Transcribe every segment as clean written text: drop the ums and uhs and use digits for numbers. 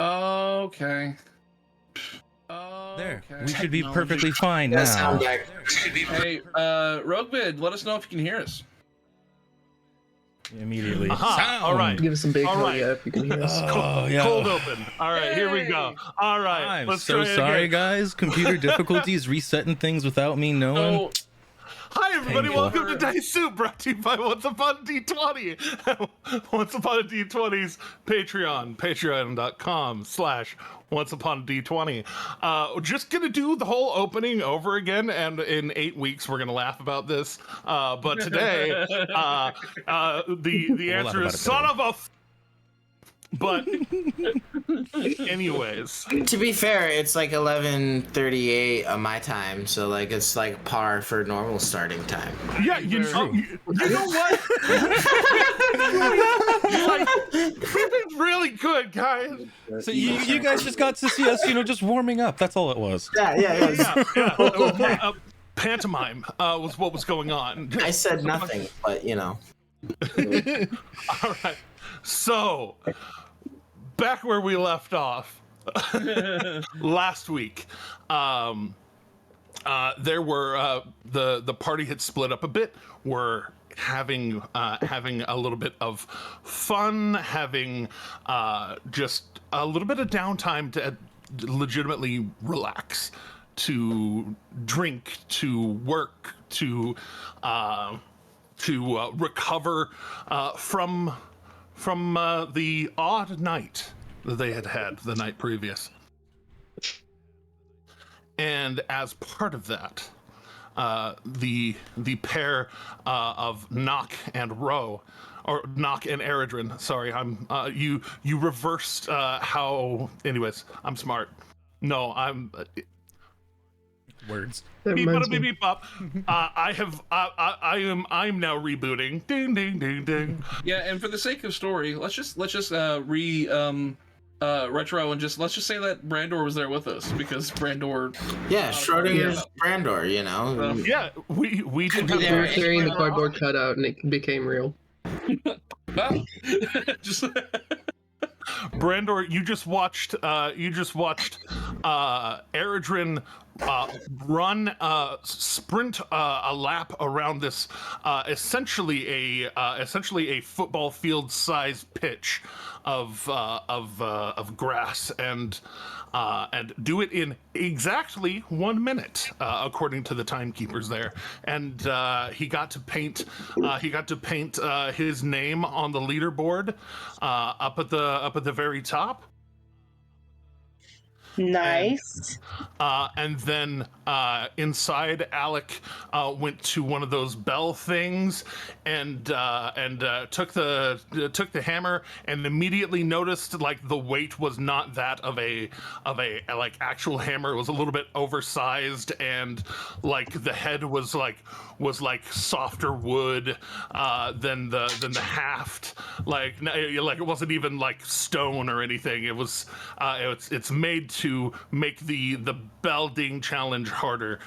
Okay. There. Okay. We should be Technology. perfectly fine now. Sound back. Hey, Roguebid, let us know if you can hear us. Immediately. Aha, all right. Give us some big All hell right. yeah if you can hear us. Oh, yeah. Cold open. All right, here we go. Yay! All right, I'm let's so try it sorry, again. guys. Computer difficulties resetting things without me knowing. So, Hi, everybody. Painful. Welcome to Dice Soup, brought to you by Once Upon a D20. Once Upon a D20's Patreon, patreon.com/Once Upon a D20. Just gonna do the whole opening over again, and in 8 weeks we're gonna laugh about this. But today, the answer is son of a. But anyways, To be fair, it's like 11:38 on my time, so like it's like par for normal starting time. yeah, you know what? We've been really good, guys. So you guys just got to see us, just warming up. That's all it was. Yeah. Pantomime was what was going on. I said nothing, but All right. So, back where we left off last week, there were the party had split up a bit. We're having a little bit of fun, having just a little bit of downtime to legitimately relax, to drink, to work, to recover from the odd night that they had the night previous. And as part of that, the pair of Nock and Ro, or Nock and Eredrin, sorry, you reversed how. Anyways, I'm smart. No, I'm. Words. That reminds me. Beep bop. I'm now rebooting. Ding ding ding ding. yeah, and for the sake of story, let's just retro and let's just say that Brandor was there with us, because Brandor. yeah, Schrodinger's Brandor, Yeah, we did be We there. were carrying the cardboard cutout and it became real. Well, just Brandor, you just watched Eredrin sprint a lap around this essentially a football field size pitch of grass, and do it in exactly 1 minute, according to the timekeepers there. And he got to paint his name on the leaderboard up at the very top. Nice. And then inside, Alec went to one of those bell things and took the hammer, and immediately noticed like the weight was not that of a like actual hammer. It was a little bit oversized, and like the head was like softer wood than the haft. Like it wasn't even like stone or anything. It was it's made to make the bell ding challenge harder,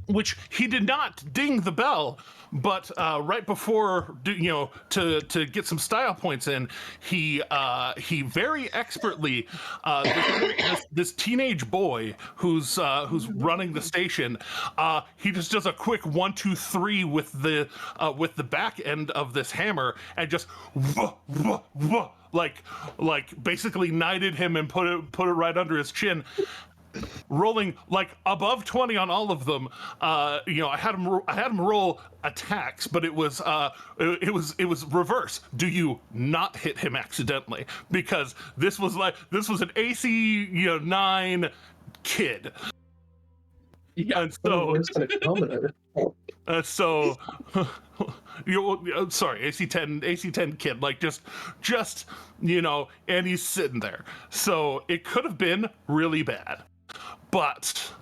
which he did not ding the bell, but right before to get some style points in, he very expertly this teenage boy who's running the station, he just does a quick 1 2 3 with the back end of this hammer, and just like basically knighted him and put it right under his chin, rolling like above 20 on all of them. I had him roll attacks, but it was reverse. Do you not hit him accidentally? Because this was an AC 9 kid. yeah. And so Worse than a commoner. sorry, AC 10 kid, like just and he's sitting there. So it could have been really bad. But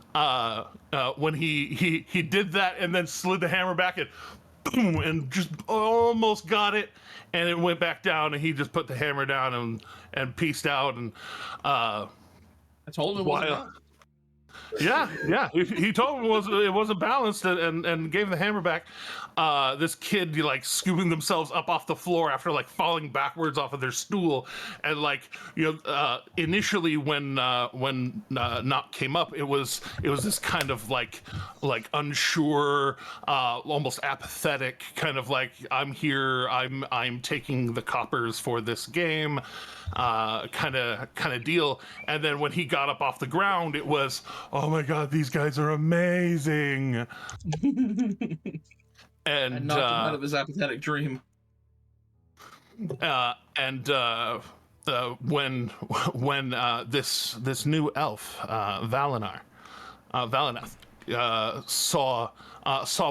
when he did that and then slid the hammer back and boom, and just almost got it, and it went back down, and he just put the hammer down and pieced out. And I told him it wasn't done. Yeah. He told him it wasn't balanced and gave him the hammer back. This kid like scooping themselves up off the floor after like falling backwards off of their stool, and like initially when Knock came up, it was this kind of like unsure, almost apathetic kind of like, I'm here, I'm taking the coppers for this game, kind of deal. And then when he got up off the ground, it was, oh my god, these guys are amazing. And knocked him out of his apathetic dream. When this new elf, Valanath, saw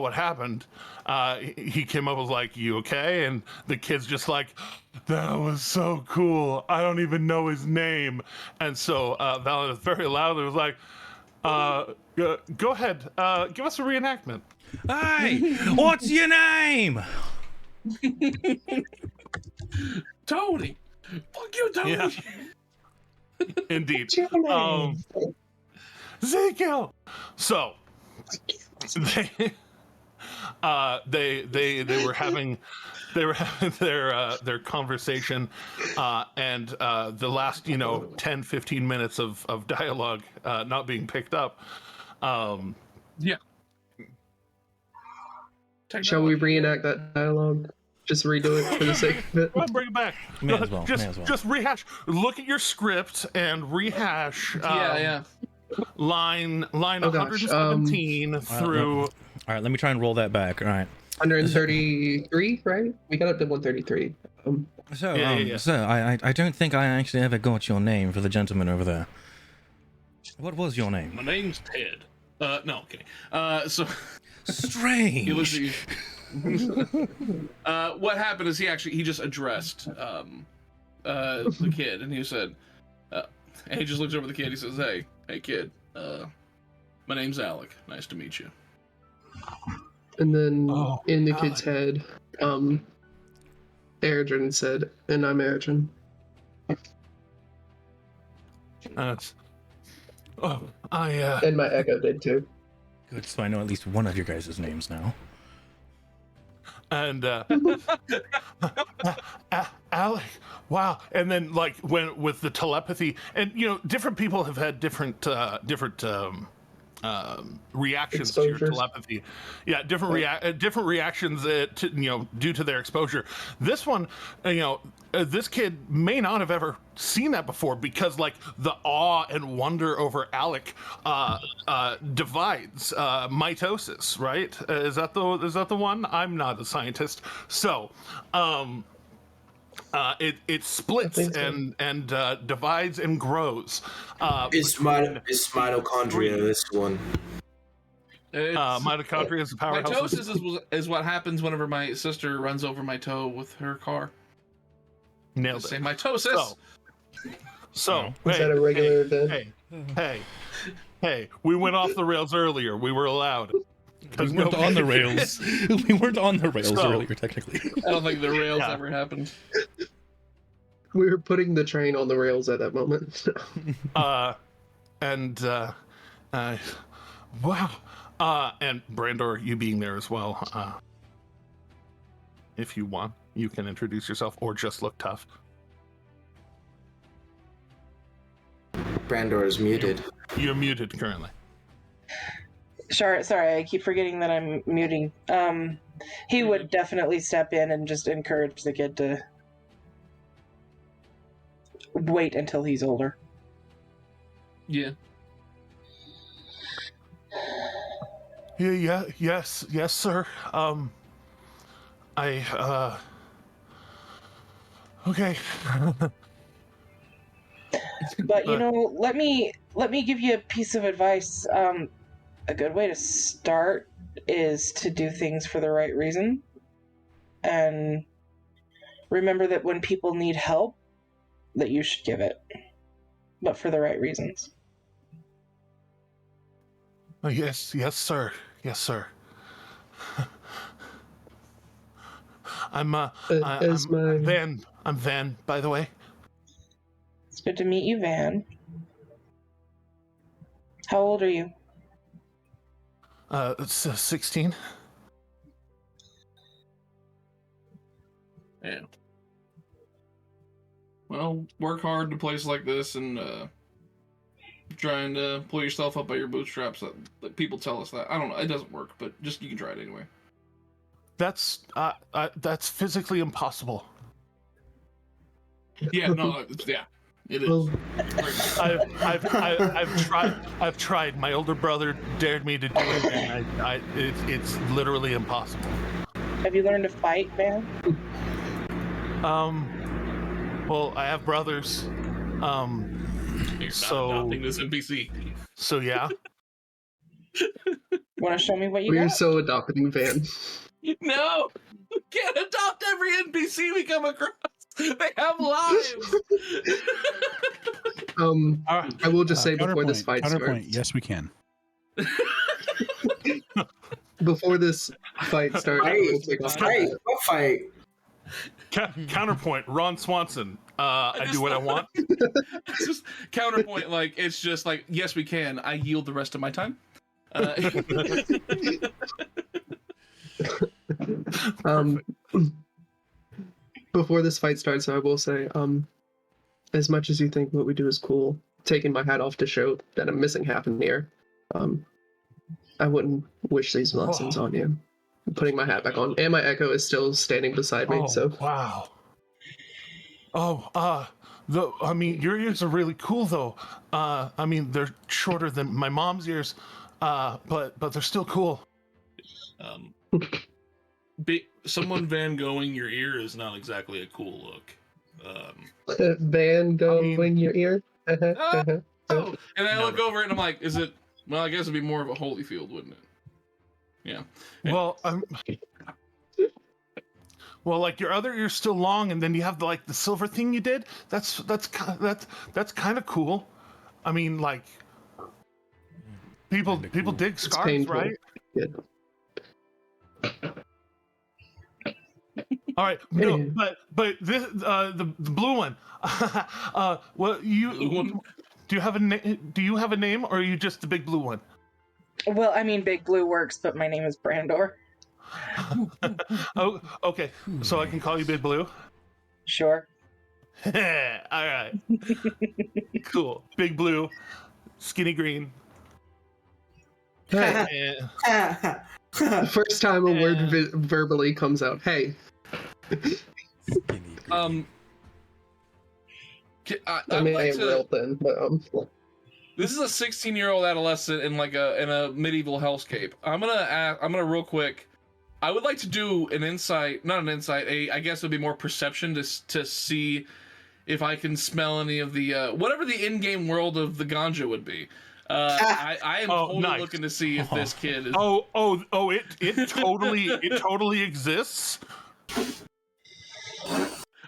what happened, he came up and was like, "You okay?" And the kid's just like, "That was so cool. I don't even know his name." And so Valanath very loudly was like, "Go ahead, give us a reenactment." Hey, what's your name? Tony! Fuck you, Tony! Yeah. Indeed. Ezekiel. So they were having their conversation, and the last 10-15 minutes of dialogue not being picked up. Yeah. Shall we reenact that dialogue? Just redo it for the sake of it. Well, bring it back. May as well. Just rehash. Look at your script and rehash. Yeah. Line Oh, gosh, 117 through. All right, let me try and roll that back. All right. 133, right? We got up to 133. So, Yeah. sir, I don't think I actually ever got your name for the gentleman over there. What was your name? My name's Ted. No, kidding. So Strange. it was. What happened is he just addressed the kid, and he said, and he just looks over the kid. He says, "Hey kid, my name's Alec. Nice to meet you." And then in the God. kid's head, Eredrin said, "And I'm Eredrin." And my echo did too. Good, so I know at least one of your guys' names now. And Alec, wow. And then like when with the telepathy, and different people have had different reactions to your Exposures. telepathy. Yeah, different reactions due to their exposure. This one, this kid may not have ever seen that before, because like the awe and wonder over Alec divides mitosis, right? Is that the one? I'm not a scientist, so it splits I think so. and divides and grows. It's mitochondria, this one. Mitochondria is the powerhouse. Mitosis is what happens whenever my sister runs over my toe with her car. Nailed Say it. mitosis. So Is that a regular event? hey, we went off the rails earlier. We were allowed. We weren't on the rails. We weren't on the rails So- earlier, technically. I don't think the rails Yeah. ever happened. We were putting the train on the rails at that moment. Wow. And Brandor, you being there as well. If you want, you can introduce yourself or just look tough. Brandor is muted. You're muted currently. Sure, sorry, I keep forgetting that I'm muting. He would definitely step in and just encourage the kid to wait until he's older. Yeah. Yes, sir. Okay. But let me give you a piece of advice. A good way to start is to do things for the right reason. And remember that when people need help, that you should give it. But for the right reasons. Yes, sir. Yes, sir. I'm Van. I'm Van, by the way. It's good to meet you, Van. How old are you? It's 16. Yeah. Well, work hard in a place like this and trying to pull yourself up by your bootstraps. That people tell us that. I don't know. It doesn't work, but just you can try it anyway. That's physically impossible. Yeah, no, yeah, it is. Well, I've tried. My older brother dared me to do it, and it's literally impossible. Have you learned to fight, man? Well, I have brothers. You're not adopting this NPC. So yeah. Want to show me what you we're got? so adopting Van. No, we can't adopt every NPC we come across. They have lives. I will just say before this fight counterpoint. starts. Yes, we can. Before this fight starts, I will take off. What fight? Counterpoint. Ron Swanson. I do what I want. It's just counterpoint. Like it's just like yes, we can. I yield the rest of my time. Before this fight starts, I will say, as much as you think what we do is cool, taking my hat off to show that I'm missing half an ear, I wouldn't wish these lessons on you. I'm putting my hat back on, and my echo is still standing beside me. So wow. I mean, your ears are really cool, though. I mean, they're shorter than my mom's ears, but they're still cool. Someone Van Going your ear is not exactly a cool look. Van going your ear. Oh. And I look over it and I'm like, is it? Well, I guess it'd be more of a Holyfield, wouldn't it? Yeah. Well, well, like your other ear's still long, and then you have the silver thing you did. That's kind of cool. I mean, like people dig scars, painful. right? Yeah. All right, no, but this the blue one. Well, Blue one? do you have a name? Do you have a name, or are you just the big blue one? Well, I mean, Big Blue works, but my name is Brandor. Oh, okay. So I can call you Big Blue. Sure. All right. Cool. Big Blue, skinny green. Hey, And- first time a word verbally comes out. Hey. I I mean, I like am to, real thin, but This is a 16-year-old adolescent in a medieval hellscape. I'm gonna real quick. I would like to do an insight, not an insight. I guess it would be more perception to see if I can smell any of the whatever the in-game world of the ganja would be. I am totally nice. looking to see if this kid is. It totally exists.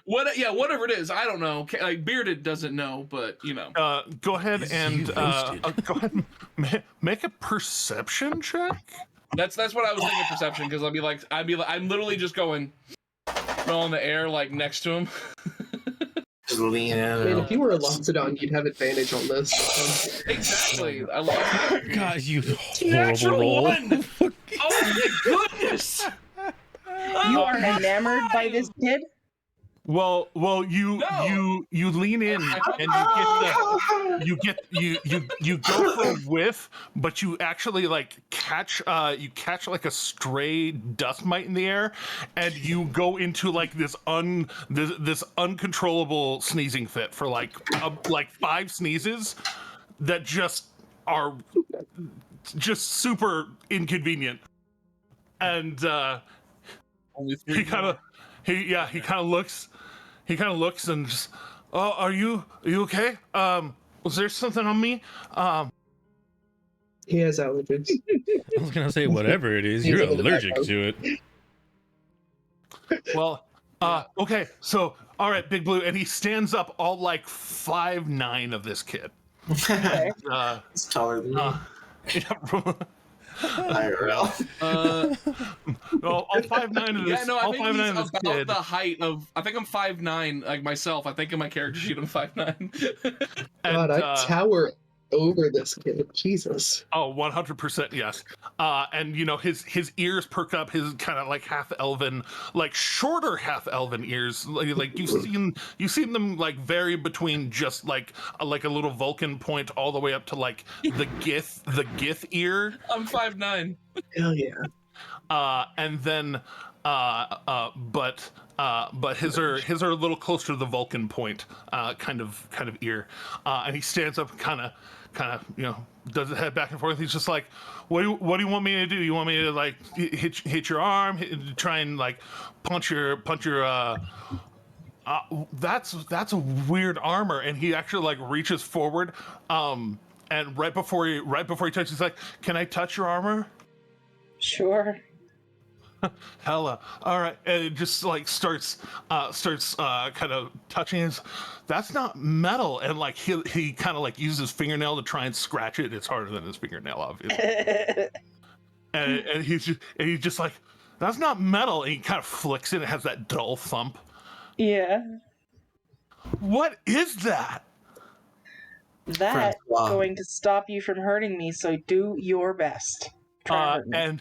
Whatever it is, I don't know. Like Bearded doesn't know, but you know. Go ahead and he go ahead and make a perception check. That's what I was thinking perception because I'd be like I'm literally just going smell in the air like next to him. Just lean in. I mean, if you were a Loxodon, you'd have advantage on this. Exactly. I love it. God, you Natural horrible roll. one! Oh my goodness! You are enamored by this kid? Well, you lean in and you go for a whiff, but you actually catch like a stray dust mite in the air, and you go into like this uncontrollable sneezing fit for like 5 sneezes that just are just super inconvenient, and Only 3 he kind of looks and just, oh, are you okay? Was there something on me? He has allergies. I was gonna say whatever it is, you're He's over the allergic background. to it. Well, okay, so all right, Big Blue, and he stands up all like 5'9" of this kid. Okay. It's taller than me. IRL. All 5'9" of this. Yeah, no, I all think 5'9" he's of this about kid. the height of. I think I'm 5'9", like myself. I think in my character sheet I'm 5'9". God, I tower over this kid. Jesus. Oh, 100% yes. And you know his ears perk up, his kind of like half elven, like shorter half elven ears. Like you've seen them like vary between just like a little Vulcan point all the way up to like the Gith ear. I'm 5'9". Hell yeah. And then but his are a little closer to the Vulcan point, kind of ear. And he stands up, kind of you know, does his head back and forth. He's just like, what do you want me to do? You want me to like hit your arm, try and like punch your that's a weird armor. And he actually like reaches forward, and right before he touches, he's like, can I touch your armor? Sure. Hella. All right. And it just like starts kind of touching his, that's not metal. And like he kind of like uses his fingernail to try and scratch it. It's harder than his fingernail, obviously. and he's just like, that's not metal. And he kind of flicks it. It has that dull thump. Yeah. What is that? That's going to stop you from hurting me, so do your best. Try to hurt me.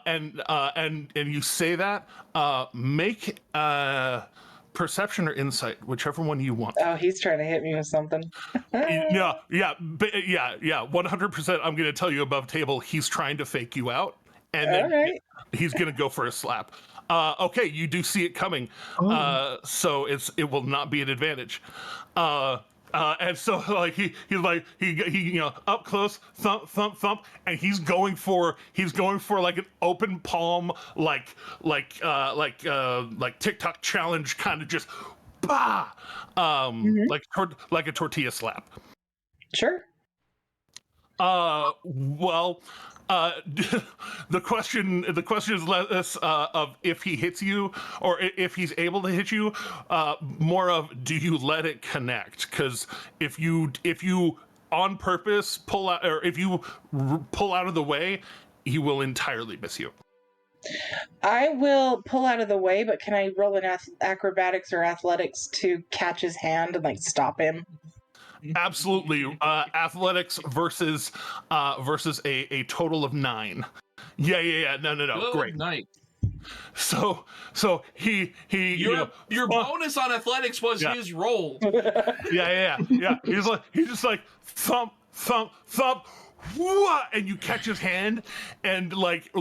And you say that, make perception or insight, whichever one you want. Oh, he's trying to hit me with something. Yeah, 100%. I'm going to tell you above table, he's trying to fake you out, and then he's going to go for a slap. Okay, you do see it coming, so it will not be an advantage. And so like he you know, up close, thump thump thump, and he's going for like an open palm, like TikTok challenge kind of just bah, like a tortilla slap. Sure. Well, the question is less of if he hits you or if he's able to hit you, more of do you let it connect? Because if you on purpose pull out, or if you pull out of the way, he will entirely miss you. I will pull out of the way, but can I roll an acrobatics or athletics to catch his hand and like stop him? Absolutely. Athletics versus a total of 9. Yeah. No. Good Great. night. So he your bonus on athletics was his roll. Yeah. He's just like thump, whoa, and you catch his hand and like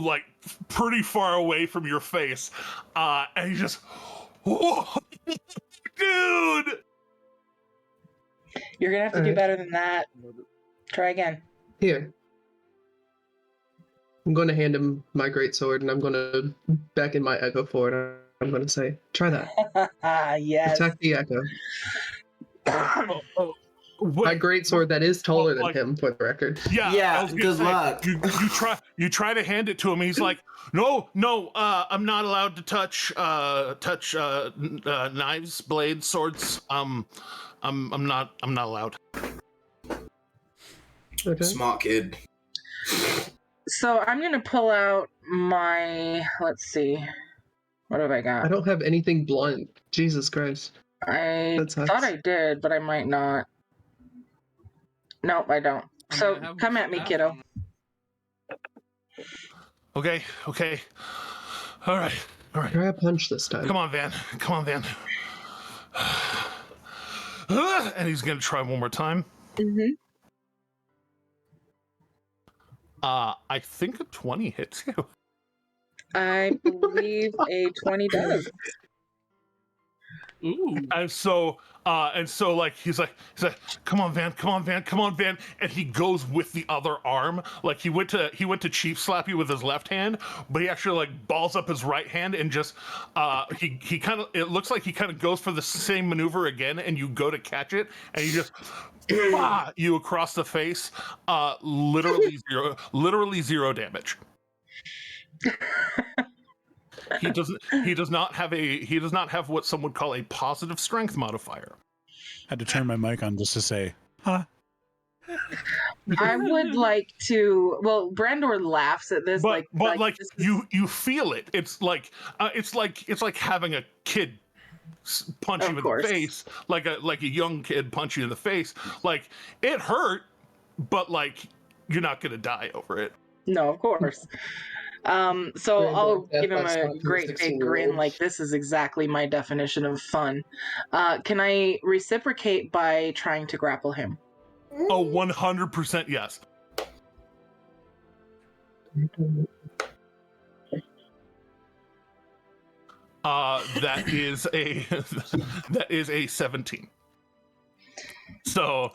pretty far away from your face, and he just, whoa, dude. You're gonna have to do better than that. Try again. Here. I'm going to hand him my greatsword, and I'm going to beckon my echo forward. I'm going to say, try that. Yes. Attack the echo. What? My greatsword that is taller than him, for the record. Yeah. Good luck. You try to hand it to him. And he's like, no. I'm not allowed to touch knives, blades, swords. I'm not allowed. Okay. Smart kid. So I'm gonna pull out my. Let's see. What have I got? I don't have anything blunt. Jesus Christ. I thought I did, but I might not. Nope, I don't. So come at me, kiddo. Okay. All right. Try a punch this time. Come on, Van. And he's gonna try one more time. Mm-hmm. I think a 20 hits you. I believe a 20 does. Ooh. And so like he's like, come on, Van, and he goes with the other arm. Like he went to chief slap you with his left hand, but he actually like balls up his right hand and just he kind of, it looks like he kind of goes for the same maneuver again, and you go to catch it, and you just you across the face, literally zero damage. He does not have what some would call a positive strength modifier. Had to turn my mic on just to say, huh? I would like to. Well, Brandor laughs at this, but like you feel it. It's like having a kid punch you in the face, like a young kid punch you in the face. Like it hurt, like you're not gonna die over it. No, of course. So Rainbow I'll Death give him by a Stalking the great big grin, 16-year-old. like this is exactly my definition of fun. Can I reciprocate by trying to grapple him? Oh, 100% yes. That is a that is a 17. So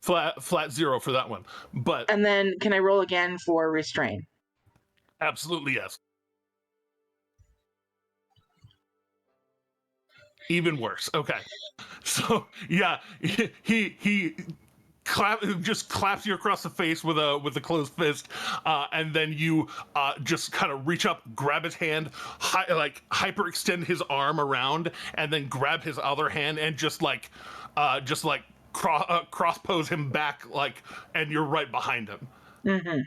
flat 0 for that one. But And then can I roll again for restrain? absolutely yes. Even worse. Okay. So yeah, he just claps you across the face with a closed fist, and then you just kind of reach up, grab his hand, hyperextend his arm around, and then grab his other hand and just cross pose him back, like, and you're right behind him. Mm-hmm.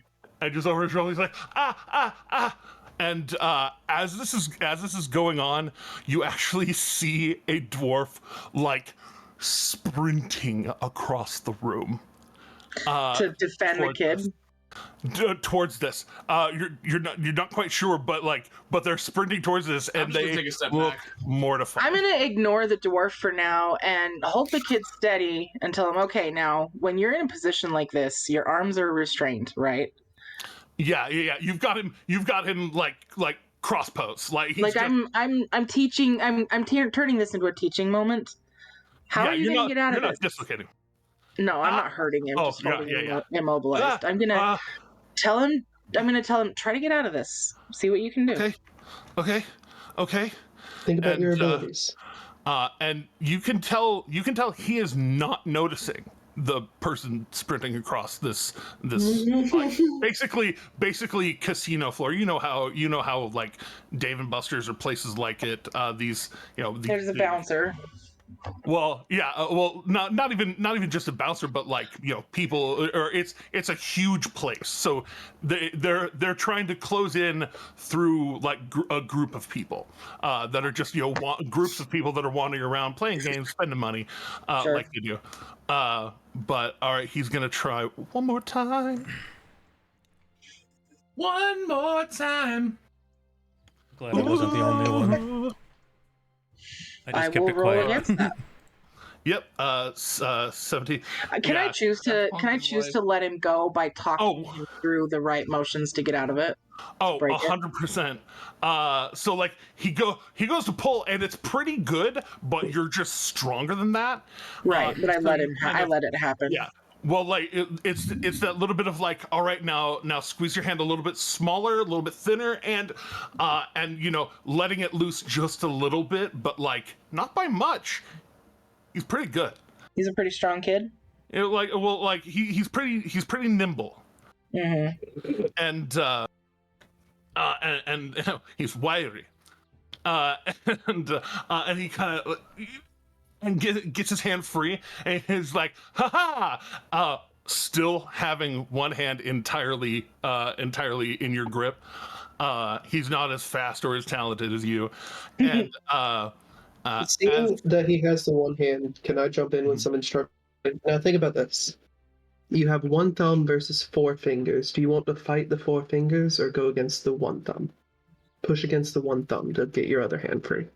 And just over his shoulder, he's like, ah. And as this is going on, you actually see a dwarf like sprinting across the room To defend the kid. towards this. You're not quite sure, but they're sprinting towards this, and I'm just gonna they take a step look back. mortified. I'm gonna ignore the dwarf for now and hold the kid steady and tell him, okay, now when you're in a position like this, your arms are restrained, right? Yeah. You've got him like cross pose, like he's Like just, I'm teaching. I'm turning this into a teaching moment. How are you you're gonna not get out of you're this? not dislocating. No, I'm not hurting him. Oh, Just holding him yeah. immobilized. I'm gonna tell him. I'm gonna tell him, try to get out of this. See what you can do. Okay. Think about And, your abilities. And you can tell he is not noticing the person sprinting across this like, basically casino floor. You know how like Dave and Buster's or places like it. These There's a bouncer. Well, yeah. Well, not even just a bouncer, but like people, or it's a huge place. So they're trying to close in through like a group of people that are just groups of people that are wandering around playing games, spending money, Sure. like you do. But all right, he's gonna try one more time. One more time. Glad I wasn't the only one. I just kept will it roll quiet. against that. Yep. 17. Can I choose to let him go by talking Oh. him through the right motions to get out of it? Oh, break it. 100%. So like he goes to pull, and it's pretty good, but you're just stronger than that. Right, but I so let you him. kind I of- let it happen. Yeah. Well, like it's that little bit of like, all right, now squeeze your hand a little bit smaller, a little bit thinner, and letting it loose just a little bit, but like not by much. He's pretty good. He's a pretty strong kid. He's pretty nimble, Mm-hmm. and he's wiry, and he kind of gets his hand free, and he's like, ha, still having one hand entirely in your grip. He's not as fast or as talented as you, and Seeing that he has the one hand, can I jump in with some instruction? Now think about this. You have one thumb versus 4 fingers. Do you want to fight the 4 fingers or go against the one thumb? Push against the one thumb to get your other hand free.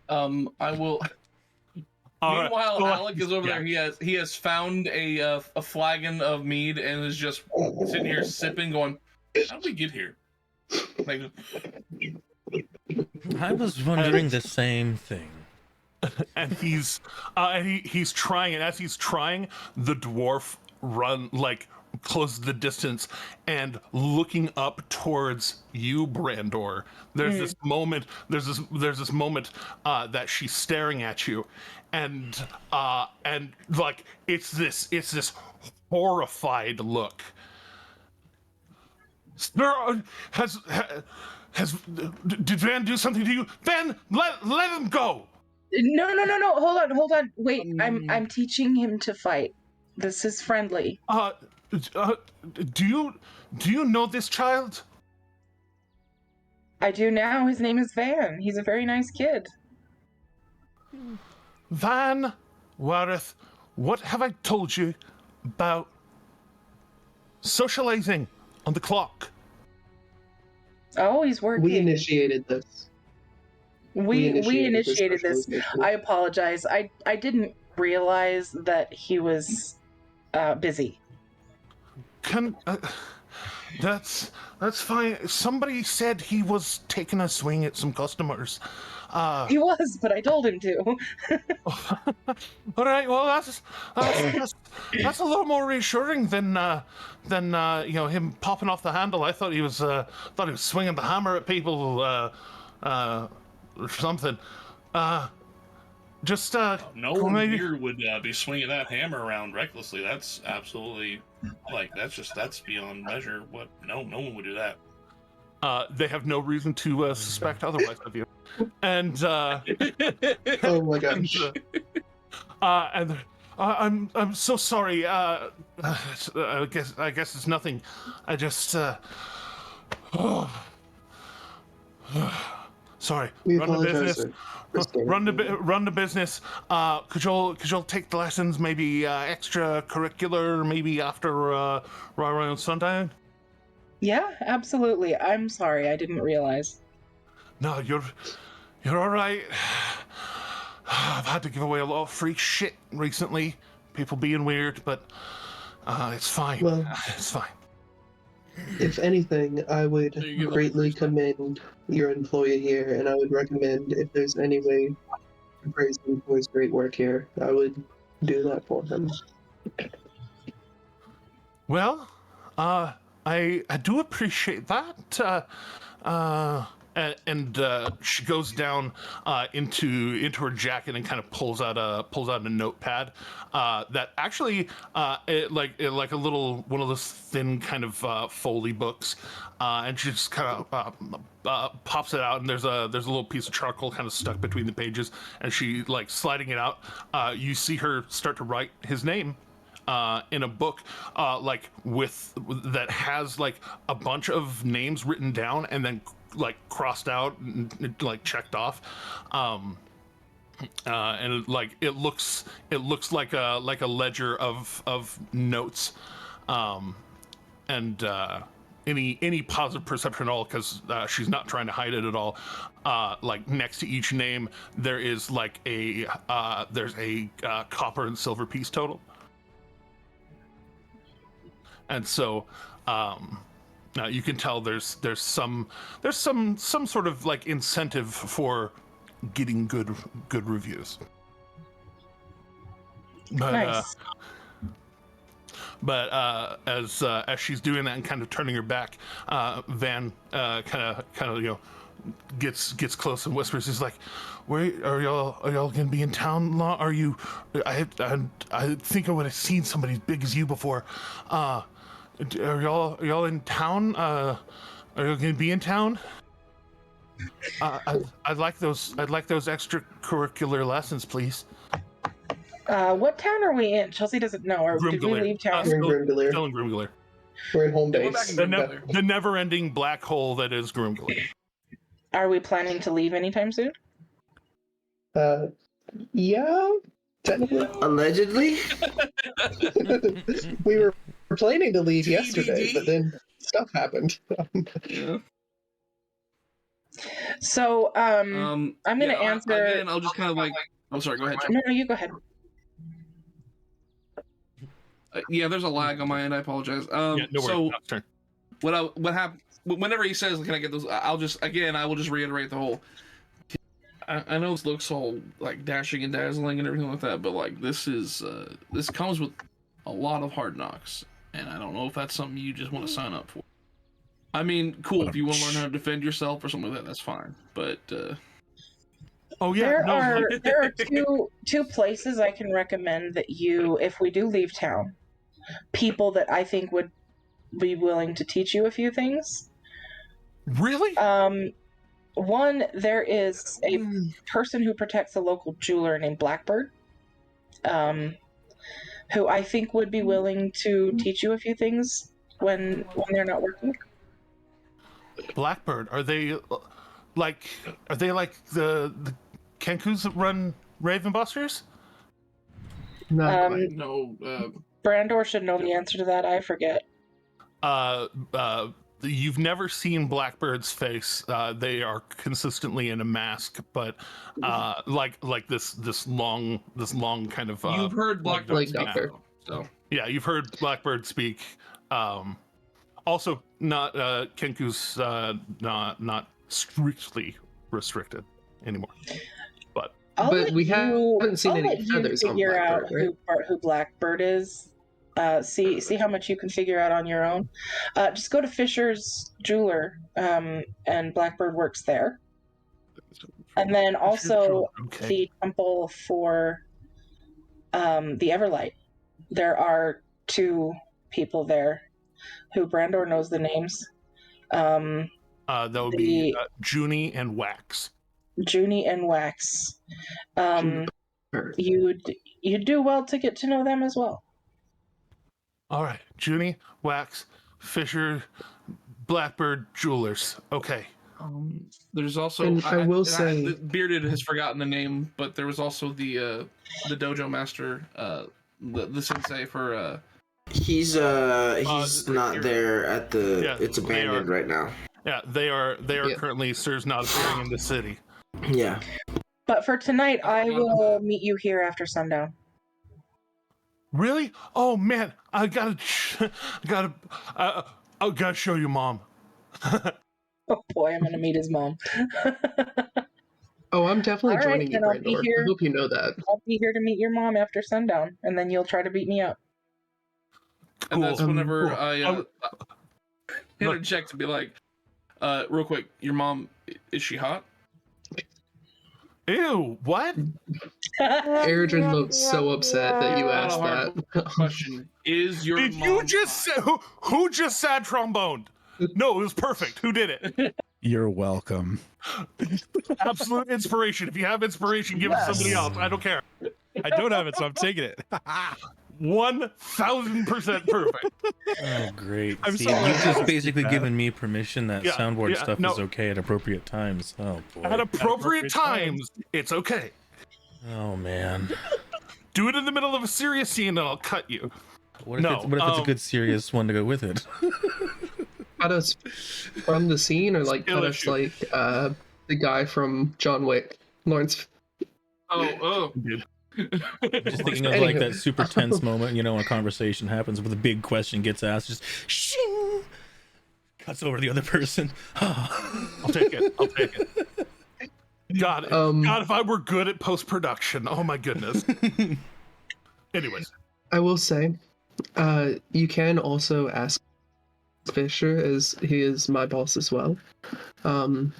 I will. all Meanwhile, right. Alec is over there. He has found a flagon of mead and is just sitting here sipping, going, "How did we get here?" Like, I was wondering the same thing. And he's trying, and as he's trying, the dwarf closes the distance, and looking up towards you, Brandor, there's this moment that she's staring at you, and like it's this horrified look. Sir, did Van do something to you? Van, let him go. No. Hold on. Wait, I'm teaching him to fight. This is friendly. Do you know this child? I do now. His name is Van. He's a very nice kid. Van Wareth what have I told you about socializing on the clock? Oh, he's working. We initiated this. We initiated this. socialization. I apologize. I didn't realize that he was busy. That's fine. Somebody said he was taking a swing at some customers. He was, but I told him to. All right. Well, that's a little more reassuring than him popping off the handle. I thought he was swinging the hammer at people or something. No one here would be swinging that hammer around recklessly. That's absolutely that's beyond measure. What? No one would do that. They have no reason to suspect otherwise of you. And Oh my gosh. I'm so sorry. I guess it's nothing. I just sorry. We Run the apologize, business. sir, for Run the business. Could y'all take the lessons? Maybe extracurricular. Maybe after right around sundown. Yeah, absolutely. I'm sorry. I didn't realize. No, you're all right. I've had to give away a lot of free shit recently. People being weird, but it's fine. Well, it's fine. if anything, I would There you go. greatly commend your employee here, and I would recommend if there's any way to praise him for his great work here, I would do that for him. Well, I do appreciate that. And she goes down into her jacket and kind of pulls out a notepad that actually like a little one of those thin kind of Foley books, and she just kind of pops it out, and there's a little piece of charcoal kind of stuck between the pages, and she like sliding it out. You see her start to write his name. In a book like that has like a bunch of names written down and then like crossed out and like checked off, and like it looks like a ledger of notes, and any positive perception at all, because she's not trying to hide it at all. Like next to each name there is like there's a copper and silver piece total. And so you can tell there's some sort of like incentive for getting good reviews. But Nice. as she's doing that and kind of turning her back, Van kind of gets close and whispers. He's like, "Where are y'all gonna be in town long? Are you? I think I would have seen somebody as big as you before. Are y'all in town? Are you gonna be in town? I'd like those extracurricular lessons, please." What town are we in? Chelsea doesn't know. Or did we leave town? We're in Grimgalair. Still in Grimgalair. We're in home Yeah, we're base. back in Grimgalair. The never-ending black hole that is Grimgalair. Are we planning to leave anytime soon? Yeah, technically. Allegedly? We were planning to leave yesterday, TBD. but then stuff happened. Yeah. So, I'm gonna yeah, answer. Again, I'll just kind of like. I'm sorry. Go ahead. Chuck. No, you go ahead. Yeah, there's a lag on my end. I apologize. Yeah, no so worries. Turn. what happened? Whenever he says, "Can I get those?" I will just reiterate the whole. I know it looks all like dashing and dazzling and everything like that, but like this comes with a lot of hard knocks, and I don't know if that's something you just want to sign up for. I mean, cool if you want to learn how to defend yourself or something like that. That's fine, but. Oh yeah, There are two places I can recommend that you, if we do leave town, people that I think would be willing to teach you a few things. Really? One, there is a person who protects a local jeweler named Blackbird, who I think would be willing to teach you a few things when they're not working. Blackbird, are they like the Kenkus that run Raven Busters? Not quite. No. Brandor should know the answer to that. I forget. You've never seen Blackbird's face. They are consistently in a mask, but like this long kind of. You've heard Blackbird like speak, Doctor. though, so. Yeah, you've heard Blackbird speak. Also, not Kenku's not strictly restricted anymore. But we haven't seen any feathers on figure out Blackbird, right? who Blackbird is. See how much you can figure out on your own. Just go to Fisher's Jeweler, and Blackbird works there. And then also the temple for the Everlight. There are 2 people there who Brandor knows the names. that would be Junie and Wax. Junie and Wax. You'd do well to get to know them as well. All right, Junie, Wax, Fisher, Blackbird, Jewelers. Okay. There's also. And I will say, the Bearded has forgotten the name, but there was also the dojo master, the sensei for. He's not there at the. Yeah, it's abandoned right now. Yeah, they are currently Sirs not appearing in the city. Yeah. But for tonight, I will meet you here after sundown. Really? Oh man, I gotta show you, Mom. Oh boy, I'm gonna meet his mom. oh, I'm definitely All joining right, you, Brandor. I hope you know that. I'll be here to meet your mom after sundown, and then you'll try to beat me up. And that's whenever cool. I interject to be like, real quick, your mom, is she hot? Ew, what? Erdrin looks so upset that you asked that. Question: Is your Did mom you just say who just sad tromboned? No, it was perfect. Who did it? You're welcome. Absolute inspiration. If you have inspiration, give it to somebody else. I don't care. I don't have it, so I'm taking it. 1000% perfect. Oh, great. I'm See, sorry. you've just basically given me permission that Yeah, soundboard yeah, stuff no. is okay at appropriate times. Oh, boy. At appropriate times, it's okay. Oh, man. Do it in the middle of a serious scene and I'll cut you. What if, it's a good, serious one to go with it? Cut us from the scene, or like Skill cut us issue. like the guy from John Wick, Lawrence. Dude. Just thinking of like that super tense moment, when a conversation happens with a big question gets asked, just shing, cuts over to the other person. I'll take it. God, if I were good at post-production. Oh my goodness. Anyways. I will say, you can also ask Fisher, as he is my boss as well. You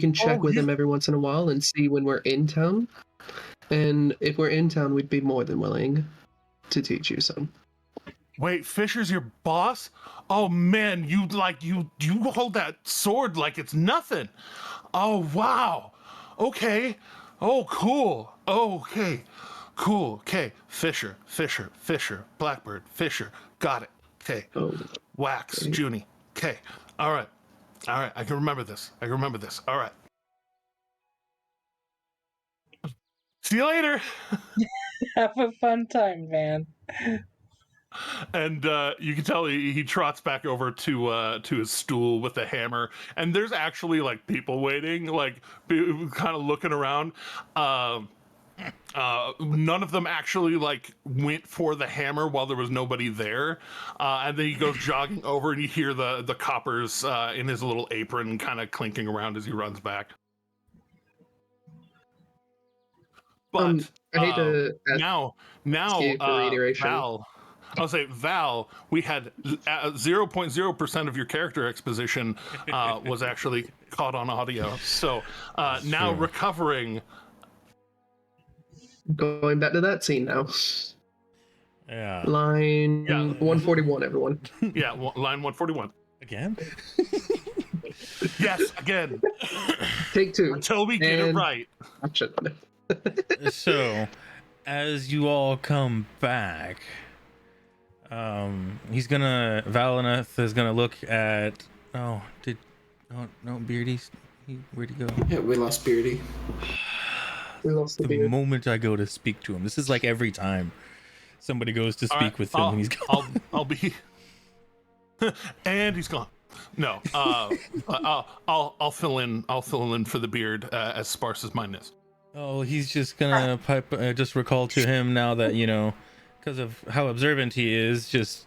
can check with him every once in a while and see when we're in town. And if we're in town, we'd be more than willing to teach you some. Wait, Fisher's your boss? Oh man, you hold that sword like it's nothing. Oh wow. Okay. Oh cool. Okay. Cool. Okay. Fisher. Blackbird. Fisher. Got it. Okay. Oh, Wax. Junie. Okay. All right. I can remember this. All right. See you later. Have a fun time, man. And you can tell he trots back over to his stool with a hammer, and there's actually like people waiting, like kind of looking around. None of them actually like went for the hammer while there was nobody there, and then he goes jogging over, and you hear the coppers in his little apron kind of clinking around as he runs back. But I hate to ask now you for reiteration. Val, I'll say Val, we had 0.0% of your character exposition was actually caught on audio. So now recovering. Going back to that scene now. Yeah. Line 141, everyone. Yeah, line 141. Again? Yes, again. Take 2. Until we get it right. Action on it. So, as you all come back, Valineth is gonna look at. Beardy. Where'd he go? Yeah, we lost Beardy. We lost the The beard. moment I go to speak to him, this is like every time. Somebody goes to All speak right, with him and he's gone. I'll be. And he's gone. No, I'll fill in. I'll fill in for the beard as sparse as mine is. Oh, he's just gonna just recall to him now that, because of how observant he is, just,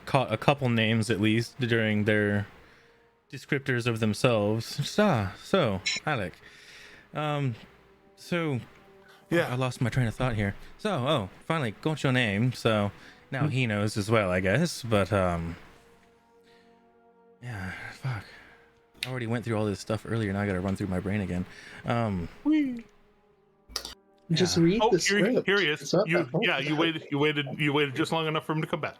caught a couple names at least during their descriptors of themselves. So, Alec. So, Yeah. I lost my train of thought here. So, finally got your name, so now he knows as well, I guess, but, yeah, fuck. I already went through all this stuff earlier, now I gotta run through my brain again. Just read the script. Here he is. It's not that hard. You waited just long enough for him to come back.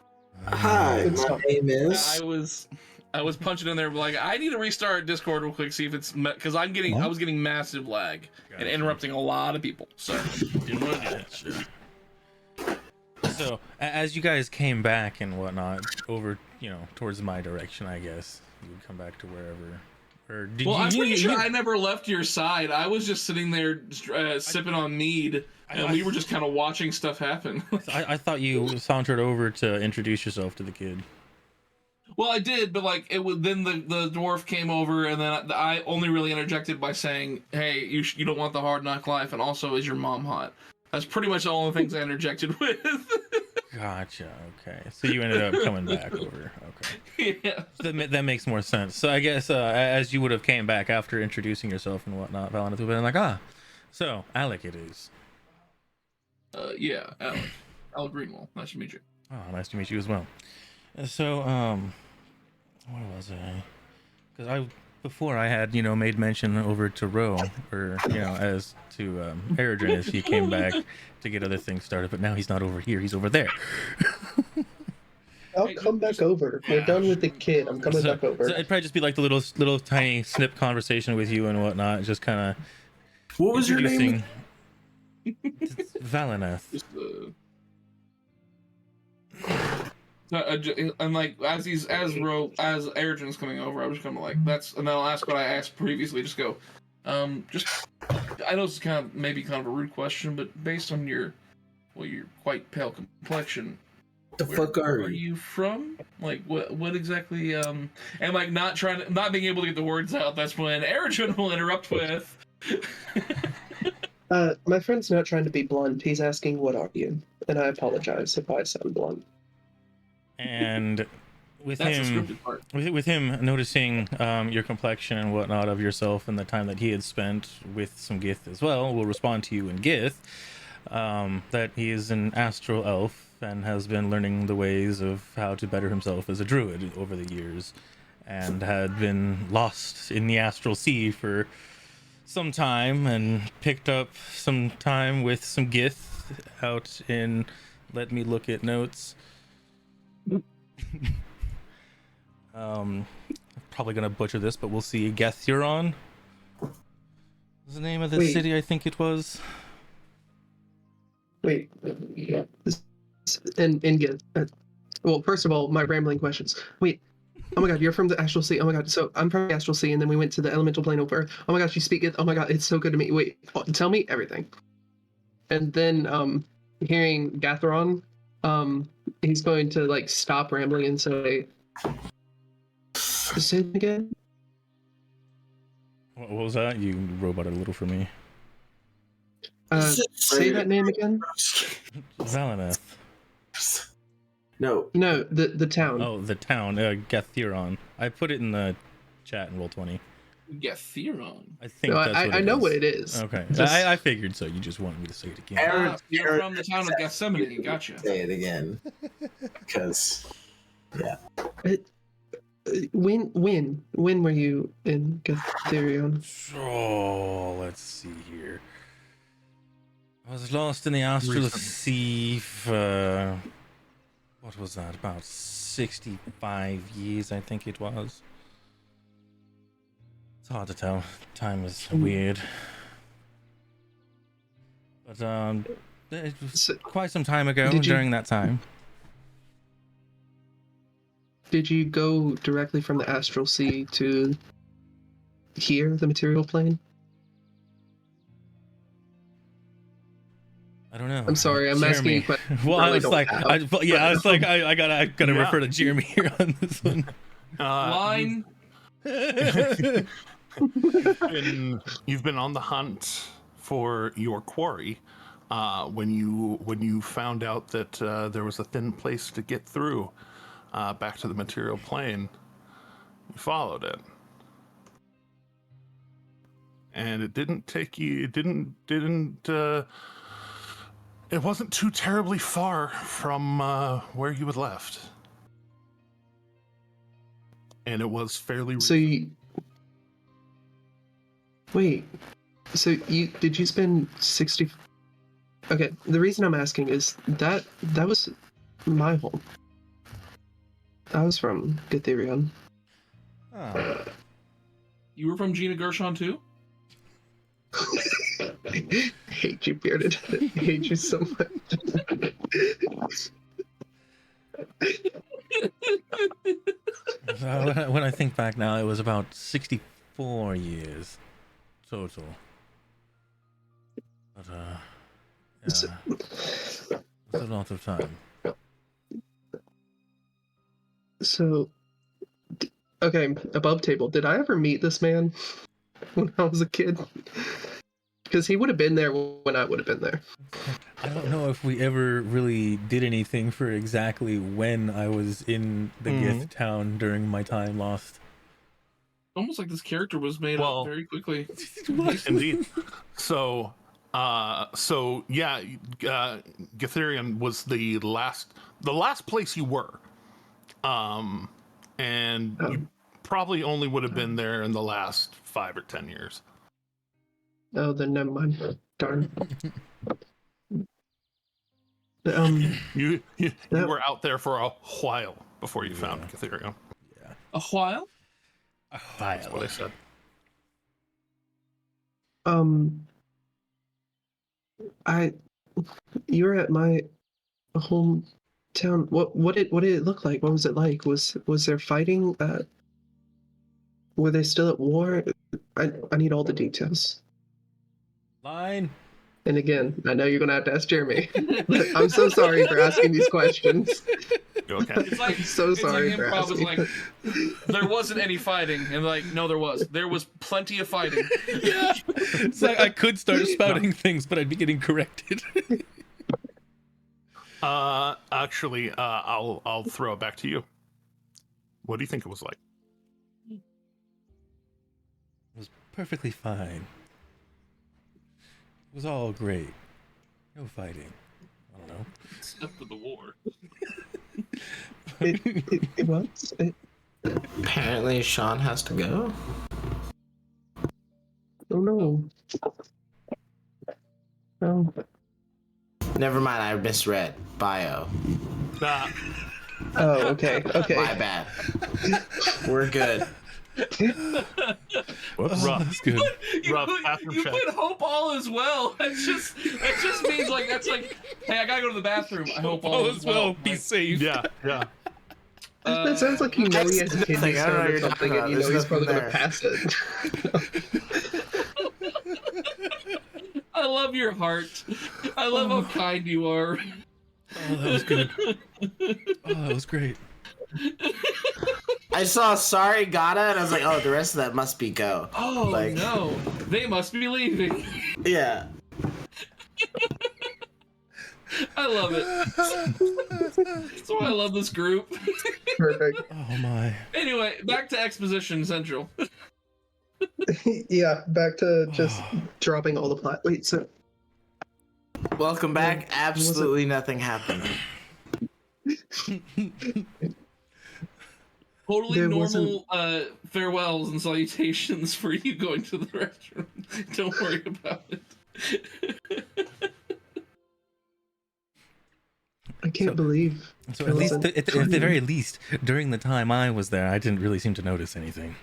Hi, my name is. I was punching in there, like, I need to restart Discord real quick, see if it's because I was getting massive lag and interrupting a lot of people. So didn't want to do that shit. So as you guys came back and whatnot over, towards my direction, I guess you would come back to wherever. Or did well, you, I'm pretty you, sure you, I never left your side. I was just sitting there sipping on mead, and we were just kind of watching stuff happen. I thought you sauntered over to introduce yourself to the kid. Well, I did, but like it was then the dwarf came over, and then I only really interjected by saying, "Hey, you don't want the hard knock life, and also is your mom hot?" That's pretty much all the things I interjected with. Gotcha. Okay, so you ended up coming back over. Okay. Yeah. That makes more sense. So I guess as you would have came back after introducing yourself and whatnot, Valentine would have been like, so Alec it is. Yeah, Alec Greenwell. Nice to meet you. Oh, nice to meet you as well. So, where was I? Because before I had, made mention over to Ro, or, as to Eridrin as he came back to get other things started, but now he's not over here, he's over there. I'll come back over. We're done with the kid. I'm coming back over. So it'd probably just be like the little tiny snip conversation with you and whatnot, just kind of. What was your name? Valineth. And like as Eridrin's coming over, I was kind of like and then I'll ask what I asked previously. Just go, I know it's maybe kind of a rude question, but based on your quite pale complexion, The fuck are you? you from? Like what exactly? And like not being able to get the words out. That's when Eridrin will interrupt with. My friend's not trying to be blunt. He's asking, "What are you?" And I apologize if I sound blunt. And with That's the him, scripted part. with him noticing your complexion and whatnot of yourself and the time that he had spent with some Gith as well, will respond to you in Gith that he is an astral elf and has been learning the ways of how to better himself as a druid over the years, and had been lost in the astral sea for some time and picked up some time with some Gith out in. Let me look at notes. Probably gonna butcher this, but we'll see. Gethuron was the name of the city, I think it was. Wait, and get. Well, first of all, my rambling questions. Wait, oh my god, you're from the Astral Sea. Oh my god, so I'm from the Astral Sea, and then we went to the Elemental Plane over. Oh my gosh, you speak it. Oh my god, it's so good to meet you. Wait, tell me everything. And then, hearing Gatheron, he's going to like stop rambling and say, "Say it again." What was that? You roboted a little for me. Say that name again. Valineth. No, the town. Oh, the town. Gethuron. I put it in the chat in Roll20. Gethuron. I think No, that's what I know is. what it is. Okay, Just- I figured so. You just wanted me to say it again. You're from the town of Gethsemane. Gotcha. say it again. Because, yeah. When were you in Getherion? Oh, let's see here. I was lost in the astral sea for what was that? About 65 years, I think it was. It's hard to tell. Time is weird. But it was quite some time ago during that time. Did you go directly from the Astral Sea to here, the material plane? I don't know. I'm sorry, I'm asking Jeremy. you questions. Well, I really was don't like, have. I gotta Yeah. refer to Jeremy here on this one. Line. You've been on the hunt for your quarry. When you found out that there was a thin place to get through back to the material plane, you followed it, and it didn't take you. It wasn't too terribly far from where you had left, and it was fairly. So you... Wait. So did you spend 60... Okay, the reason I'm asking is that was my home. I was from Gatherion. Oh. You were from Gina Gershon too? I hate you, Bearded. I hate you so much. When I think back now, it was about 64 years total. But yeah, it's a lot of time. So, okay, above table, did I ever meet this man when I was a kid? Because he would have been there when I would have been there. I don't know if we ever really did anything for exactly when I was in the Gith town during my time lost. Almost like this character was made up very quickly. Indeed. So yeah, Gatherion was the last place you were. And you probably only would have been there in the last 5 or 10 years. Oh, then never mind. Darn. You were out there for a while before you found Gatherion. Yeah. A while? A while. That's what I said. You were at my hometown. What did it look like? What was it like? Was there fighting? Were they still at war? I need all the details. Line. And again, I know you're gonna have to ask Jeremy. I'm so sorry for asking these questions. Okay. It's like So sorry it's for like improv was asking. like there wasn't any fighting, and like no, there was plenty of fighting. Yeah. It's like I could start spouting things, but I'd be getting corrected. Actually, I'll throw it back to you. What do you think it was like? It was perfectly fine. It was all great. No fighting. I don't know. Except for the war. It was. Apparently, Sean has to go. Oh no. Oh. Never mind, I misread. Bio. Oh, okay. Okay. My bad. We're good. Whoops. Oh, that's good. Rough bathroom You check. put hope all as well. That just means like that's like, hey, I gotta go to the bathroom. I hope all is well. Be Like, safe. Yeah. That sounds like you know he has a kidney I don't know what stone or you're something, talking and you about. know he's There's probably nothing gonna pass it. I love your heart. I love how kind you are. Oh, that was good. Oh, that was great. I saw sorry, gotta, and I was like, oh, the rest of that must be go. Oh Like- no, they must be leaving. Yeah. I love it. That's why I love this group. Perfect. Oh my. Anyway, back to Exposition Central. Yeah, back to just dropping all the plot. Wait, so Welcome back. Absolutely nothing happened. Totally There normal farewells and salutations for you going to the restroom. Don't worry about it. I can't believe. So there at least, wasn't at the very least, during the time I was there, I didn't really seem to notice anything.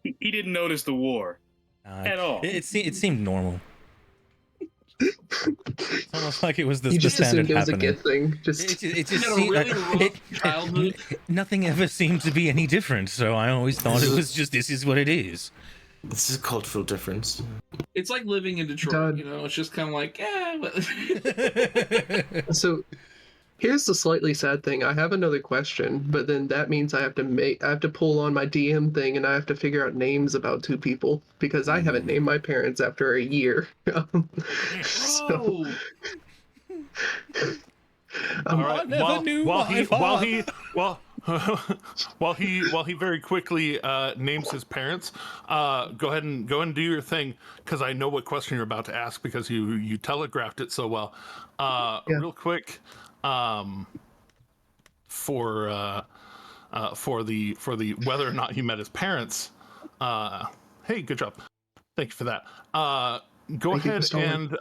He didn't notice the war at all. It seemed normal. It's almost like it was You the just standard assumed it was a happening. good thing. Just You It just had a seemed really rough childhood. nothing ever seemed to be any different. So I always thought it was just this is what it is. This is a cultural difference. It's like living in Detroit, God. you know. It's just kind of like, but... So here's the slightly sad thing. I have another question, but then that means I have to pull on my DM thing and I have to figure out names about 2 people because I haven't named my parents after a year. So, All right. I never knew my father. While he very quickly names his parents, go ahead and do your thing because I know what question you're about to ask because you telegraphed it so well. Real quick, for the whether or not he met his parents. Hey, good job. Thank you for that. Go ahead and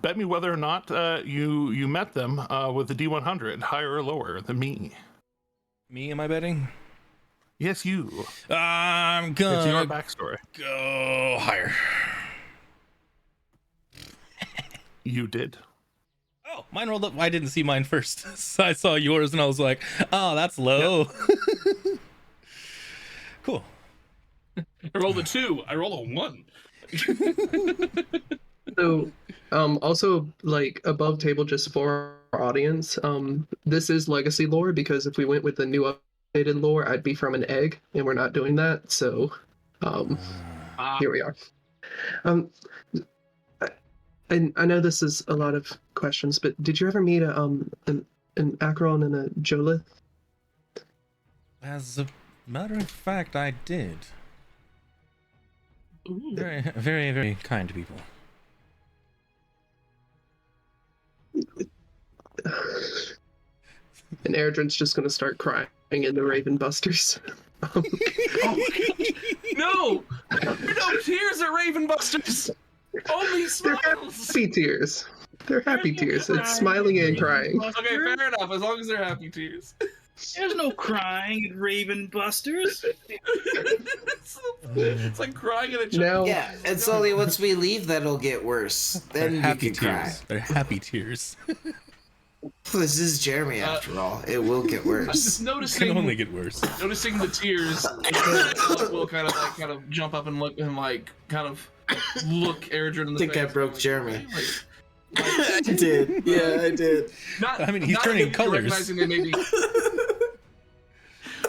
bet me whether or not you met them with the D100, higher or lower than me. Me, am I betting? Yes, you. I'm It's your gonna backstory. go higher. You did. Oh, mine rolled up. I didn't see mine first. So I saw yours and I was like, oh, that's low. Yep. Cool. I rolled a 2. I rolled a 1. So, also, like, above table, just for our audience, this is legacy lore, because if we went with the new updated lore, I'd be from an egg, and we're not doing that, so, here we are. And I know this is a lot of questions, but did you ever meet an Acheron and a Jolith? As a matter of fact, I did. Ooh. Very, very, very kind people. And Erdrin's just gonna start crying in the Raven Busters. Oh no! No tears at Raven Busters! Only They're smiles! happy tears. They're happy tears. It's smiling and crying. Okay, fair enough, as long as they're happy tears. There's no crying at Raven Busters. It's like crying at a child. Now, Yeah, it's only once we leave that'll get worse. They're Then you happy can cry. tears. They're happy tears. This is Jeremy after all. It will get I'm worse. just It noticing. can only get worse. Noticing the tears, will kind of jump up and look and look Erdrin in the I think face. I broke Jeremy. Like, I did. Yeah, I did. not, I mean, he's not turning immediately colors. recognizing that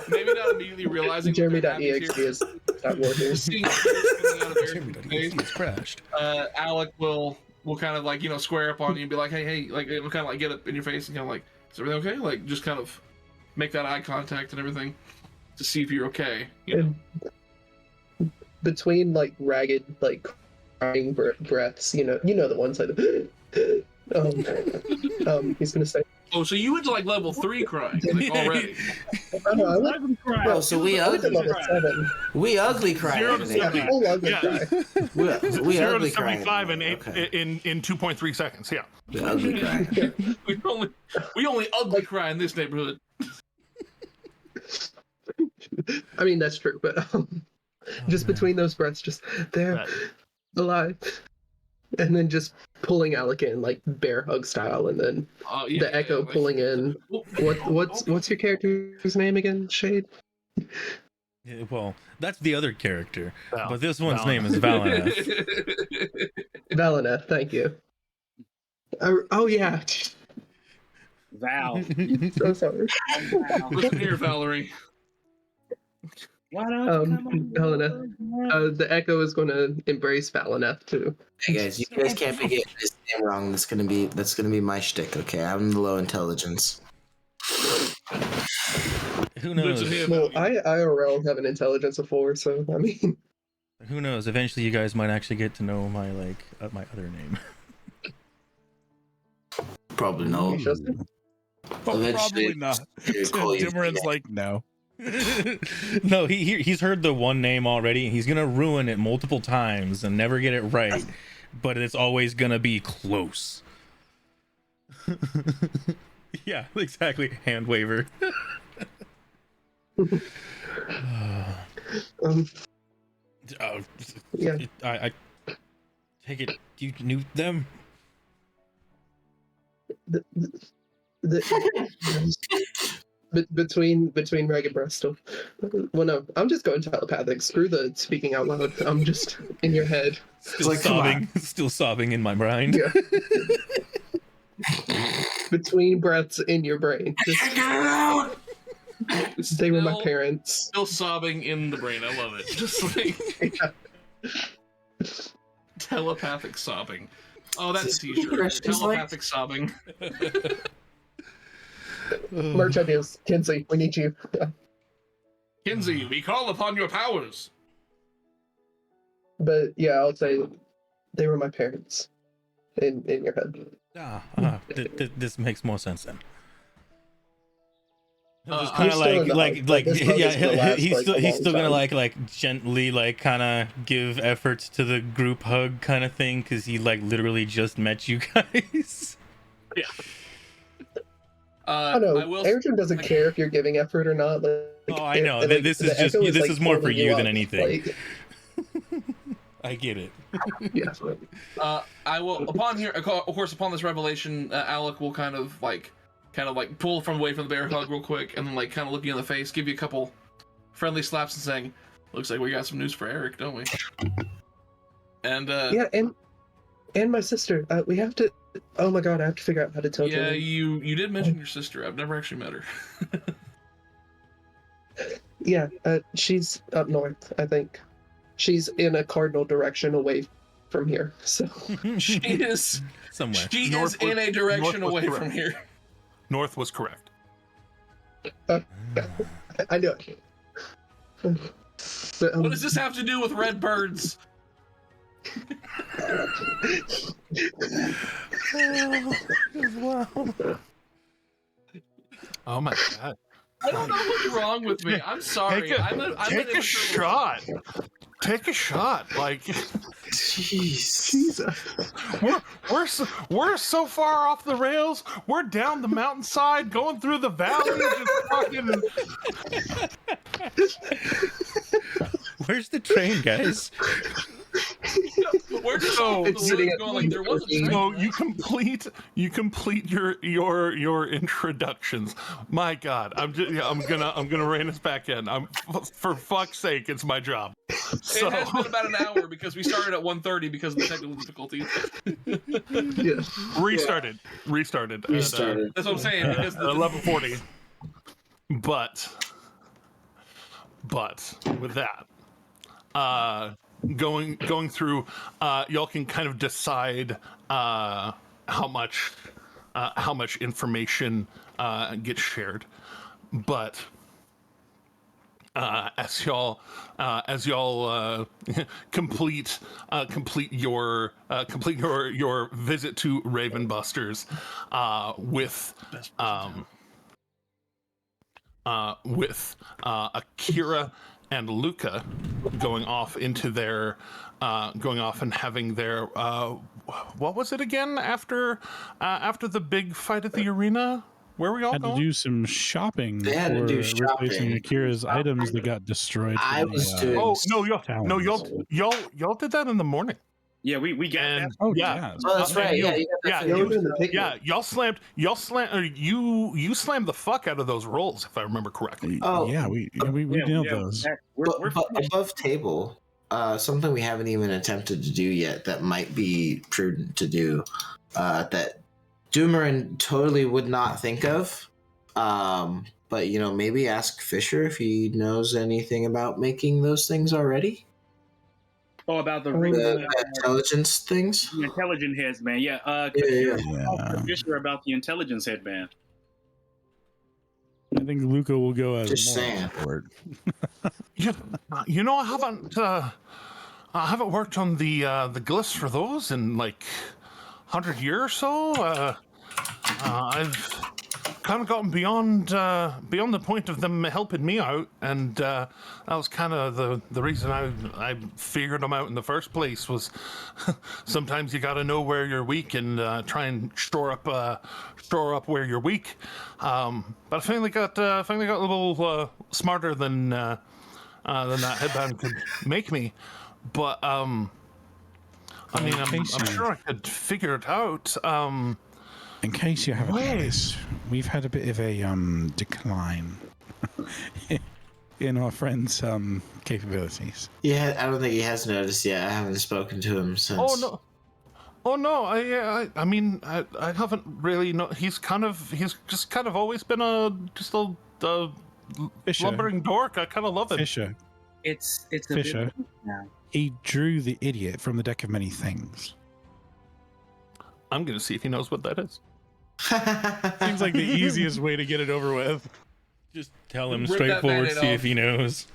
maybe not immediately realizing that they're happy Jeremy.exe tears. is not working. Seeing tears coming out of Erdrin's face, It's crashed. Alec will kind of square up on you and be like, hey, like it'll kind of get up in your face and kind of like, is everything okay? Like just kind of make that eye contact and everything to see if you're okay. You know? And between like ragged, like crying breaths, you know the ones like he's gonna say, Oh, so you went to like level 3 crying already? oh no, I went Bro, so we ugly. level 7. We ugly cry. 0 to every day. 70. Yeah, full ugly Yeah. cry. We 0 to ugly cry. 75 in Okay. 2.3 seconds. Yeah. We ugly cry. we only ugly cry in this neighborhood. I mean that's true, but just between those breaths, just they're That- alive, and then just pulling Alec in like bear hug style, and then the echo pulling in. What's your character's name again, Shade? Yeah, well, that's the other character, Val. but this one's Val. name is Valineth. Valineth, thank you. Oh yeah, Val. so sorry. Val. Listen here, Valerie. Why don't you come on Valineth. The echo is going to embrace Valineth too. Hey guys, you guys can't be getting this name wrong. That's gonna be my shtick. Okay, I'm low intelligence. Who knows? Listen here, Well, Valerie. I IRL have an intelligence of 4, so I mean, Who knows? Eventually, you guys might actually get to know my my other name. Probably no. Justin? Probably Eventually, not. you call you- Dimmeren's like, no. No, he's heard the one name already. He's gonna ruin it multiple times and never get it right, but it's always gonna be close. Yeah, exactly. Hand waver. Yeah. I take it you knew them. The between Reg and Breast still. Well, no, I'm just going telepathic. Screw the speaking out loud. I'm just in your head. Still like, come sobbing, still sobbing in my mind. Yeah. Between breaths in your brain. They were my parents. Still sobbing in the brain. I love it. Just like telepathic sobbing. Oh, that's a t-shirt. Telepathic sobbing. Merch ideas. Kinsey, we need you. Kinsey, we call upon your powers. But yeah, I'll say they were my parents in your head. This makes more sense then. Just Kind of he's still gonna time. like gently like kind of give efforts to the group hug kind of thing because he like literally just met you guys. Yeah. I know. Adrian doesn't care if you're giving effort or not. Like, I know. This is more for you than anything. Like, I get it. yeah. I will upon this revelation, Alec will kind of like pull away from the bear hug real quick, and then like kind of look you in the face, give you a couple friendly slaps, and saying, "Looks like we got some news for Eric, don't we?" And yeah, and my sister. We have to. Oh my god, I have to figure out how to tell. Yeah, Jenny. you did mention your sister. I've never actually met her. Yeah, she's up north. I think she's in a cardinal direction away from here. So she is somewhere. She is in a direction away from here. North was correct. I know it. But, what does this have to do with red birds? Oh my god. I don't know what's wrong with me. I'm sorry. Take a shot. Take a shot. Like, Jesus. We're so far off the rails. We're down the mountainside, going through the valley, just fucking. Where's the train, guys? We're just going like there was a train. So you complete your introductions. My God, I'm gonna rein us back in. For fuck's sake, it's my job. So. It has been about an hour because we started at 1:30 because of the technical difficulties. Yeah. Restarted. That's what I'm saying. Because at 11:40. But with that, going through, y'all can kind of decide how much information gets shared, but as y'all complete your visit to Ravenbusters with Akira and Luca going off and having their what was it again after the big fight at the arena? Where were y'all had going? to do some shopping They had to for do replacing shopping. Akira's items that got destroyed. I from was the, doing- Oh no, towers. y'all did that in the morning. Yeah, we got And that. Oh yeah. yeah. Oh, that's right. you- Yeah, you got that. yeah, Y'all were in the picnic. Yeah, y'all slammed, or you slammed the fuck out of those rolls, if I remember correctly. Oh. Yeah, we nailed those. We're But above table, something we haven't even attempted to do yet that might be prudent to do, that Doomerin totally would not think of. But maybe ask Fisher if he knows anything about making those things already. Oh, about the The intelligence things. the intelligent heads, man. Yeah. Yeah. Talk to Fisher about the intelligence headband. I think Luca will go as Just more saying. forward. Yeah, I haven't worked on the glyphs for those in like 100 years or so. I've kind of gotten beyond the point of them helping me out, and that was kind of the reason I figured them out in the first place. Was sometimes you got to know where you're weak and try and shore up where you're weak. But I finally got a little smarter than that headband could make me. But I mean, I'm sure I could figure it out. In case you haven't noticed, we've had a bit of a decline in our friend's capabilities. Yeah, I don't think he has noticed yet. I haven't spoken to him since. Oh no! I mean, I haven't really. He's just kind of always been a Fisher. lumbering dork. I kind of love it. Fisher. It's a Fisher. bit now. He drew the idiot from the deck of many things. I'm gonna see if he knows what that is. Seems like the easiest way to get it over with. Just tell him Rip that straightforward, Band-Aid see off. if he knows.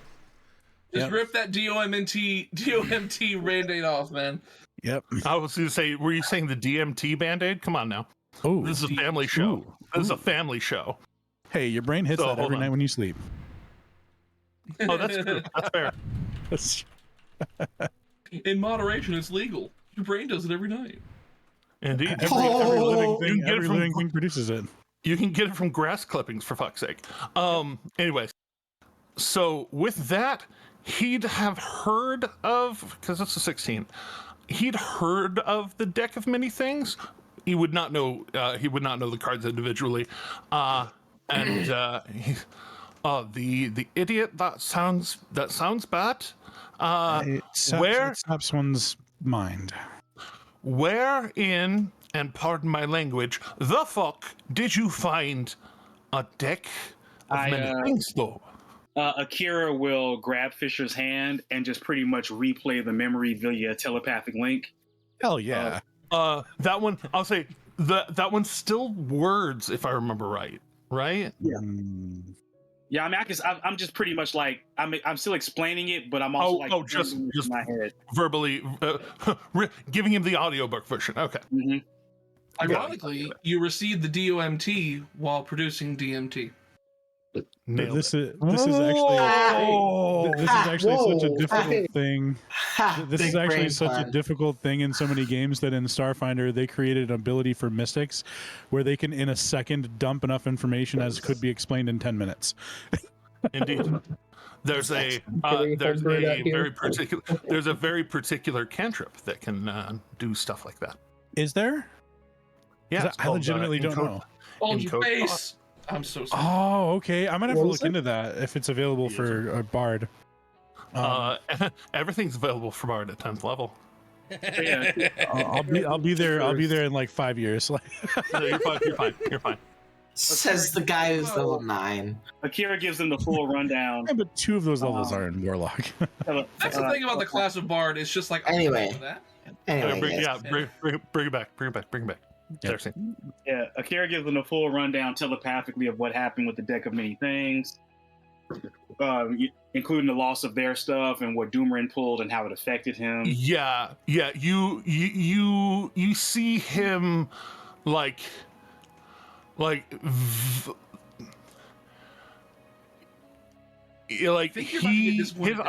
Just rip that DOMT Band-Aid off, man. Yep. I was gonna say, were you saying the DMT Band-Aid? Come on now. Oh, This is a family show. This is a family show. hey, your brain hits So, that hold every on. night when you sleep. Oh, that's true. That's fair. That's In moderation, it's legal. Your brain does it every night. Indeed. every Oh, living thing. you can get it Every from- living thing produces it. You can get it from grass clippings, for fuck's sake. Anyways, so with that, he'd have heard of, because it's a 16. He'd heard of the deck of many things. He would not know. He would not know the cards individually. The idiot. That sounds bad. It where- saps one's mind. Where in, and pardon my language, the fuck did you find a deck of many things, though? Akira will grab Fisher's hand and just pretty much replay the memory via telepathic link. Hell yeah. That one, I'll say that one's still words, if I remember right. Right? Yeah. Mm. Yeah, I mean, I'm just pretty much like I'm still explaining it, but I'm also just in my head. verbally giving him the audiobook version. Okay. Mm-hmm. Ironically, you received the DOMT while producing DMT. Nailed This it. is actually Oh, this is actually such a Whoa. difficult thing. This Big is actually brain such plan. a difficult thing in so many games that in Starfinder they created an ability for mystics where they can in a second dump enough information as could be explained in 10 minutes. Indeed. There's a Very very particular cantrip that can do stuff like that. Is there? Yeah, 'Cause it's I called, legitimately don't encode- know. Hold your Encode face. I'm so sorry. Oh, okay. I might have to What look was it? into that if it's available for a bard. Everything's available for Bard at 10th level. Yeah. I'll be there. I'll be there in like 5 years. No, you're fine. You're fine. You're fine. Says the guy who's level 9. Akira gives them the full rundown. Yeah, but 2 of those levels are in Warlock. That's the thing about the class of Bard. It's just like Anyway. that. Anyway, yes. Bring it back. Bring it back. Yep. There, Yeah, Akira gives them the full rundown telepathically of what happened with the deck of many things, including the loss of their stuff and what Doomerin pulled and how it affected him. Yeah. You see him like think you're about to get his disappointed.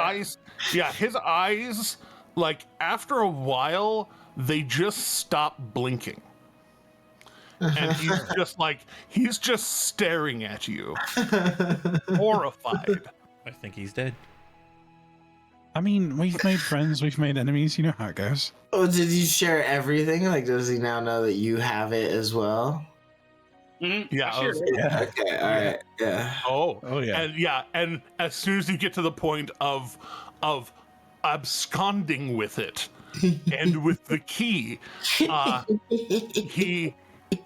eyes like after a while they just stop blinking. And he's just staring at you, horrified. I think he's dead. I mean, we've made friends, we've made enemies. You know how it goes. Oh, did you share everything? Like, does he now know that you have it as well? Mm-hmm. Yeah. Sure. Okay, all right, yeah. Oh yeah. And as soon as you get to the point of absconding with it and with the key,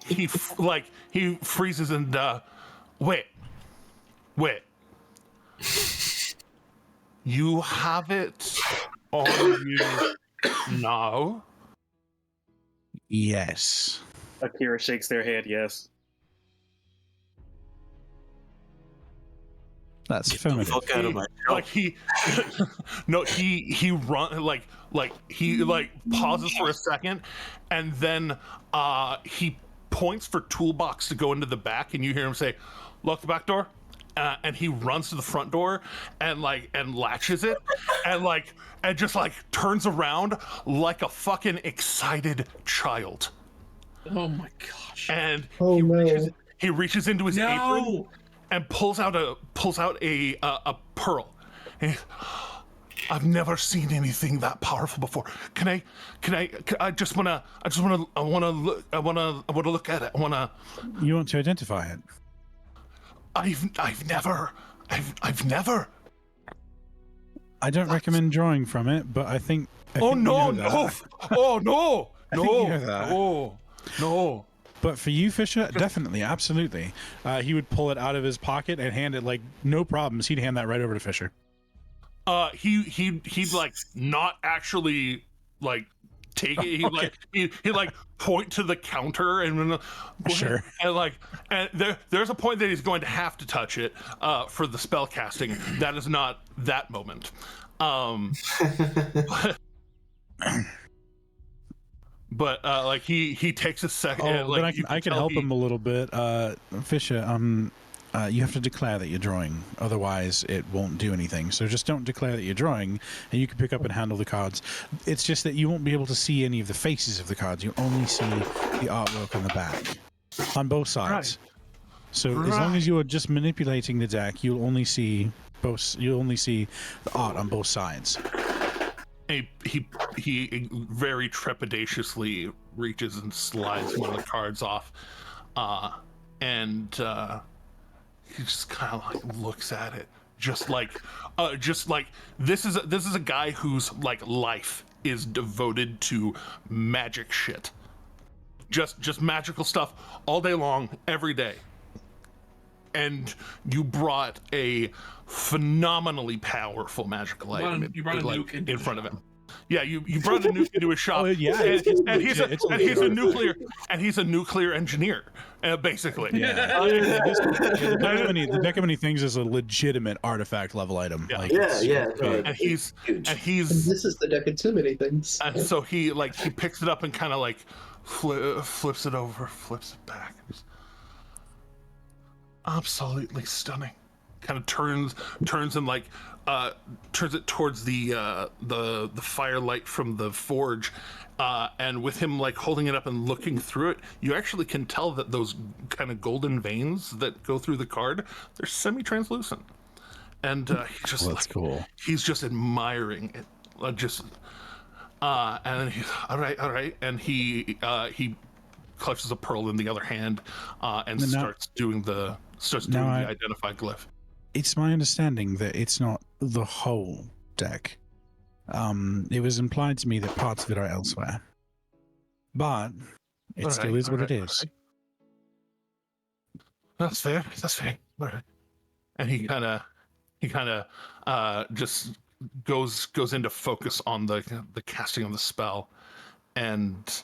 he freezes and wait. You have it on you now? Yes. Akira shakes their head, yes. That's affirmative. Fuck out of my Like he run like he pauses for a second and then he points for toolbox to go into the back and you hear him say, lock the back door. And he runs to the front door and latches it and just turns around like a fucking excited child. Oh my gosh. And Oh, no. he reaches into his apron No. and pulls out a pearl. And I've never seen anything that powerful before. I just wanna look at it. You want to identify it? I've never. I don't recommend drawing from it, but I think. Oh think no, you know no! that. Oh no! I think No! you know that. No! But for you, Fisher, definitely, absolutely. He would pull it out of his pocket and hand it like no problems. He'd hand that right over to Fisher. He'd like not actually like take it. He'd like point to the counter and Sure. and there's a point that he's going to have to touch it for the spell casting. That is not that moment. But like he takes a second. Oh, like, then I can help him a little bit. Fisher, you have to declare that you're drawing, otherwise it won't do anything. So just don't declare that you're drawing, and you can pick up and handle the cards. It's just that you won't be able to see any of the faces of the cards. You only see the artwork on the back, on both sides. Right. So as long as you are just manipulating the deck, you'll only see both. You'll only see the art on both sides. He very trepidatiously reaches and slides one of the cards off, and he just kind of like looks at it, just like this is a guy whose like life is devoted to magic shit, just magical stuff all day long, every day. And you brought a phenomenally powerful magical item. You brought a nuke in front of him. Yeah, you brought a nuke into his shop. Oh, yeah, and he's a nuclear engineer, basically. Yeah. The deck of many things is a legitimate artifact level item. Yeah. Like, And he's And this is the deck of too many things. and so he picks it up and kind of like flips it over, flips it back. Absolutely stunning. Kind of turns and like turns it towards the firelight from the forge, and with him like holding it up and looking through it, you actually can tell that those kind of golden veins that go through the card, they're semi-translucent. And he's just that's cool. He's just admiring it, and then he's all right, and he clutches a pearl in the other hand, and starts doing the identified glyph. It's my understanding that it's not the whole deck. It was implied to me that parts of it are elsewhere, but it still is what it is. That's fair. All right. And he kind of just goes into focus on the casting of the spell, and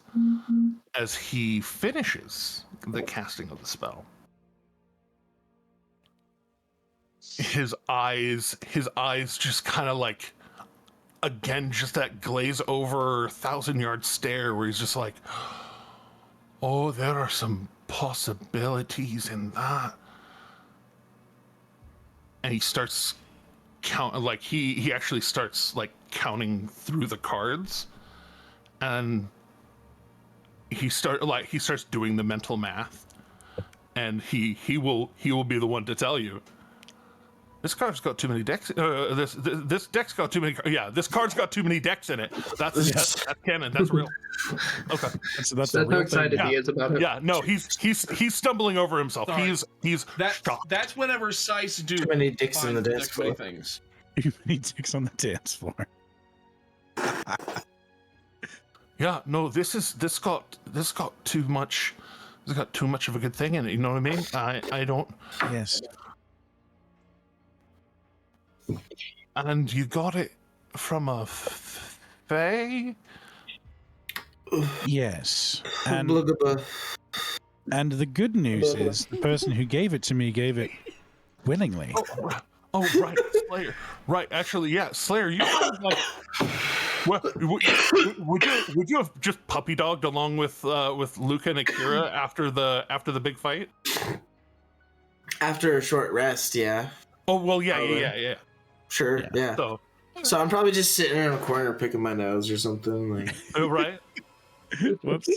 as he finishes the casting of the spell, his eyes just kind of like, again, just that glaze over 1,000-yard stare where he's just like, oh, there are some possibilities in that. And he starts he actually starts like counting through the cards, and he starts doing the mental math, and he will be the one to tell you, this card's got too many decks. This deck's got too many. Yeah, this card's got too many decks in it. That's canon. That's real. Okay, that's how real excited thing. he is about it. Yeah, no, he's stumbling over himself. Sorry. He's shocked. That's whenever Sice do Too many dicks in the finds dance next many floor. things. Too many dicks on the dance floor. Yeah, no, this got too much. This got too much of a good thing in it. You know what I mean? I don't. Yes. And you got it from a fae? Yes. And the good news is the person who gave it to me gave it willingly. Oh, right, Slayer. Right, actually, yeah, Slayer. You like, would you have just puppy dogged along with Luca and Akira after the big fight? After a short rest, yeah. Oh well, yeah. Sure, yeah. So I'm probably just sitting in a corner picking my nose or something like. Oh, right. Whoops.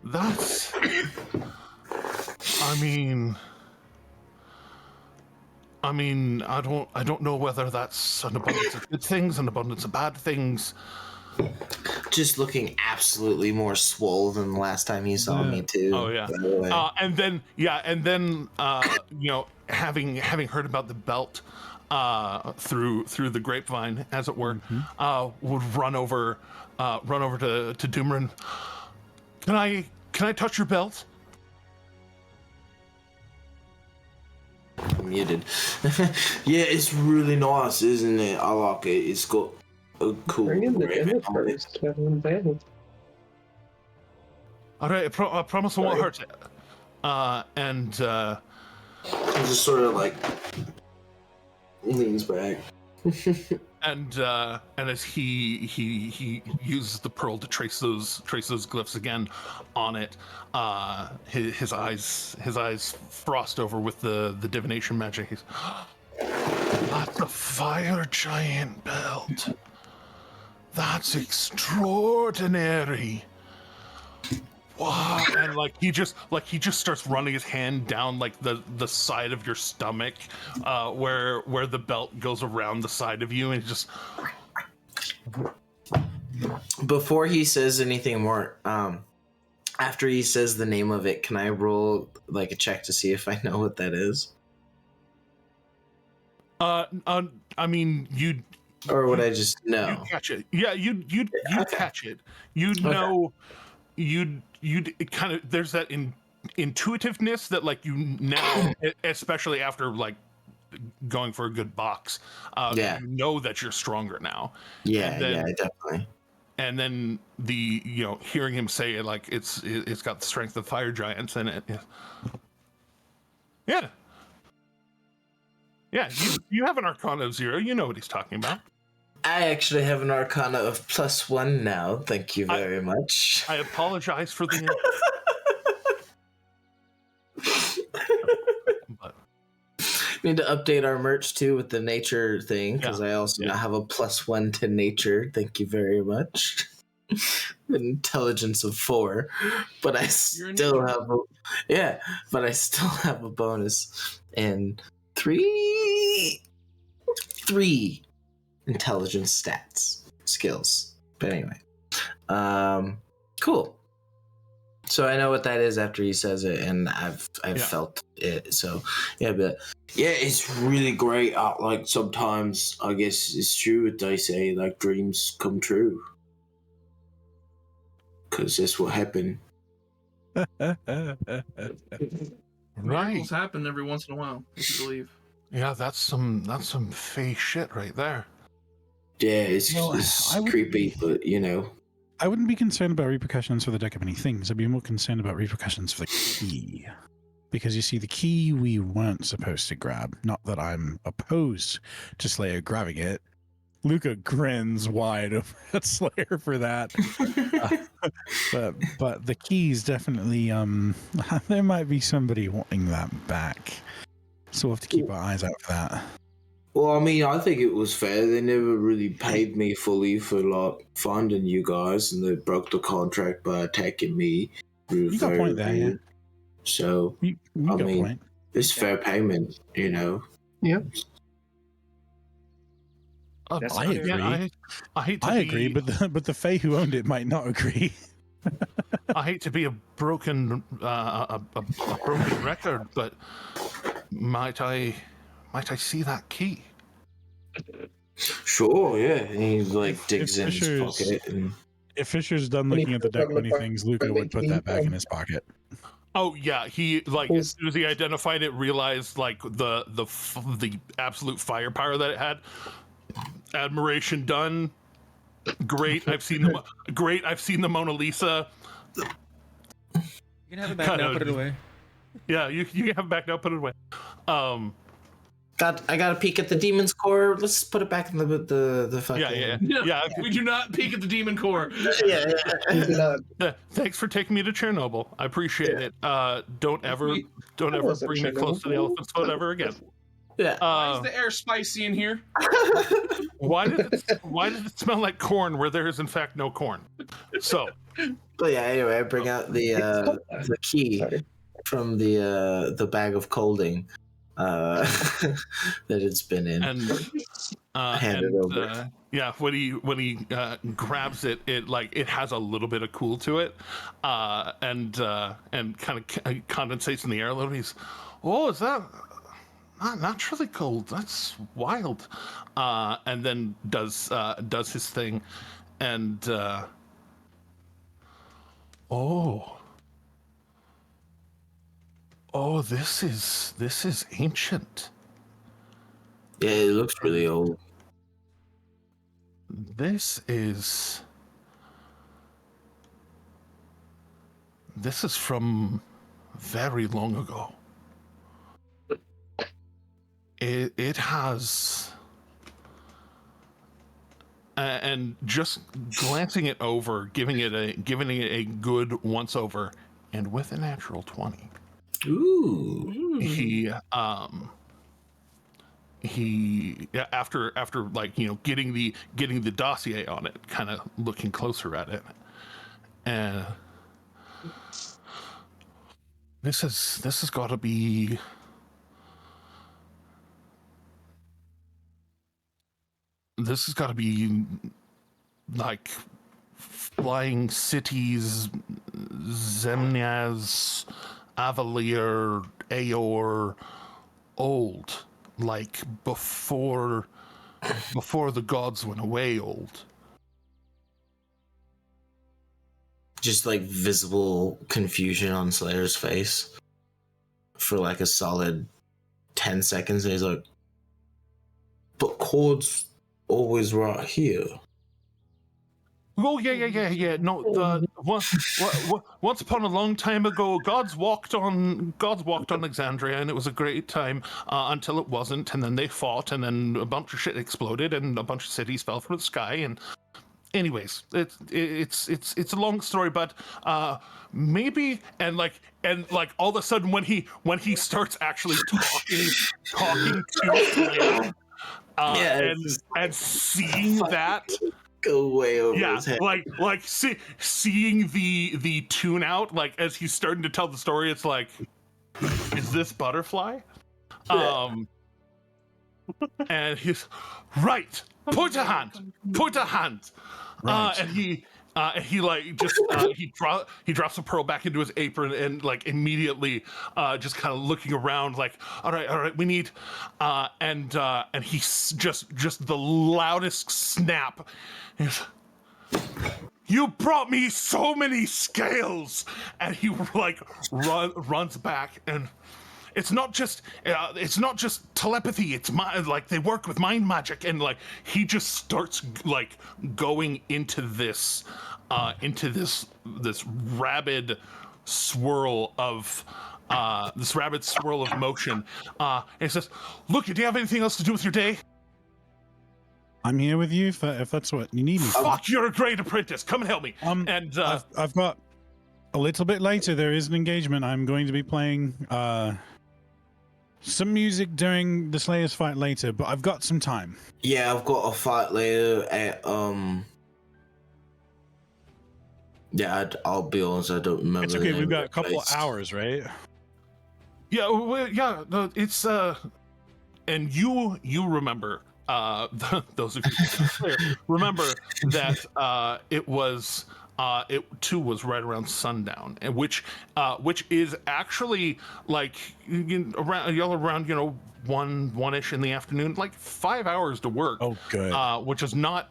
That's. I mean, I mean, I don't know whether that's an abundance of good things, an abundance of bad things. Just looking absolutely more swole than the last time he saw me too. Oh yeah. By the way. And then you know, having heard about the belt through the grapevine, as it were, would run over to Doomerin. Can I touch your belt? Muted. Yeah, it's really nice, isn't it? I like it. It's got a cool Bring in the ribbon dinner on it. first. Battle. All right, I promise I won't hurt it. And He just sort of like leans back. and as he uses the pearl to trace those glyphs again on it, his eyes frost over with the divination magic. He's, that's a fire giant belt. That's extraordinary. Wow. And he just starts running his hand down like the side of your stomach, where the belt goes around the side of you, and he just. Before he says anything more, after he says the name of it, can I roll like a check to see if I know what that is? I mean, or would I just know? You catch it. Yeah, you'd catch it. You'd know. You'd kind of, there's that intuitiveness that you now, especially after going for a good box, you know that you're stronger now. Yeah, definitely. And then hearing him say it, it's got the strength of fire giants in it. Yeah. You have an Arcana of 0. You know what he's talking about. I actually have an Arcana of +1 now. Thank you very much. I apologize for the. But. Need to update our merch too with the nature thing, because I also now have a +1 to nature. Thank you very much. Intelligence of 4, but I still have a bonus and 3 intelligence stats skills. But anyway, cool. So I know what that is after he says it, and I've felt it. So but it's really great. Sometimes I guess it's true what they say, dreams come true, because that's what happened. Miracles happen every once in a while, if you believe. Yeah, that's some fey shit right there. Yeah, it's creepy, but I wouldn't be concerned about repercussions for the deck of any things. I'd be more concerned about repercussions for the key. Because you see, the key we weren't supposed to grab. Not that I'm opposed to Slayer grabbing it. Luca grins wide over at Slayer for that. But the keys definitely, there might be somebody wanting that back. So we'll have to keep our eyes out for that. Well, I mean, I think it was fair. They never really paid me fully for finding you guys, and they broke the contract by attacking me. You got a point there, yeah. So you got a point. It's fair payment, Yeah. I agree. Yeah, I agree, but the Fae who owned it might not agree. I hate to be a broken record, but might I see that key? Sure, yeah. And he digs in his pocket. If Fisher's done looking at the deck of many things, Luca would put that back in his pocket. Oh yeah, he as soon as he identified it, realized the absolute firepower that it had. Admiration done. Great. I've seen the Mona Lisa. You can have it back now. Put it away. Yeah, you can have it back now. Put it away. I got a peek at the demon's core. Let's put it back in the fucking. Yeah. We do not peek at the demon core. Yeah. Thanks for taking me to Chernobyl. I appreciate it. Don't ever bring me close to the elephant's foot ever again. Yeah. Why is the air spicy in here? Why did it smell like corn where there is in fact no corn? So. But yeah. Anyway, I bring out the key from the bag of colding, that it's been in. And Hand it over. when he grabs it, it has a little bit of cool to it, and kind of condensates in the air a little. He's, oh, is that not naturally cold? That's wild. And then does his thing, and oh, this is ancient. Yeah, it looks really old. This is from very long ago. It has, and just glancing it over, giving it a good once over, and with a natural 20. Ooh. He after getting the dossier on it, kind of looking closer at it, and this has got to be like Flying Cities, Zemniaz, Avalier, Aor, old. Like before the gods went away, old. Just like visible confusion on Slayer's face for like a solid 10 seconds. And he's like, but chords always right here. Oh yeah. No, once upon a long time ago, gods walked on Alexandria, and it was a great time until it wasn't, and then they fought, and then a bunch of shit exploded, and a bunch of cities fell from the sky. And anyways, it's a long story, but maybe and all of a sudden when he starts actually talking to Slayer, and seeing that. Go way over his head. Seeing the tune out, like as he's starting to tell the story, it's like, is this butterfly? And he's right. Put a hand. Right. And he drops a pearl back into his apron and like immediately just kind of looking around like, all right, we need and he's just the loudest snap. He's, you brought me so many scales, and he like runs back, and it's not just telepathy. It's like they work with mind magic, and like he just starts like going into this rabid swirl of motion. And he says, "Look, do you have anything else to do with your day?" I'm here with you if that's what you need me for. Fuck, you're a great apprentice. Come and help me. And I've got a little bit later. There is an engagement. I'm going to be playing some music during the Slayers fight later, but I've got some time. Yeah, I've got a fight later at Yeah, I'll be honest. I don't remember. It's okay. We've got a couple of hours, right? Yeah, it's and you remember. Those of you clear, remember that it was it too was right around sundown, and which is actually like around 1-ish in the afternoon, like 5 hours to work. Oh, good. Which is not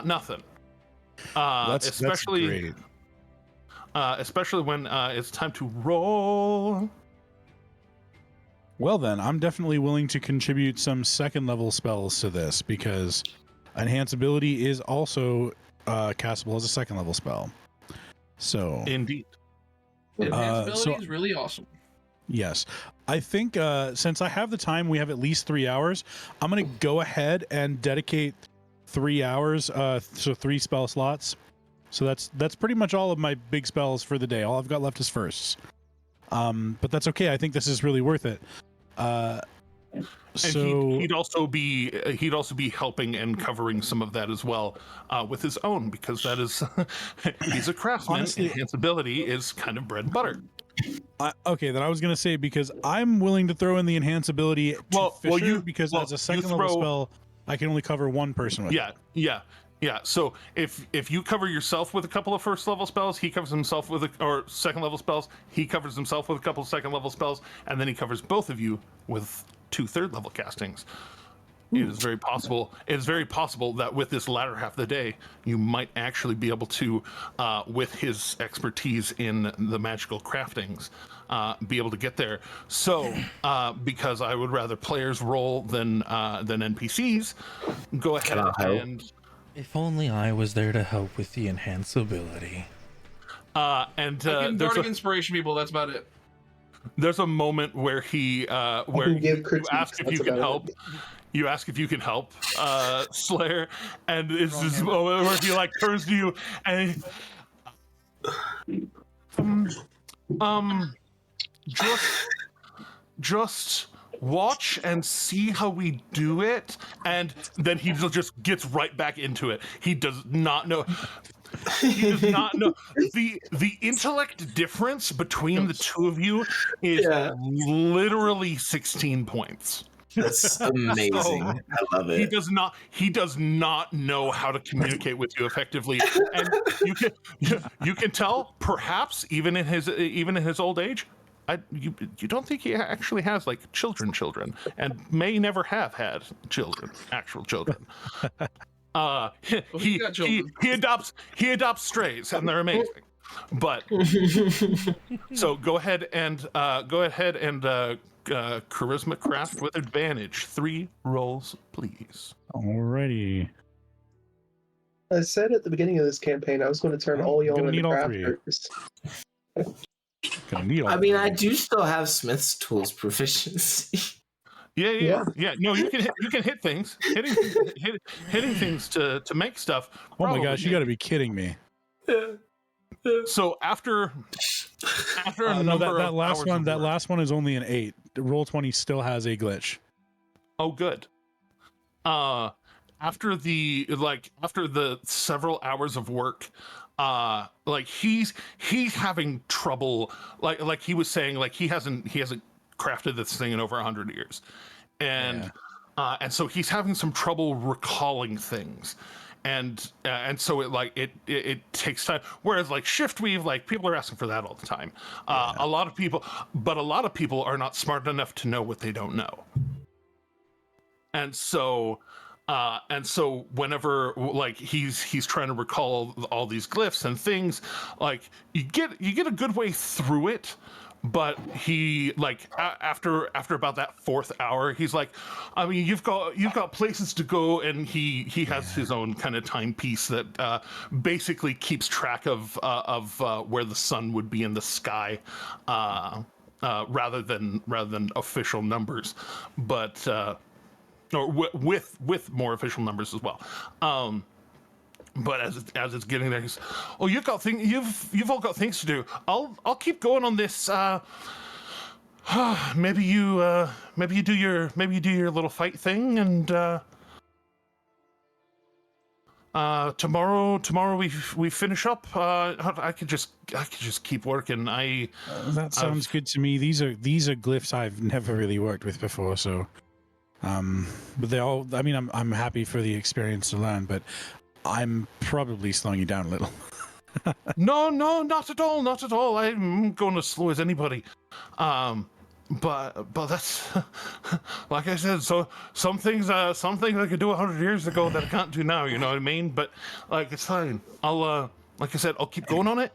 nothing. Especially great. Especially when it's time to roll. Well then, I'm definitely willing to contribute some second level spells to this, because Enhance Ability is also castable as a second level spell. So indeed. Enhance Ability is really awesome. Yes. I think since I have the time, we have at least 3 hours. I'm going to go ahead and dedicate 3 hours, so 3 spell slots. So that's pretty much all of my big spells for the day. All I've got left is firsts. But that's okay. I think this is really worth it. So he'd also be helping and covering some of that as well with his own, because that is he's a craftsman. Honestly, Enhance Ability is kind of bread and butter. Okay, then I was gonna say, because I'm willing to throw in the enhance ability to Fisher, because as a second level spell, I can only cover one person with it. Yeah. So if you cover yourself with a couple of first level spells, he covers himself with or second level spells. He covers himself with a couple of second level spells, and then he covers both of you with 2 third level castings. It is very possible. It is very possible that with this latter half of the day, you might actually be able to, with his expertise in the magical craftings, be able to get there. So, because I would rather players roll than NPCs, go ahead and. If only I was there to help with the enhance ability. I can bardic inspiration people. That's about it. There's a moment where he where you ask if you can help. You ask if you can help, Slayer, and it's this moment where he like turns to you and just watch and see how we do it, and then he just gets right back into it. He does not know. He does not know the intellect difference between the two of you is literally 16 points. That's amazing. So, I love it. He does not know how to communicate with you effectively, and you can tell, perhaps even in his old age, you don't think he actually has like children, and may never have had actual children. He adopts strays, and they're amazing. But so go ahead and charisma craft with advantage. 3 rolls, please. Alrighty. I said at the beginning of this campaign I was going to turn all y'all into crafters. I mean, I do still have Smith's tools proficiency. Yeah. No, you can hit things. Hitting things to make stuff. Oh my gosh, you got to be kidding me. So after a number that of last hours one, of that work, last one is only an 8. Roll20 still has a glitch. Oh, good. After the several hours of work, like he's having trouble. Like he was saying, like he hasn't crafted this thing in over 100 years, and so he's having some trouble recalling things. And so it takes time. Whereas like shift weave, like people are asking for that all the time. A lot of people are not smart enough to know what they don't know. And so whenever like he's trying to recall all these glyphs and things, like you get a good way through it. But he like after about that 4th hour, he's like, I mean, you've got places to go, and he has his own kind of timepiece that basically keeps track of where the sun would be in the sky, rather than official numbers, but or with more official numbers as well. But as it's getting there, he's, oh, you've all got things to do. I'll keep going on this. Maybe you do your little fight thing, and tomorrow we finish up. I could just keep working. That sounds good to me. These are glyphs I've never really worked with before, so but they all. I mean, I'm happy for the experience to learn, but I'm probably slowing you down a little. No, not at all. I'm going as slow as anybody. But that's like I said. So some things I could do 100 years ago that I can't do now. You know what I mean? But like it's fine. I'll like I said, I'll keep going on it.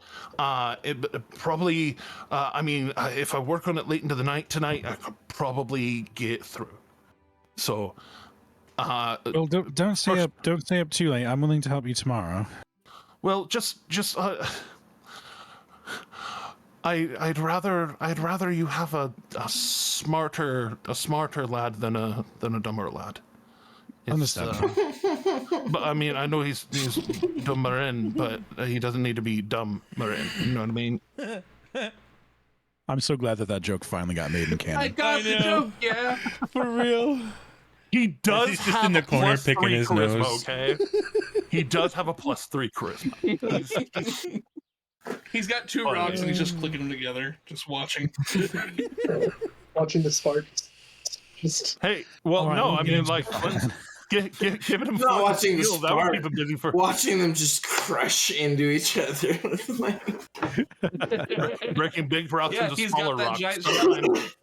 It probably. I mean, if I work on it late into the night tonight, I could probably get through. So. Well, don't stay up. Don't stay up too late. I'm willing to help you tomorrow. Well, just I'd rather you have a smarter lad than a dumber lad. Understand. But I mean, I know he's dumber in, but he doesn't need to be dumber in. You know what I mean? I'm so glad that joke finally got made in canon. I got the joke, yeah, for real. He does He's have just in the corner +3 picking his charisma, nose. okay? He does have a +3 charisma. He's got two rocks and he's just clicking them together, just watching. Watching the sparks. Just Hey, well, All right, no, we'll I get mean, into like, giving him Not four watching the steel, that would keep spark. him busy for Watching them just crush into each other. breaking big rocks Yeah, into he's smaller got that rocks. giant.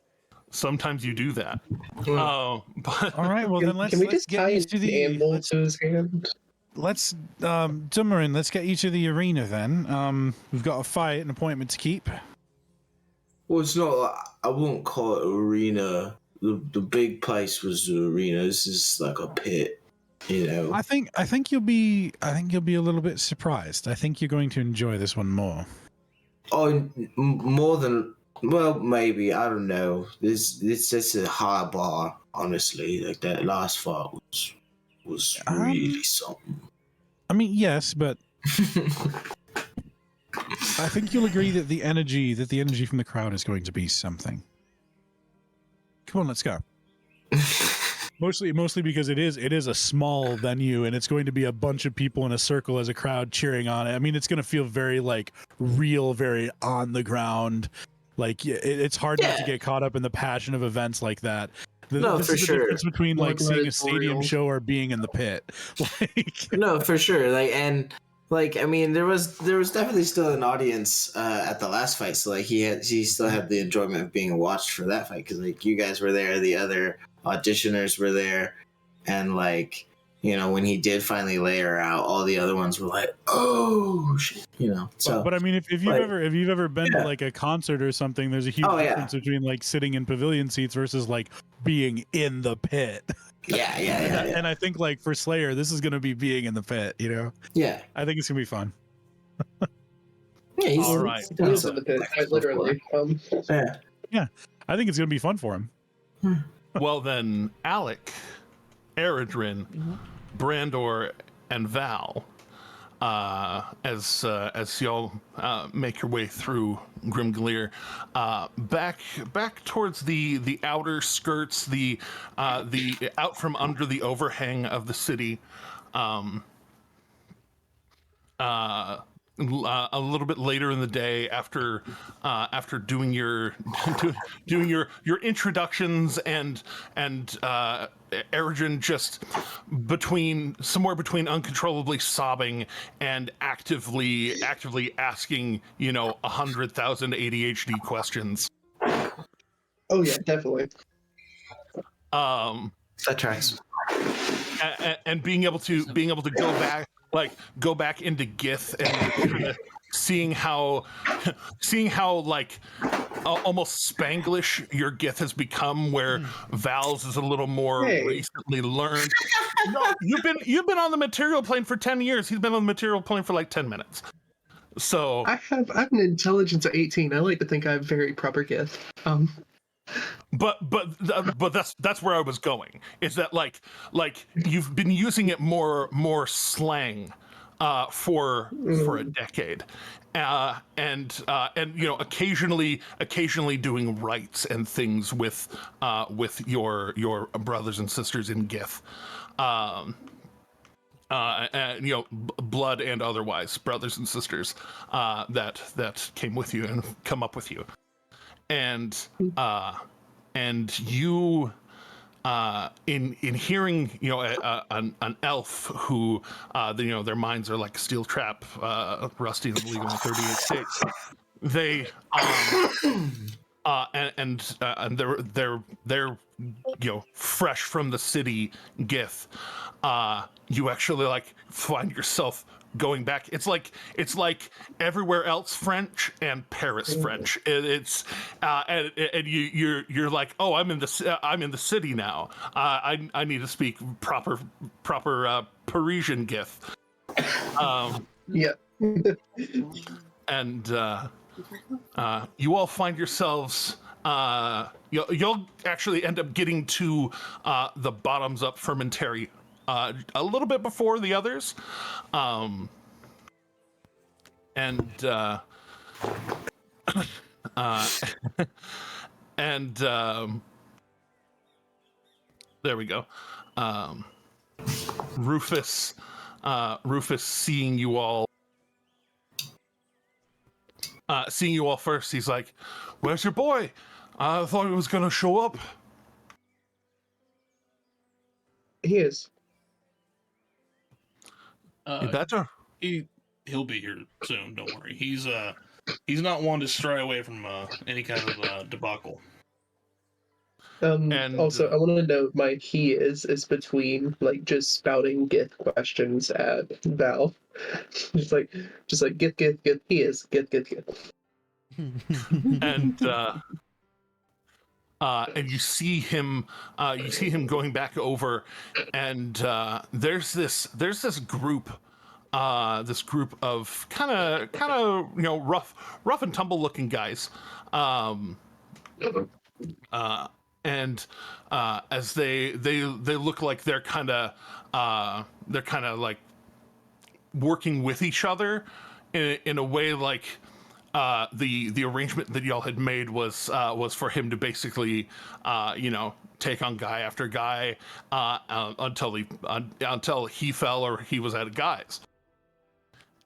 Sometimes you do that. But All right, well then can we just get tie you an to the anvil to his hand? let's Dumarin, let's get you to the arena then. We've got a fight, an appointment to keep. Well, it's not. I won't call it arena. The big place was the arena. This is like a pit, you know. I think you'll be a little bit surprised. I think you're going to enjoy this one more. Oh, more than well, maybe I don't know. It's a high bar, honestly. Like that last fight was really something. I mean, yes, but I think you'll agree that the energy from the crowd is going to be something. Come on, let's go. Mostly because it is a small venue and it's going to be a bunch of people in a circle as a crowd cheering on it. I mean, it's going to feel very like real, very on the ground. Like it's hard not to get caught up in the passion of events like that. This for is the sure. difference between like seeing a Gladiatorial. stadium show or being in the pit. Like, No, for sure. I mean, there was definitely still an audience at the last fight, so like he still had the enjoyment of being watched for that fight because like you guys were there, the other auditioners were there, and like you know when he did finally lay her out, all the other ones were like, oh shit, you know. So, but I mean, if you've like, ever been to like a concert or something, there's a huge difference between like sitting in pavilion seats versus like being in the pit. yeah. And I think like for Slayer, this is going to be being in the pit, you know? Yeah. I think it's going to be fun. Yeah, he's All right. He is in the pit, quite literally. Yeah. I think it's going to be fun for him. well, then, Alec, Eredrin, Brandor, and Val, as y'all make your way through Grimgleer, back towards the outer skirts, the out from under the overhang of the city. A little bit later in the day, after doing your doing your introductions and Eredrin just somewhere between uncontrollably sobbing and actively asking 100,000 ADHD questions. Oh yeah, definitely. That tracks. And being able to go back into Gith and seeing how like almost Spanglish your Gith has become, where Val's is a little more recently learned. No, you've been on the material plane for 10 years. He's been on the material plane for like 10 minutes. So I have an intelligence of 18. I like to think I have very proper gift. But that's where I was going. Is that like you've been using it more slang for a decade, and occasionally doing rites and things with your brothers and sisters in Gith. Blood and otherwise, brothers and sisters that came with you and come up with you. And you, in hearing, an elf who, their minds are like a steel trap, rusty and legal in 38 states. They, and they're fresh from the city Gith. You actually like find yourself going back. It's like everywhere else French and Paris French. It's and you're like, oh, I'm in the city now. I need to speak proper Parisian Gith. Yeah. And you all find yourselves. You'll actually end up getting to the bottoms up fermentary a little bit before the others, and there we go. Rufus seeing you all seeing you all first, he's like, "Where's your boy? I thought he was gonna show up." He is. You better. He'll be here soon. Don't worry. He's not one to stray away from any kind of debacle. And, Also, I want to note my he is between like just spouting Gith questions at Val. just like Gith, he is Gith. And you see him going back over, and there's this group of kind of rough and tumble looking guys, and as they look like they're kind of like working with each other in a way like the arrangement that y'all had made was for him to basically take on guy after guy until he fell or he was out of guys.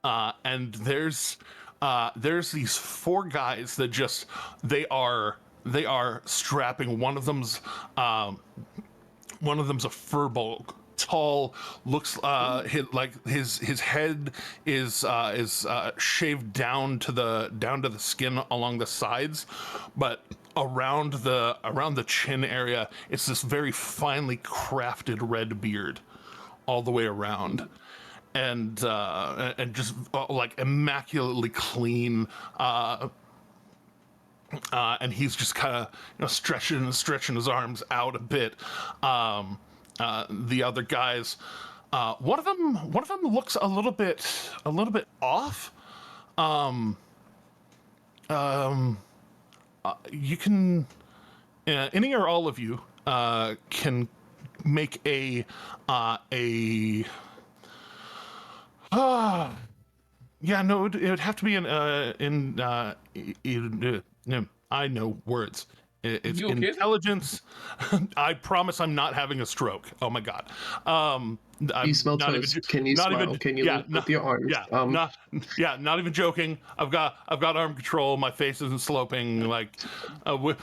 And there's these 4 guys that just they are strapping. One of them's a furball, tall, looks his head is shaved down to the skin along the sides, but around the chin area it's this very finely crafted red beard all the way around, and just like immaculately clean, and he's just kind of stretching his arms out a bit. The other guys, one of them looks a little bit off. You can, any or all of you can make a yeah, no, it would have to be I know words. It's You okay? intelligence. I promise I'm not having a stroke. Oh my god. You smell toast. Can you smile? Can you lift with your arms? Not even joking. I've got arm control. My face isn't sloping. Like we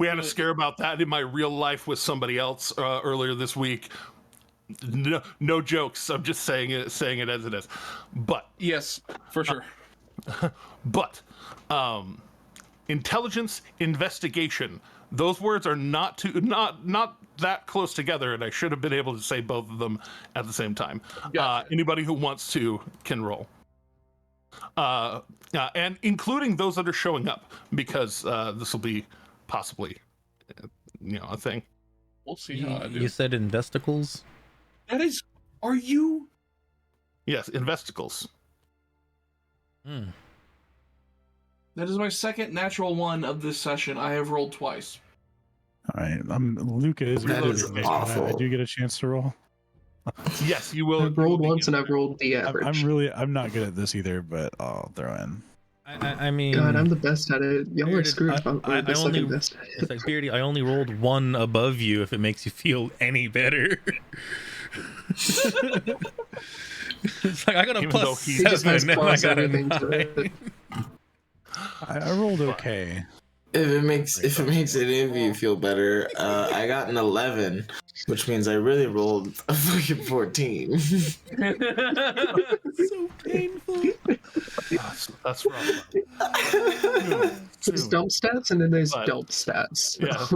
had a scare about that in my real life with somebody else earlier this week. No jokes. I'm just saying it as it is. But Yes, for sure. but intelligence, investigation. Those words are not that close together, and I should have been able to say both of them at the same time. Gotcha. Anybody who wants to can roll, and including those that are showing up, because this will be possibly, a thing. We'll see how I do. You said investicles? That is. Are you? Yes, investicles. That is my second natural one of this session. I have rolled twice. All right, Luca is That is awful. I do get a chance to roll. Yes, you will. I've rolled once and I've rolled the average. I'm not good at this either, but I'll throw in. I mean, God, I'm the best at it. Y'all are Bearded, screwed. I'm the second best. It's like, Beardy, I only rolled 1 above you if it makes you feel any better. It's like I got a Even plus though he just has 7 and I plus got a everything to 9. it. I rolled okay. If it makes any of you feel better, I got an 11, which means I really rolled a fucking 14. So painful. That's rough. There's dump stats and then there's But- dump stats. Yeah.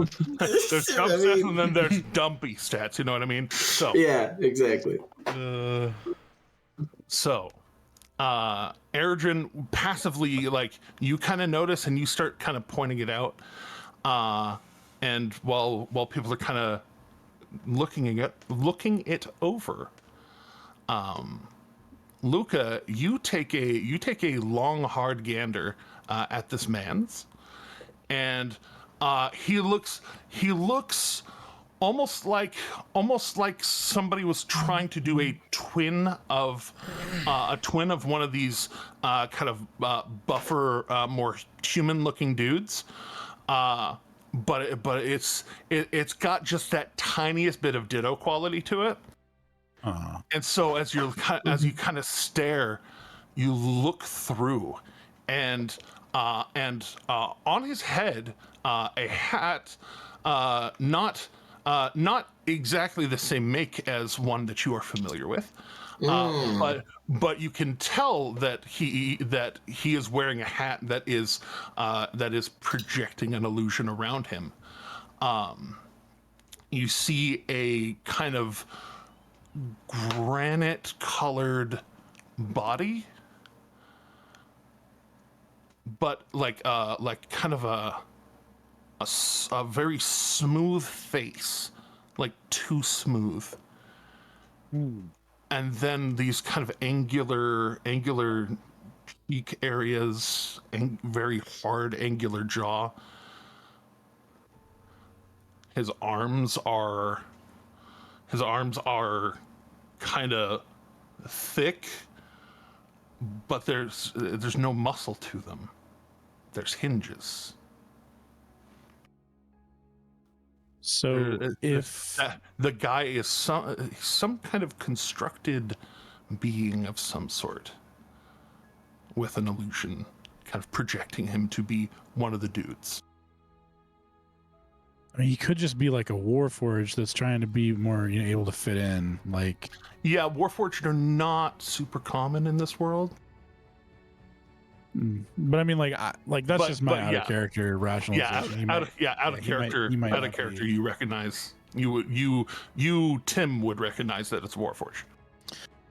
There's dump stats and then there's dumpy stats. You know what I mean? So. Yeah, exactly. So, Erdrin passively, like, you kind of notice and you start kind of pointing it out. And while people are kind of looking it over, Luca, you take a long, hard gander at this man's, and he looks almost like somebody was trying to do a twin of one of these kind of buffer, more human-looking dudes, but it's got just that tiniest bit of Ditto quality to it. And so as you kind of stare, you look through, and and on his head, a hat, not exactly the same make as one that you are familiar with, but you can tell that he is wearing a hat that is projecting an illusion around him. You see a kind of granite-colored body, but like kind of a very smooth face, like too smooth. And then these kind of angular cheek areas and very hard angular jaw. His arms are kind of thick, but there's no muscle to them. There's hinges. So if The guy is some kind of constructed being of some sort, with an illusion kind of projecting him to be one of the dudes. I mean, he could just be like a Warforged that's trying to be more, able to fit in. Like, yeah, Warforged are not super common in this world. But I mean, that's just my out of character rationalization. Out of character. You recognize you Tim would recognize that it's Warforged.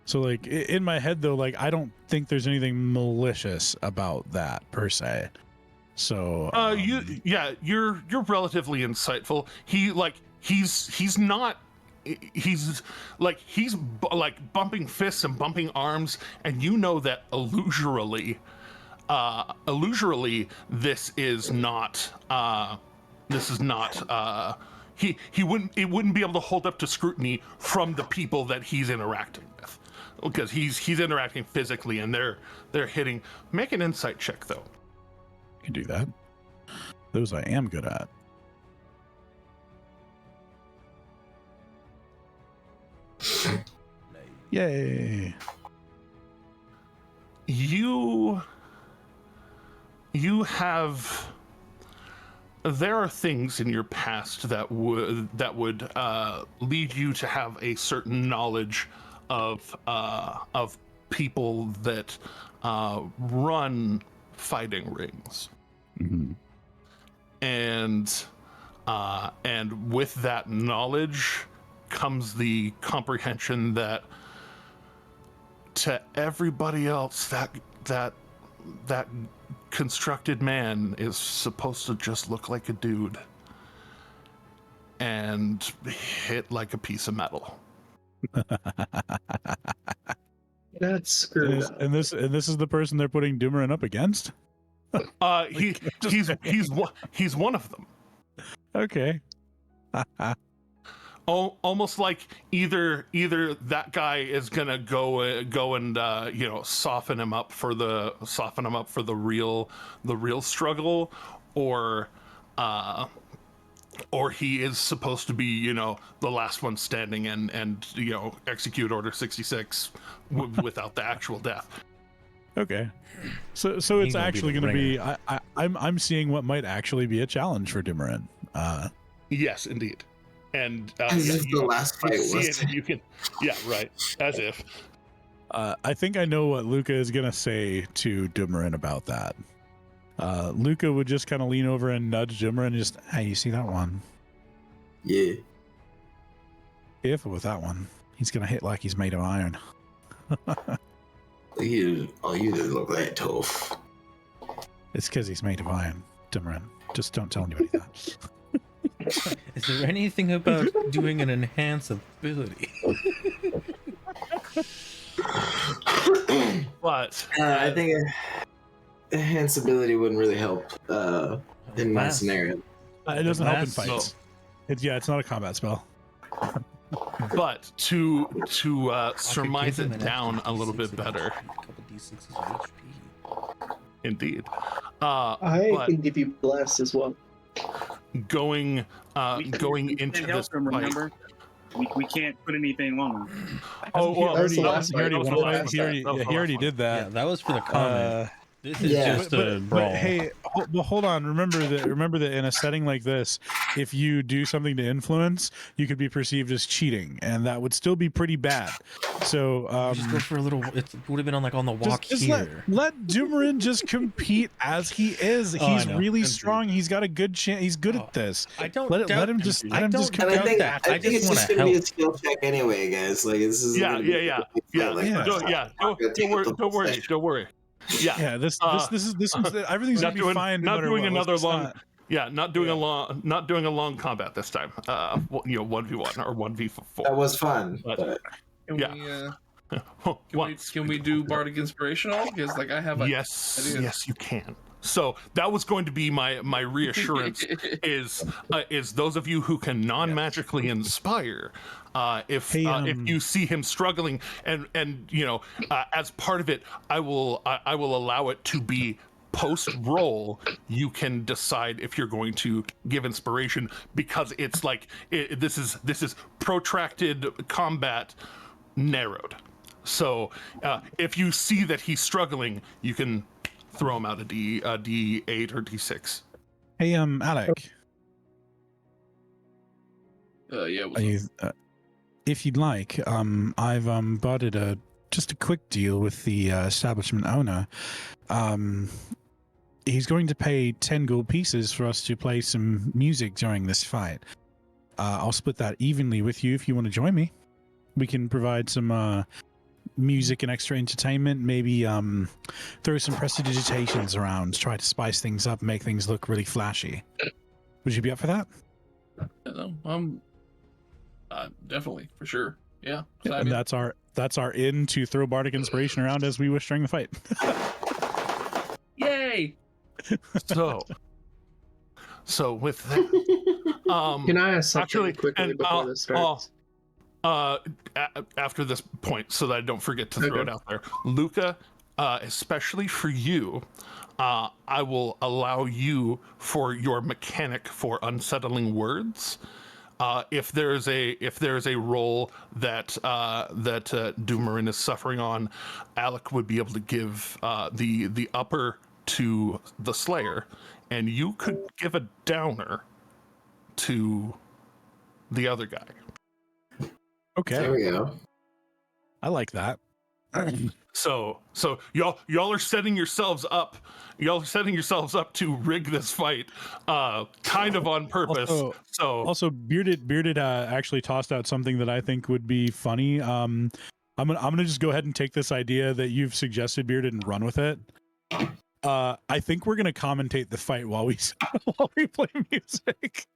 So like in my head though, like I don't think there's anything malicious about that per se. So you're relatively insightful. He's bumping fists and bumping arms, and you know that illusorily this is not he wouldn't be able to hold up to scrutiny from the people that he's interacting with, because he's interacting physically and they're hitting. Make an insight check though. Can do that. Those I am good at. Yay! You have. There are things in your past that would lead you to have a certain knowledge of people that run fighting rings. Mm-hmm. And with that knowledge comes the comprehension that to everybody else that constructed man is supposed to just look like a dude and hit like a piece of metal. That's screwed up. And this is the person they're putting Doomerin up against? He's one of them. Okay. Almost like either that guy is gonna go and soften him up for the real struggle, or he is supposed to be the last one standing and execute Order 66 without the actual death. Okay, so it's actually going to be. I'm seeing what might actually be a challenge for Doomerin. Yes, indeed. And as if the last fight was. You can, yeah, right. As if. I think I know what Luca is going to say to Doomerin about that. Luca would just kind of lean over and nudge Doomerin and just, hey, you see that one? Yeah. Careful with that one. He's going to hit like he's made of iron. You didn't look that tough. It's because he's made of iron, Doomerin. Just don't tell anybody that. Is there anything about doing an enhance ability? But I think enhance ability wouldn't really help in my scenario. It doesn't help in fights. It's not a combat spell. But to surmise it down a little bit better. Indeed. I can give you bless as well. Going into this fight. Remember, we can't put anything on him. He already did that. Yeah, that was for the comment. This is Yeah. just a brawl. But hey, hold on. Remember that in a setting like this, if you do something to influence, you could be perceived as cheating, and that would still be pretty bad. So just go for a little. It would have been on like on the walk just here. let Doomerin just compete as he is. Oh, I He's know. really Agreed. strong. He's got a good chance. He's good Oh, at this. I don't Let doubt him just you. let I him just don't And I compete. doubt think that. I I think just it's want just to gonna be a help. skill check anyway, guys. Like this is Yeah. gonna be Yeah. like, Yeah. Don't worry. Yeah. Yeah, this one's everything's gonna be fine. No Not matter doing what. another Let's long. not- Yeah, not doing a long combat this time. 1v1 or 1v4. that was fun. But- But Can One. can we do Bardic Inspirational? Because like I have a Yes, you can. So that was going to be my reassurance is those of you who can non-magically inspire, if you see him struggling and as part of it, I will allow it to be post roll. You can decide if you're going to give inspiration, because it's like this is protracted combat narrowed. So if you see that he's struggling, you can throw him out a D8 or D6. Hey, Alec. yeah. Are you, if you'd like, I've butted just a quick deal with the establishment owner. He's going to pay 10 gold pieces for us to play some music during this fight. I'll split that evenly with you if you want to join me. We can provide some music and extra entertainment. Maybe throw some prestidigitations around, try to spice things up, make things look really flashy. Would you be up for that? Definitely, for sure. Yeah. And that's our in to throw bardic inspiration around as we wish during the fight. Yay! So with that, Can I ask something actually, quickly and before this starts? after this point, so that I don't forget to throw it out there, Luca, especially for you, I will allow you for your mechanic for unsettling words. If there's a role that Doomerin is suffering on, Alec would be able to give the upper to the Slayer, and you could give a downer to the other guy. Okay, there we go. I like that. So y'all are setting yourselves up. Y'all are setting yourselves up to rig this fight, kind of on purpose. Also, Bearded actually tossed out something that I think would be funny. I'm gonna just go ahead and take this idea that you've suggested, Bearded, and run with it. I think we're gonna commentate the fight while we play music.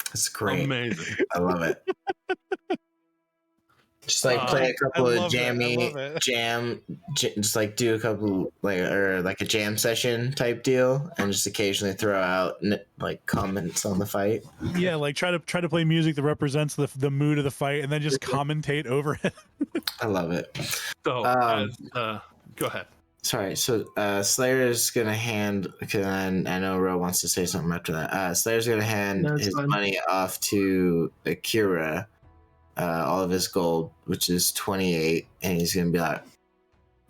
That's great. Amazing. I love it. Just like play a couple of just like do a couple like a jam session type deal, and just occasionally throw out like comments on the fight. Yeah, like try to play music that represents the mood of the fight, and then just commentate over it. I love it. So go ahead. Sorry, so Slayer's gonna hand, because I know Ro wants to say something after that. Slayer's gonna hand his money off to Akira, all of his gold, which is 28, and he's gonna be like,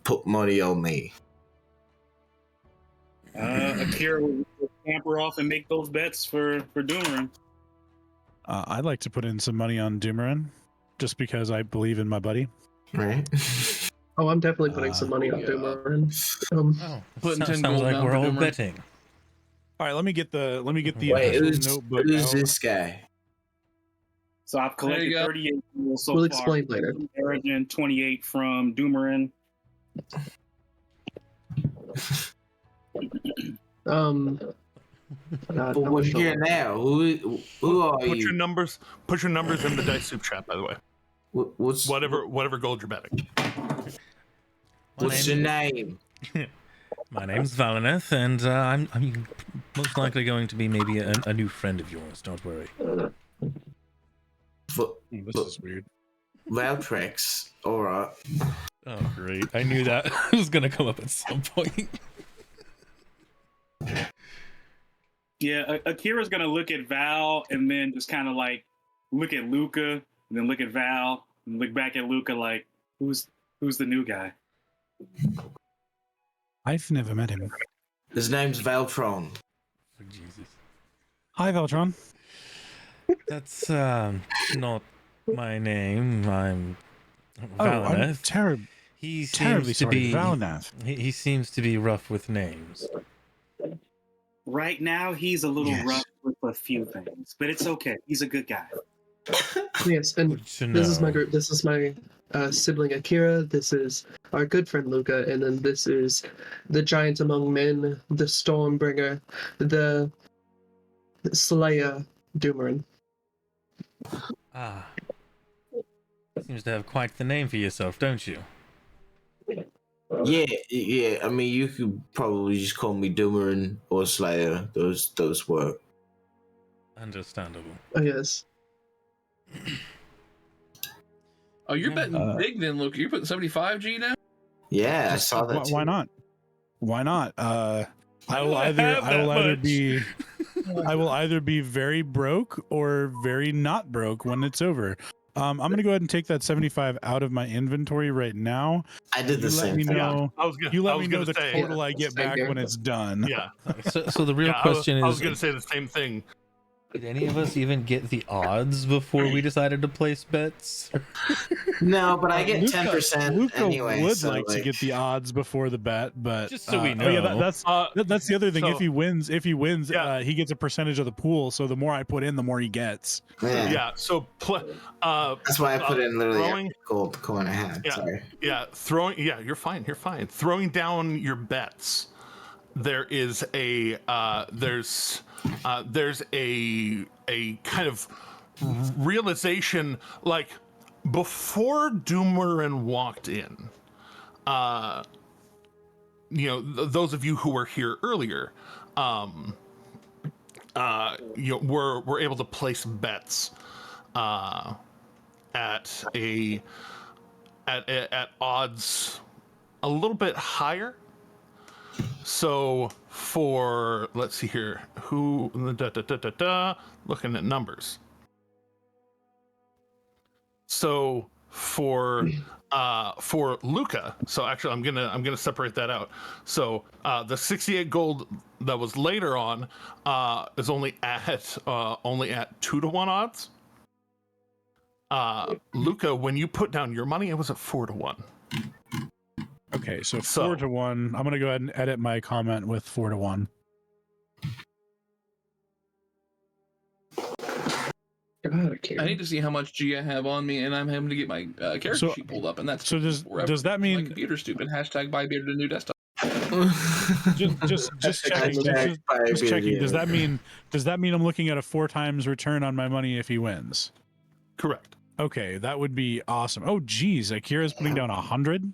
put money on me. Akira will scamper off and make those bets for Doomerin. I'd like to put in some money on Doomerin, just because I believe in my buddy. Right? Oh, I'm definitely putting some money on Doomerin. Sounds like we're all betting. All right, let me get the Wait, notebook who's out. this guy? So I've collected 38 so We'll far. explain later. Origin 28 from Doomerin. But we're here now. Who are Put you? your numbers in the dice soup chat, by the way. What's Whatever gold you're betting. What's your name? My name's Valineth, and I'm most likely going to be maybe a new friend of yours. Don't worry. This is weird. Valtrex. Alright. Oh, great! I knew that was gonna come up at some point. Yeah, Akira's gonna look at Val and then just kind of like look at Luca, and then look at Val, and look back at Luca like, who's the new guy? I've never met him. His name's Veltron. For Jesus. Hi, Veltron. That's not my name. I'm Oh, I'm Valanath. He terribly seems to sorry, be Valanath. he seems to be rough with names. Right now, he's a little Yes. rough with a few things, but it's okay. He's a good guy. Yes, and Good to this is my know. group. This is my sibling Akira. This is our good friend Luca, and then this is the giant among men, the Stormbringer, the Slayer Doomerin. Ah. Seems to have quite the name for yourself, don't you? Yeah. I mean, you could probably just call me Doomerin or Slayer. Those work. Understandable. Oh yes. Oh, you're Yeah. betting big then, Luke. You're putting 75G now? Yeah, I saw that. Why too. not? Why not? I will don't either have I will that either much. be I will either be very broke or very not broke when it's over. I'm gonna go ahead and take that 75 out of my inventory right now. I did the You let same me thing. know. I was gonna. You I let was me know gonna the say. total I get Same back here. when it's done. Yeah. So the real Yeah, question I was is, gonna say the same thing. did any of us even get the odds before we decided to place bets? No, but I get Luca- 10% Luca anyway. would so, like to get the odds before the bet, but Just so we Oh yeah, know. that's the other thing. So- If he wins, Yeah. he gets a percentage of the pool. So the more I put in, the more he gets. Yeah. So, That's why I put in literally throwing- every gold coin I had. Yeah. Sorry. yeah, throwing. Yeah, you're fine. You're fine. Throwing down your bets. There is a there's a kind of realization, like before Doomerin walked in. Those of you who were here earlier, were able to place bets at odds a little bit higher. So let's see here, looking at numbers. So for Luca, so actually I'm gonna separate that out. So the 68 gold that was later on is only at 2-to-1 odds. Luca, when you put down your money, it was at 4-to-1. Okay, so So- 4-to-1. I'm gonna go ahead and edit my comment with 4-to-1. God, Akira. I need to see how much G I have on me, and I'm having to get my character So- sheet pulled up, and that's so does- forever. does that My mean- computer's stupid? Hashtag buy bearded a new desktop. Just checking. Hashtag buy Just checking. beard, Does yeah. that mean I'm looking at a 4 times return on my money if he wins? Correct. Okay, that would be awesome. Oh, geez, Akira's putting down 100.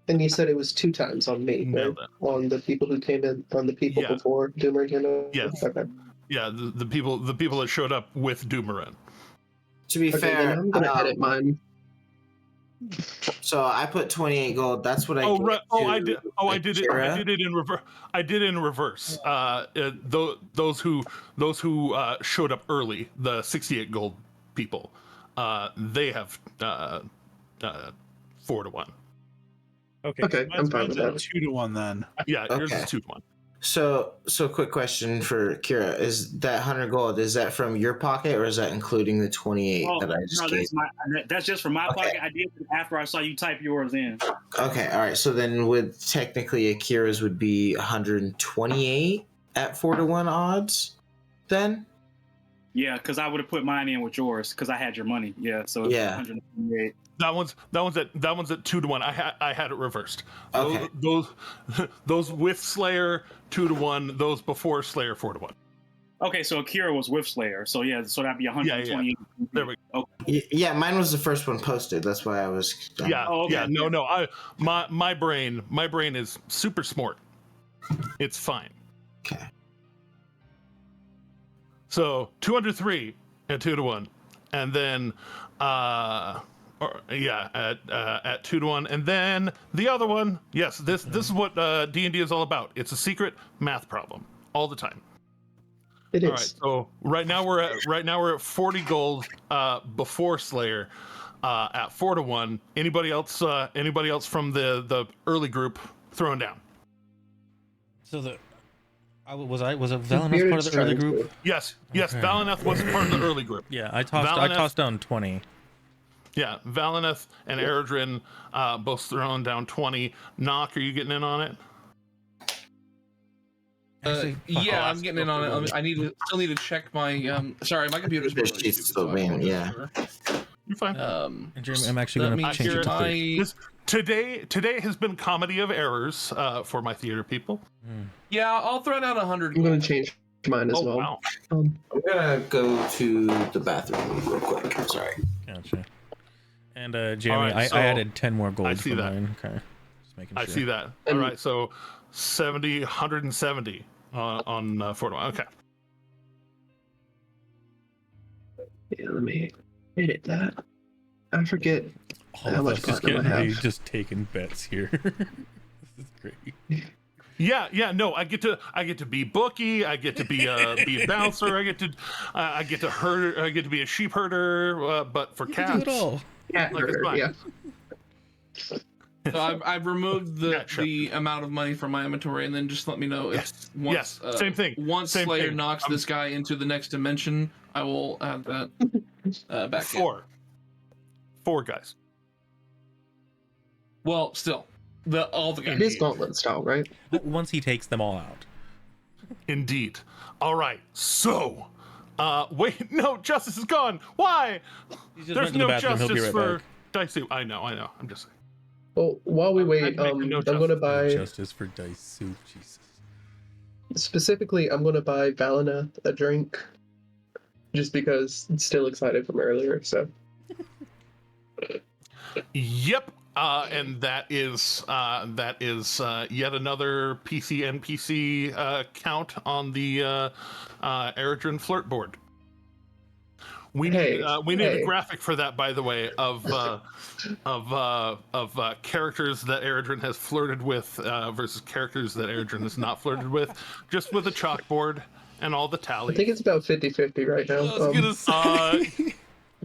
And you said it was 2 times on me, right? Nailed it. On the people who came in, on the people Yeah. before Doomer came in. Yes. Okay. Yeah, the people that showed up with Doomerin. To be Okay, fair, then I'm gonna edit mine. so I put 28 gold. That's what I. Oh gave right. Oh, to I did. Oh, I did it. I Akira. did it in reverse. I did it in reverse. Those who showed up early, the 68 gold people, they have 4-to-1. Okay, Okay, I'm fine with at that. 2-to-1 then. Yeah, yours Okay. is 2-to-1. So quick question for Kira: Is that 100 gold? Is that from your pocket, or is that including the 28 Oh, that I just no, gave? that's just from my Okay. pocket. I did it after I saw you type yours in. Okay, all right. So then, would technically Akira's would be 128 at 4-to-1 odds, then? Yeah, because I would have put mine in with yours because I had your money. Yeah, so it's Yeah. 128. That one's at 2-to-1. I had it reversed. Okay. Those with Slayer 2-to-1. Those before Slayer 4-to-1. Okay, so Akira was with Slayer. So yeah, so that'd be 128. There we go. Yeah, mine was the first one posted. That's why I was. Yeah, Oh, okay. yeah. No. My brain is super smart. It's fine. Okay. So 203 at 2-to-1, and then at 2-to-1, and then the other one. Yes, this is what D&D is all about. It's a secret math problem all the time. It All right, is. so right now we're at 40 gold before Slayer at 4-to-1. Anybody else from the early group thrown down. So was Valineth part of the early group? Yes, Okay. Valineth was part of the early group. Yeah, I tossed down 20. Yeah, Valineth and Eredrin both thrown down 20. Knock, are you getting in on it? Yeah, I'm getting in on it. I still need to check my. Sorry, my computer's been The really sheet's stupid. still being, yeah. You're fine. And Jeremy, I'm actually going to change it to 30. Today has been comedy of errors for my theater people. Yeah, I'll throw down 100. I'm going to change mine as well. Wow. I'm gonna go to the bathroom real quick. I'm sorry. Gotcha. And Jeremy, All right, I added 10 more gold I see for that. mine. Okay. Just making sure. I see that. All right, so 70, 170 on Fort. Okay. Yeah, let me edit that. I forget All how of much us just platinum I getting have. just taking bets here. This is great. Yeah. No, I get to be bookie. I get to be a bouncer. I get to herd. I get to be a sheep herder. But for You cats, can do it all. Cat Like, it's murder, fine. yeah. So I've removed Gotcha. the amount of money from my inventory, and then just let me know if once, same thing. Once Same Slayer thing. knocks this guy into the next dimension, I will add that back in. Four guys. Well, still, all the guys. It is gauntlet style, right? Once he takes them all out. Indeed. All right. So, wait. No, Justice is gone. Why? He's just There's went to the no bathroom. He'll be justice right for back. Dicey. I know. I'm just saying. Well, while we wait, I'd make I'm no going to justice. buy, Justice for dice soup. Jesus. specifically, I'm going to buy Valina a drink. Just because I'm still excited from earlier, so. Yep. And that is yet another PC NPC count on the Eredrin flirt board. We need a graphic for that, by the way, of characters that Eredrin has flirted with versus characters that Eredrin has not flirted with, just with a chalkboard and all the I tallies. think it's about 50-50 right now. I was gonna say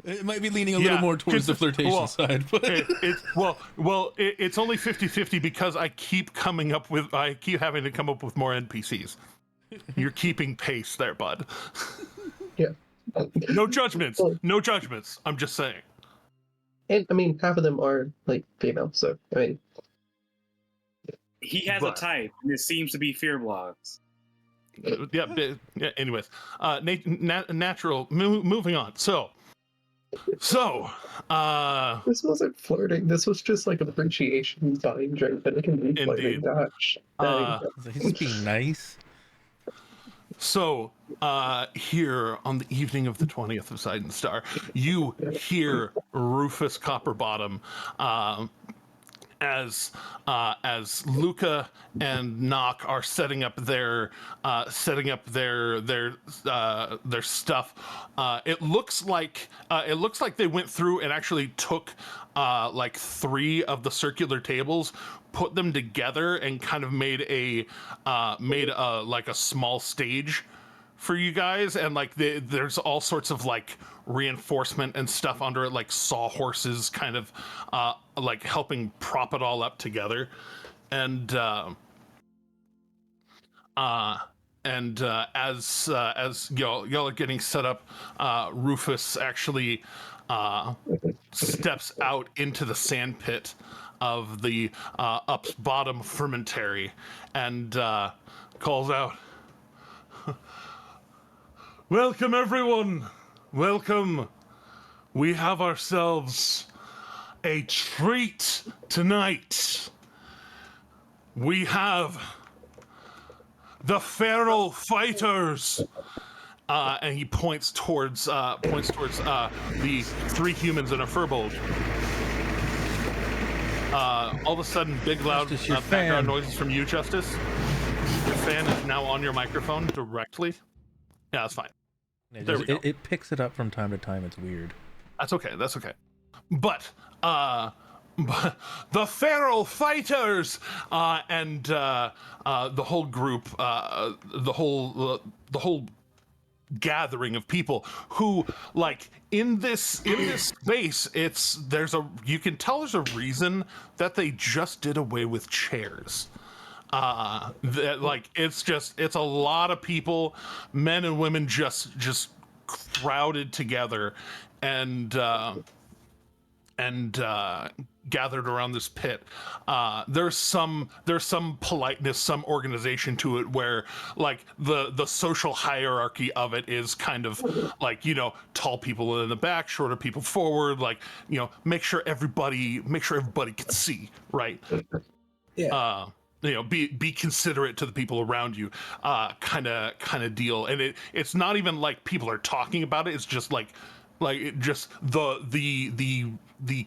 it might be leaning a little more towards the flirtation side, but it's only 50-50 because I keep having to come up with more NPCs. You're keeping pace there, bud. Yeah. No judgments. No judgments. I'm just saying. And I mean, half of them are like female, so I mean, He has a type, and it seems to be fear blocks. Yeah. Anyways, natural. Moving on. So. this wasn't flirting. This was just like appreciation buying drink, but it can be flirting. Indeed. Gosh. he's just being nice. So, here on the evening of the 20th of Soulstar, you hear Rufus Copperbottom as Luca and Nock are setting up their stuff. It looks like they went through and actually took like 3 of the circular tables, put them together, and kind of made a like a small stage for you guys, and like there's all sorts of like reinforcement and stuff under it, like sawhorses kind of like helping prop it all up together. And as y'all are getting set up, Rufus actually steps out into the sand pit of the up's bottom fermentary and calls out, "Welcome, everyone! Welcome! We have ourselves a treat tonight. We have the feral fighters." And he points towards the 3 humans and a furbolg. All of a sudden, big loud Justice, your background fan. noises from you, Justice. Your fan is now on your microphone directly. Yeah, that's fine. There we go. It picks it up from time to time. It's weird. That's okay. But the feral fighters and the whole group, the whole gathering of people who, like, in this space, you can tell there's a reason that they just did away with chairs. It's a lot of people, men and women, just crowded together and gathered around this pit. There's some politeness, some organization to it, where like the social hierarchy of it is kind of like, tall people in the back, shorter people forward, like, make sure everybody can see, right? Yeah. Be considerate to the people around you, kind of deal. And it's not even like people are talking about it. It's just like just the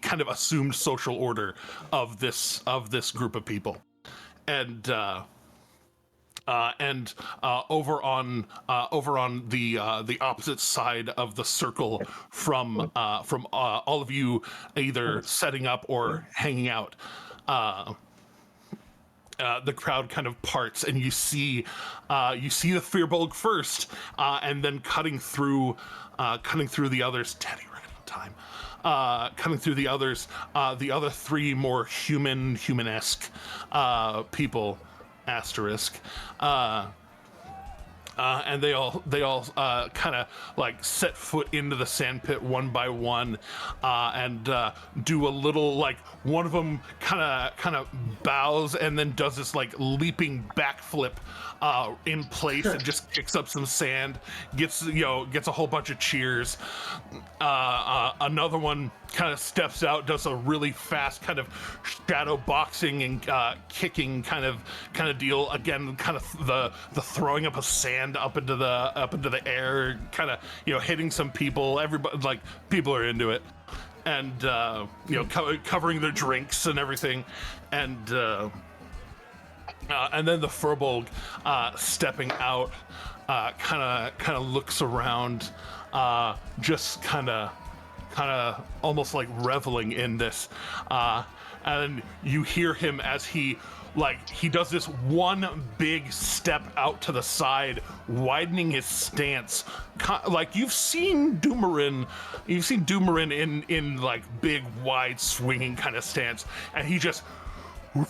kind of assumed social order of this group of people. And over on the opposite side of the circle from all of you either setting up or hanging out, the crowd kind of parts, and you see the Fearbolg first, and then cutting through the others. Teddy, right on time. Coming through the others, the other three more human-esque people, asterisk. And they all kind of like set foot into the sandpit one by one, and do a little, like, one of them kind of bows and then does this like leaping backflip in place and just kicks up some sand, gets a whole bunch of cheers. Another one kind of steps out, does a really fast kind of shadow boxing and kicking kind of deal. Again, kind of the throwing up of sand up into the air, kind of hitting some people. Everybody, like, people are into it, and covering their drinks and everything, and then the Furbolg stepping out, kind of looks around, just kind of almost like reveling in this, and you hear him as he does this one big step out to the side, widening his stance. Like, you've seen Doomerin in like big, wide, swinging kind of stance, and he just you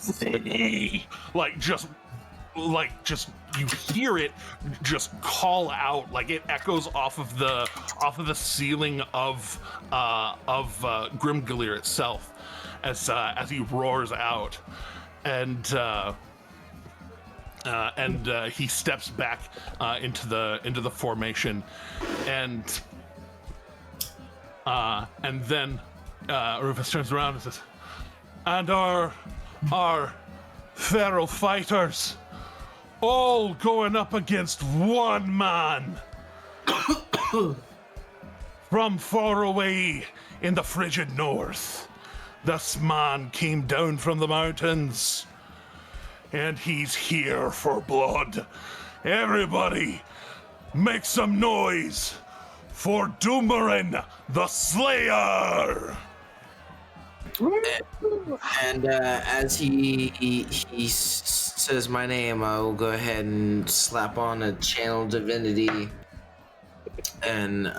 hear it just call out, like it echoes off of the ceiling of Grimgalir itself as he roars out, and he steps back into the formation, and then Rufus turns around and says, "And our feral fighters, all going up against one man from far away in the frigid north. This man came down from the mountains, and he's here for blood. Everybody, make some noise for Doomerin the Slayer!" And as he says my name, I will go ahead and slap on a channel divinity and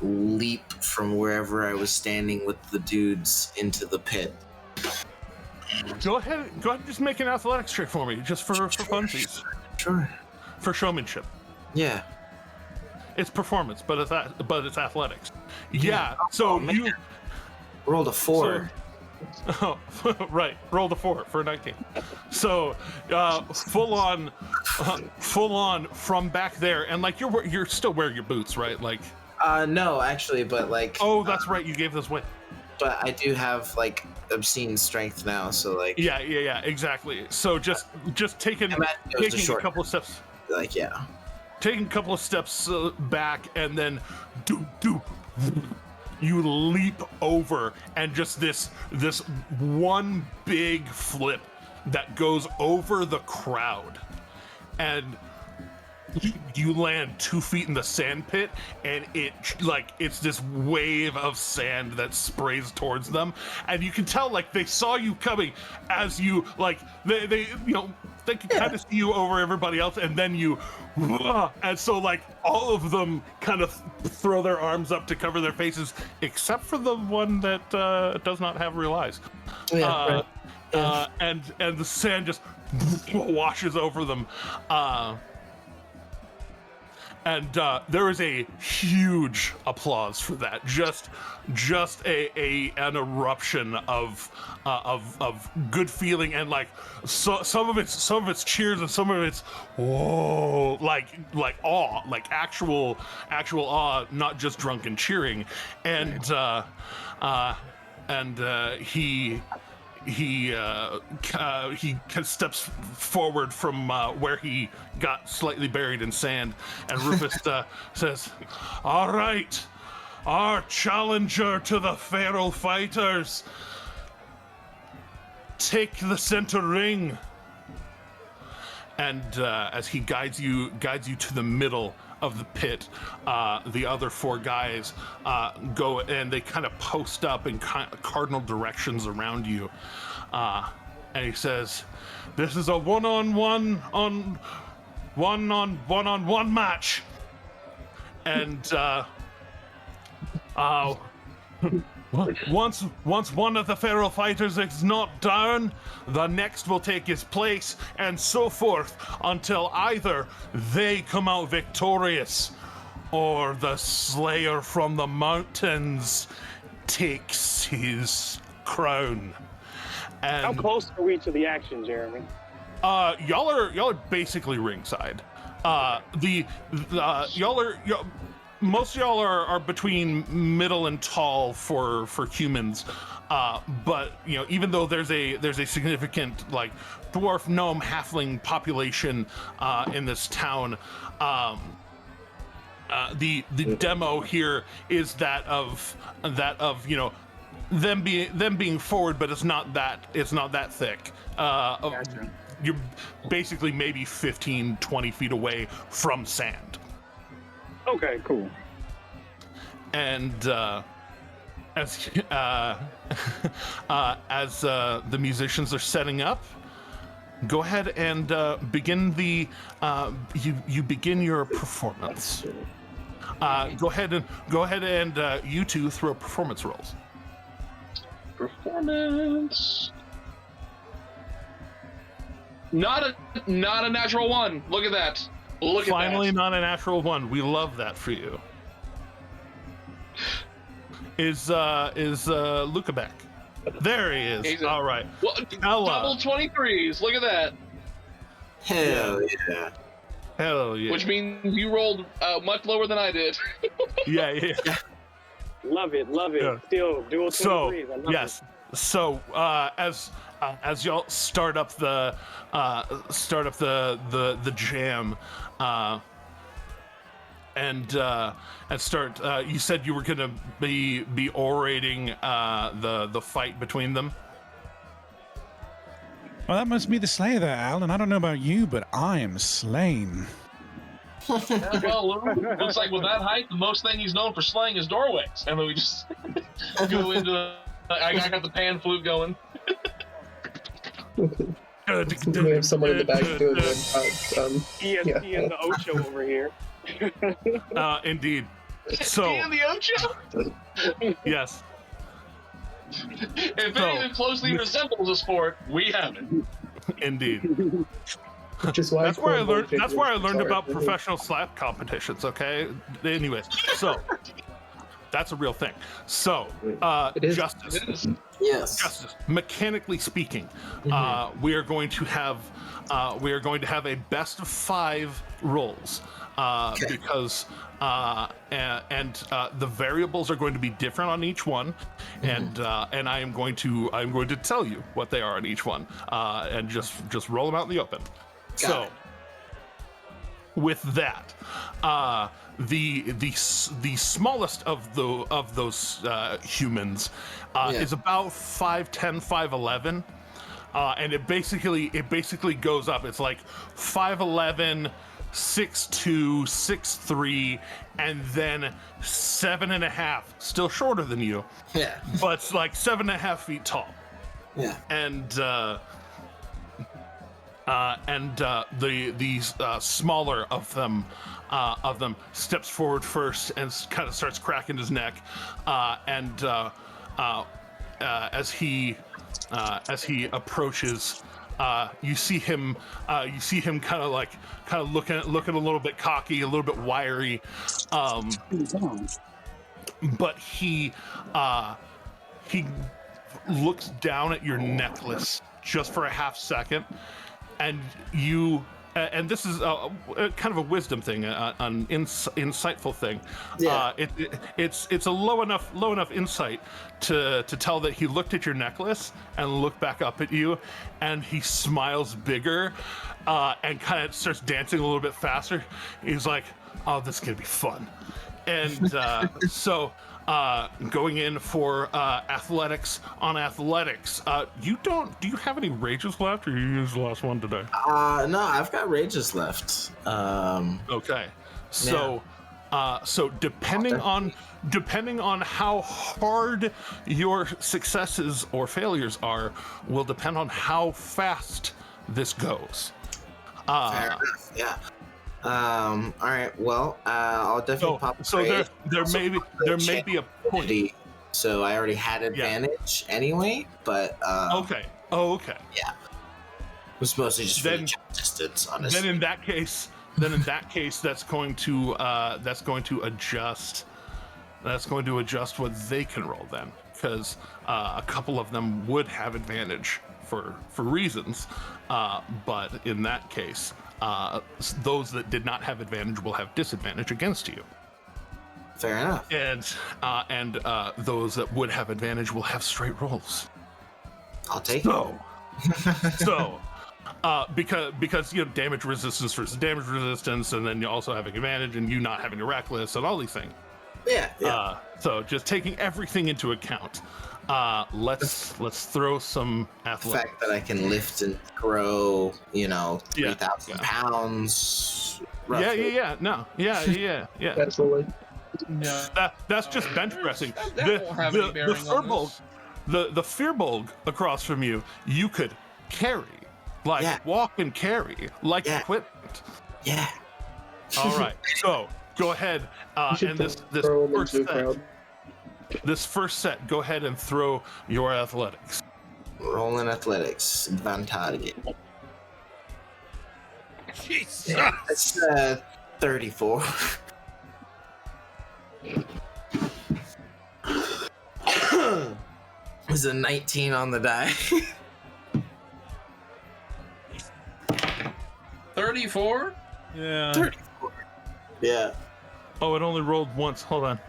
leap from wherever I was standing with the dudes into the pit. Go ahead and just make an athletics check for me, just for funsies. Sure. For showmanship. Yeah. It's performance, but it's athletics. Yeah. So you rolled a 4. Oh, right. Rolled a 4 for a 19. So, full on from back there, and like you're still wearing your boots, right? Like. No, actually, but like. Oh, that's right. You gave this away. But I do have like obscene strength now, so like. Yeah, exactly. So just taking a couple of steps. Like, yeah. Taking a couple of steps back, and then you leap over, and just this one big flip that goes over the crowd, and you land 2 feet in the sand pit, and it's this wave of sand that sprays towards them, and you can tell like they saw you coming as you like they can kind of see you over everybody else, and then you and so like all of them kind of throw their arms up to cover their faces, except for the one that does not have real eyes. And the sand just washes over them. And there is a huge applause for that. Just an eruption of good feeling, and like some of it's cheers and some of it's whoa, like awe, like actual awe, not just drunken cheering. And he steps forward from where he got slightly buried in sand, and Rufus says, "All right, our challenger to the feral fighters, take the center ring." And as he guides you to the middle of the pit, the other 4 guys go and they kind of post up in cardinal directions around you, and he says, "This is a one-on-one match, and once one of the feral fighters is not down, the next will take his place, and so forth until either they come out victorious or the Slayer from the mountains takes his crown." And how close are we to the action, Jeremy? Y'all are basically ringside. Most of y'all are between middle and tall for humans, but even though there's a significant like dwarf, gnome, halfling population in this town, the demo here is that of them being forward, but it's not that thick. Gotcha. You're basically maybe 15-20 feet away from sand. Okay, cool. And as the musicians are setting up, go ahead and begin you begin your performance. Go ahead and you two throw performance rolls. Performance. Not a natural 1. Look at that. Finally, not a natural 1. We love that for you. Is Luca back? There he is. All right. Well, double 23s. Look at that. Hell yeah. Hell yeah. Which means you rolled much lower than I did. Yeah. Love it. Yeah. Still dual 23s. I love yes. So as y'all start up the jam, and start. You said you were gonna be orating the fight between them. Well, that must be the Slayer there, Alan. I don't know about you, but I am slain. Well, looks like with that height, the most thing he's known for slaying is doorways. And then we just go into. I got the pan flute going. We have someone in the back doing it. ESP and the Ocho over here. Indeed. So. And the Ocho? Yes. If anything closely resembles a sport, we have it. Indeed. Which is why That's where I learned about professional slap competitions. Okay. Anyways, so that's a real thing. So, Justice. Yes. Justice. Mechanically speaking, we are going to have a best of 5 rolls because the variables are going to be different on each one, and I'm going to tell you what they are on each one, and just roll them out in the open. So, with that, the smallest of those humans is about 5'10", 5'11", and it basically goes up. It's like 5'11", 6'2", 6'3", and then 7.5, still shorter than you, Yeah. but it's like 7.5 feet tall. Yeah. And the smaller of them steps forward first and kind of starts cracking his neck, as he approaches, you see him kind of looking a little bit cocky, a little bit wiry, but he looks down at your necklace just for a half second, and you and this is kind of a wisdom thing, an insightful thing. Yeah. It's a low enough insight to tell that he looked at your necklace and looked back up at you, and he smiles bigger, and kind of starts dancing a little bit faster. He's like, "Oh, this is gonna be fun," and so. Going in for athletics on athletics. Do you have any rages left, or you used the last one today? No, I've got rages left. Okay. So so depending on how hard your successes or failures are will depend on how fast this goes. Fair enough. Yeah. All right. Well, I'll definitely pop. So there may be a point. So I already had advantage anyway, but okay. Oh, okay. Yeah. It was mostly just for the distance, honestly. Then in that case, that's going to adjust. That's going to adjust what they can roll then, because a couple of them would have advantage for reasons, but in that case. Those that did not have advantage will have disadvantage against you. Fair enough. And those that would have advantage will have straight rolls. I'll take it. Because you know, damage resistance versus damage resistance, and then you also having advantage, and you not having a reckless, and all these things. Yeah. So just taking everything into account. Let's throw some athletics. The fact that I can lift and throw, 3,000 pounds. Roughly. Yeah. Absolutely. No. That's just bench pressing. That won't have any bearing on this. The Fearbulg across from you could carry, walk and carry, equipment. Yeah. All right, so go ahead and this first set, go ahead and throw your athletics. Rolling athletics, advantage. Jesus. It's 34. It's a 19 on the die. 34? Yeah. 34. Yeah. Oh, it only rolled once. Hold on.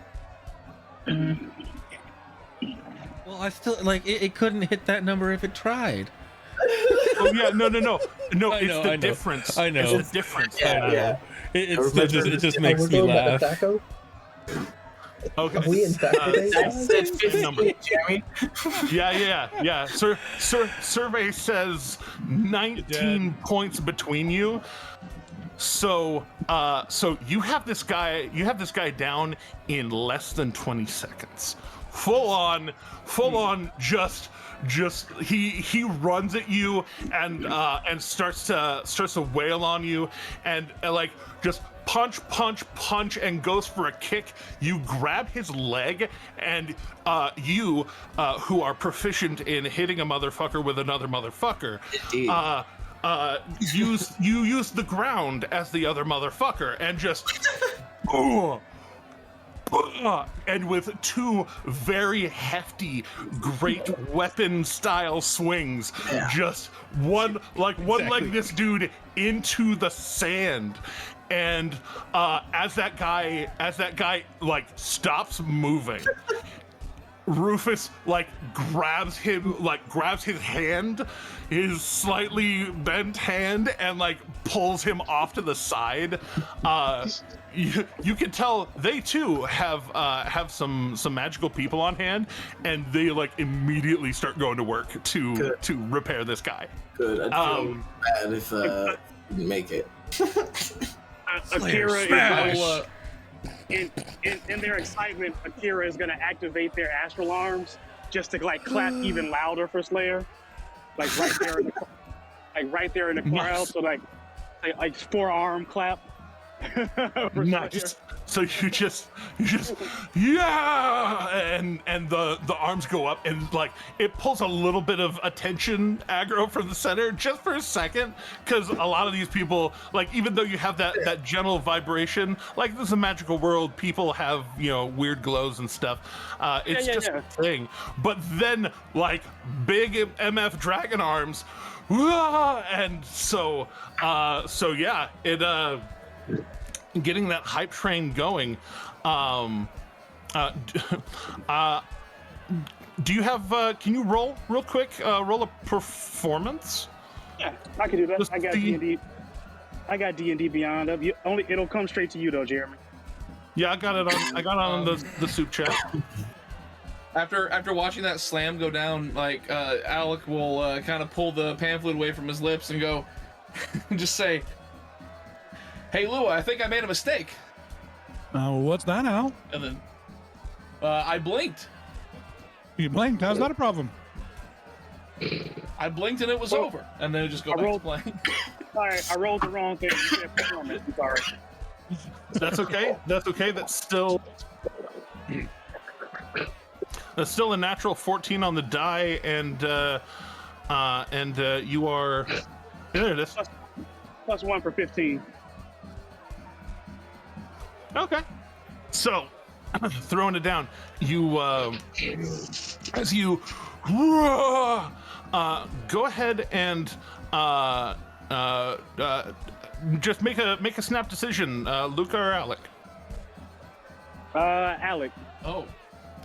Well, I still it couldn't hit that number if it tried. Oh yeah, no. I It's know, the I know. difference. I know. It's the difference. Yeah. It just makes me laugh. Okay. Are we in Saturday? That's 15, Jeremy. Yeah. Survey says 19 points between you. So you have this guy down in less than 20 seconds. Full on just he runs at you and starts to wail on you and just punch and goes for a kick. You grab his leg, and you who are proficient in hitting a motherfucker with another motherfucker, use the ground as the other motherfucker and just and with two very hefty great weapon style swings, just one leg this dude into the sand. And as that guy stops moving, Rufus grabs his hand, his slightly bent hand, and pulls him off to the side. You can tell they too have some magical people on hand, and they immediately start going to work to repair this guy. Good. I'd feel bad if didn't make it. Akira smash! is in their excitement. Akira is gonna activate their astral arms just to like clap even louder for Slayer, like right there, right there in the crowd. So like forearm clap. for Nice. Slayer. So you just yeah, and the arms go up, and like it pulls a little bit of attention aggro from the center just for a second, because a lot of these people, like, even though you have that gentle vibration, like, this is a magical world, people have, you know, weird glows and stuff. It's just a thing. But then like big MF dragon arms, and so yeah, it getting that hype train going. Do you have can you roll real quick, roll a performance? Yeah, I can do that. Just I got the- D&D. I got D&D Beyond up. It'll come straight to you though, Jeremy. Yeah, I got it on the soup chat. After watching that slam go down, like Alec will kind of pull the pamphlet away from his lips and go, just say, "Hey Lua, I think I made a mistake." What's that, Al? And then I blinked. You blinked. How's that a problem? I blinked and it was over. And then it just go I back rolled- to playing. Sorry, I rolled the wrong thing. You said performance. I'm sorry. That's okay. That's okay. That's still a natural 14 on the die, and you are there. It is. Plus 1 for 15. Okay. So, throwing it down, you as you go ahead and just make a snap decision, Luca or Alec. Alec. Oh.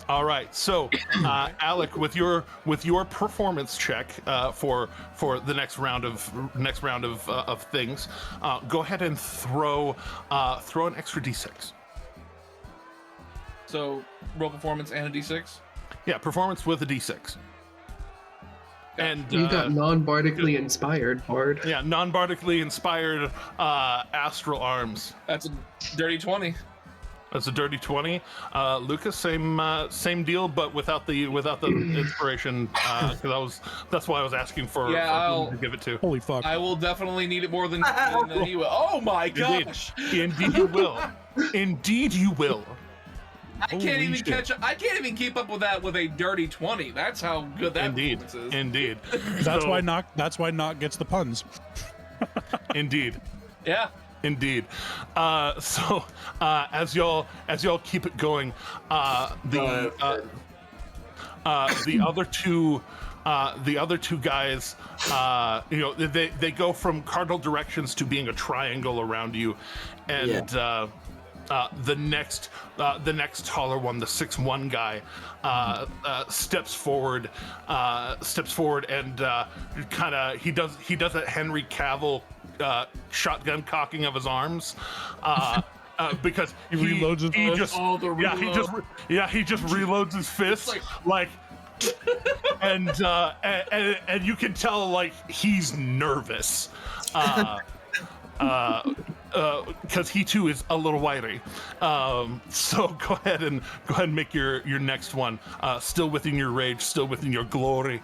All right, so Alec, with your performance check for the next round of things, go ahead and throw an extra d6. So roll performance and a d6. Yeah, performance with a d6. And You got non-bardically inspired, Bard. yeah, non-bardically inspired astral arms. That's a dirty 20. That's a dirty 20. Lucas, same deal, but without the inspiration. Because that's why I was asking for whom to give it to. Holy fuck. I will definitely need it more than you will. Oh my gosh! Indeed you will. Indeed you will. I can't even catch. I can't even keep up with that with a dirty 20. That's how good that Indeed. performance is. Indeed. That's So- why Knock gets the puns. Indeed. Yeah. Indeed. So as y'all keep it going, the other two guys, they go from cardinal directions to being a triangle around you, and the next taller one, the 6'1" guy, steps forward and kind of he does that Henry Cavill shotgun cocking of his arms, because He reloads his he fist? just Oh, the yeah he just reload. he just reloads his fist like and you can tell like he's nervous. Because he too is a little wiry. So go ahead and make your next one. Still within your rage, still within your glory.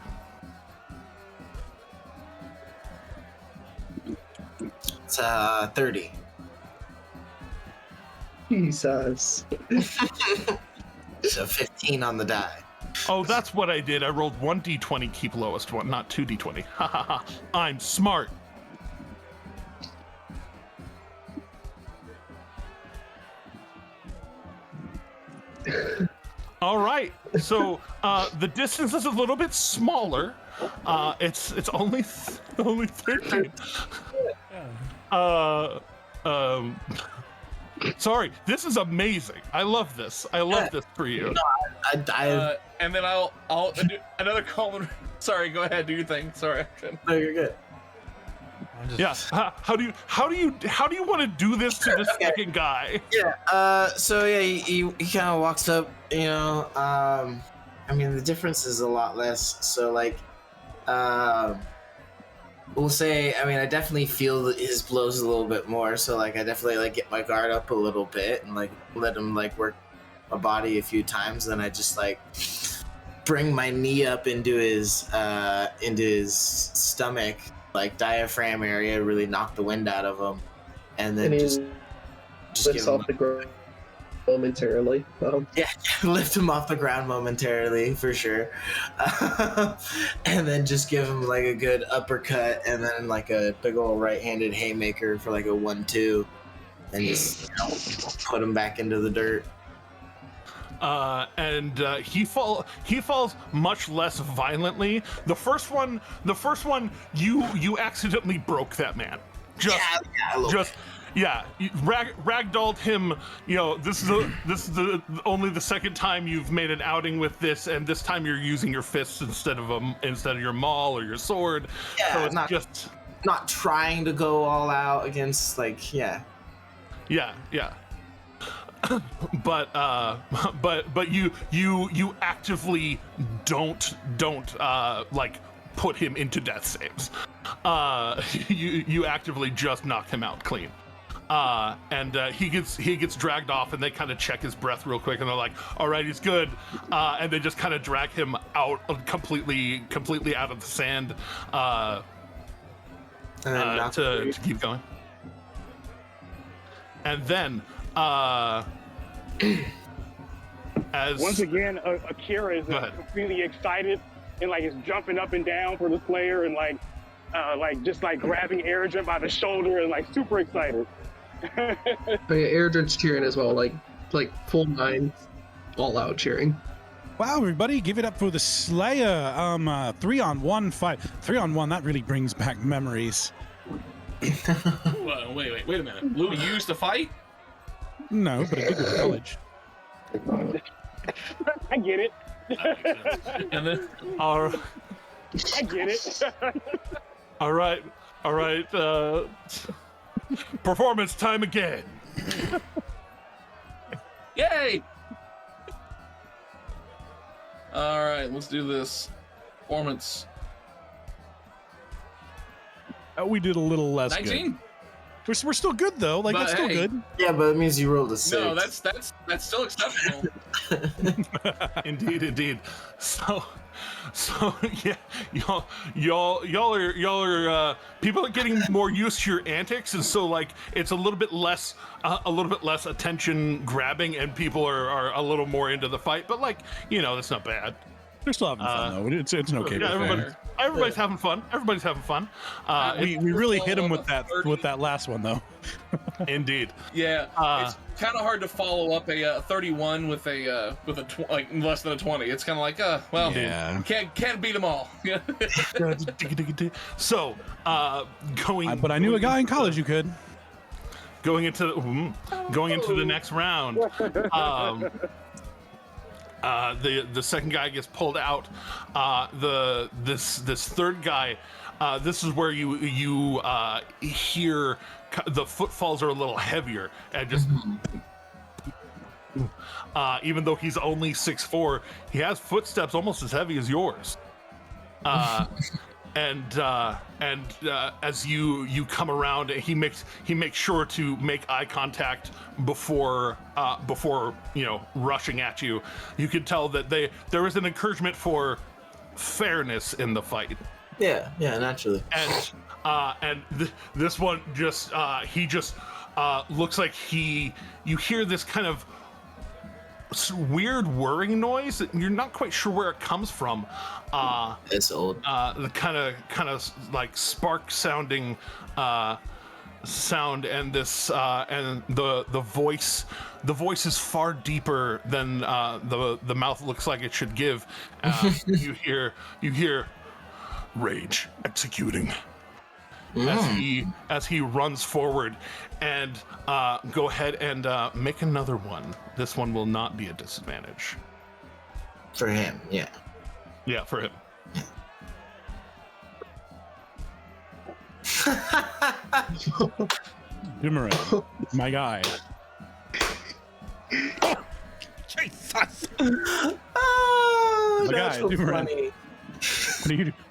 It's 30. Jesus. So 15 on the die. Oh, that's what I did. I rolled 1d20, keep lowest one, not 2d20. Ha ha ha. I'm smart. All right. So the distance is a little bit smaller. It's only 13. Sorry, this is amazing. I love this. I love this for you. And then I'll do another call. Sorry, go ahead, do your thing. Sorry. No, you're good. Yeah. How do you want to do this to this fucking guy? Yeah. So yeah, he kind of walks up. You know. I mean, the difference is a lot less. So like, we'll say, I mean, I definitely feel his blows a little bit more, so like I definitely like get my guard up a little bit and like let him like work my body a few times. Then I just like bring my knee up into his stomach, like diaphragm area, really knock the wind out of him, and then just lifts off the ground momentarily. Yeah, lift him off the ground momentarily for sure, and then just give him like a good uppercut, and then like a big old right-handed haymaker for like a 1-2, and just put him back into the dirt. He falls much less violently. The first one, you accidentally broke that man. Ragdolled him. You know, this is only the second time you've made an outing with this, and this time you're using your fists instead of your maul or your sword. Yeah, so it's not trying to go all out against like yeah. But you actively don't like put him into death saves. You actively just knocked him out clean. And he gets dragged off, and they kind of check his breath real quick, and they're like, "All right, he's good," and they just kind of drag him out completely out of the sand to keep going. And then, as once again, Akira is completely excited and like is jumping up and down for the Slayer and like just like grabbing Erdrin by the shoulder and like super excited. Oh yeah, Erdrin's cheering as well, like full 9, all out cheering. Wow, everybody, give it up for the Slayer. 3-on-1 fight. 3-on-1, that really brings back memories. Well, wait a minute. Lou used to fight? No, but I did go to college. I get it. And then, I get it. all right. Performance time again. yay! All right, let's do this. Performance. We did a little less 19. good. We're still good though. Like, But that's still hey. good. Yeah, but it means you rolled a 6. No, that's still exceptional. Indeed. So yeah, y'all are people are getting more used to your antics, and so like it's a little bit less attention grabbing, and people are a little more into the fight. But like, you know, that's not bad. They're still having fun though. It's an okay. Yeah, everybody's having fun. Everybody's having fun. We really hit him with that last one though. Indeed. Yeah, it's kind of hard to follow up a 31 with a like less than a 20. It's kind of like well, Yeah. can't beat them all. So going. But I knew a guy in college who could. Going into the next round. The second guy gets pulled out. This third guy, this is where you hear the footfalls are a little heavier, and just even though he's only 6'4", he has footsteps almost as heavy as yours. And as you come around, he makes sure to make eye contact before rushing at you. You can tell that there is an encouragement for fairness in the fight. Yeah, naturally. And this one just he just looks like you hear this kind of weird whirring noise. You're not quite sure where it comes from. It's old. The kind of like spark sounding sound, and this and the voice is far deeper than the mouth looks like it should give. You hear rage executing as he runs forward, and go ahead and make another one. This one will not be a disadvantage. For him, yeah. Yeah, for him. Boomerang, my guy. Jesus! Oh, My that's guy, so Boomerang. funny.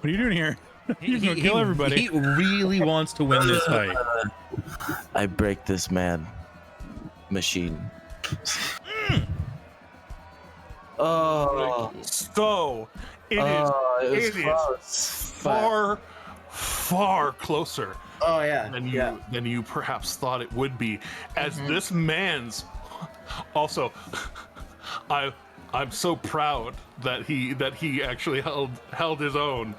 What are you doing here? He's gonna kill everybody. He really wants to win this fight. I break this man machine. Oh, So it is far, far closer Oh yeah. than you perhaps thought it would be. As this man's also, I'm so proud that he actually held his own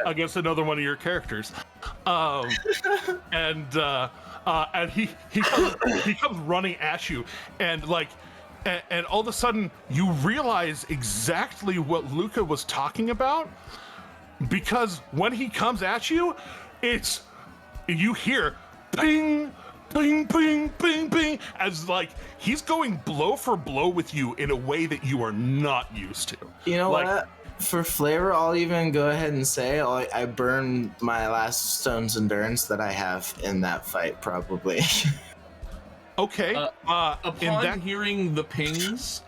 against another one of your characters, and he comes running at you, and like. And all of a sudden, you realize exactly what Luca was talking about, because when he comes at you, you hear ping, ping, ping, ping, ping, as like he's going blow for blow with you in a way that you are not used to. You know what? For flavor, I'll even go ahead and say I burned my last Stone's Endurance that I have in that fight, probably. Okay. Upon hearing the pings,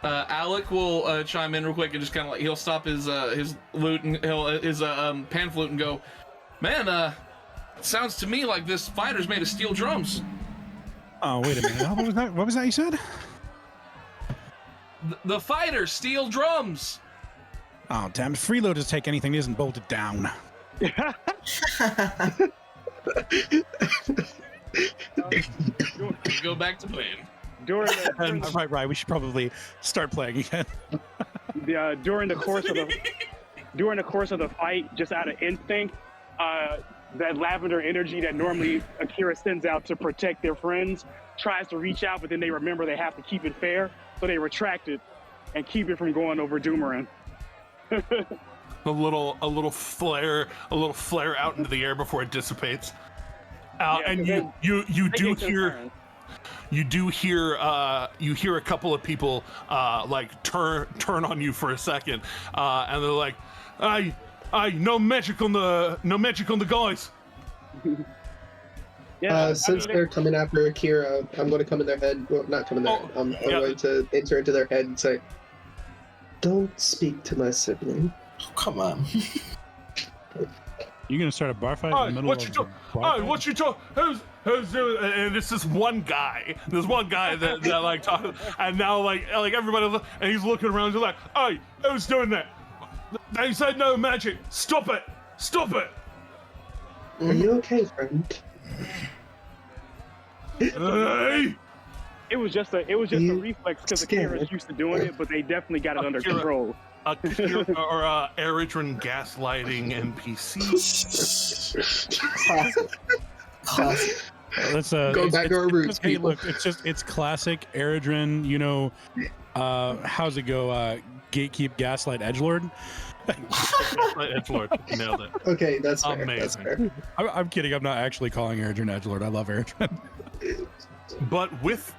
Alec will chime in real quick and just kind of like he'll stop his lute and his pan flute and go, "Man, it sounds to me like this fighter's made of steel drums." Oh, wait a minute. What was that you said? The fighter, steel drums. Oh, damn. Freeloaders take anything that isn't bolted down. Go back to playing. Right. We should probably start playing again. During the course of the fight, just out of instinct, that lavender energy that normally Akira sends out to protect their friends tries to reach out, but then they remember they have to keep it fair, so they retract it and keep it from going over Doomerin. A little flare out into the air before it dissipates. And you do hear a couple of people like turn on you for a second, and they're like, "Hey, no magic on the guys." Since they're coming after Akira, I'm going to come in their head. Well, not come in their head. I'm going to enter into their head and say, "Don't speak to my sibling." Oh, come on. You're gonna start a bar fight in the middle of a bar fight? What you talking? Who's doing? And it's this one guy. There's one guy that like talking, and now like everybody, and he's looking around. He's like, "Hey, who's doing that? They said no magic. Stop it! Stop it!" Are you okay, friend? Hey! It was just a reflex because Akira's used to doing it, but they definitely got it under control. Or Eridrin gaslighting NPC. Let's go back to our roots. Hey, look, it's classic Eridrin. You know, how's it go? Gatekeep, gaslight, edgelord. Edgelord, nailed it. Okay, that's fair. Amazing. That's fair. I'm kidding. I'm not actually calling Eridrin edgelord. I love Eridrin. But with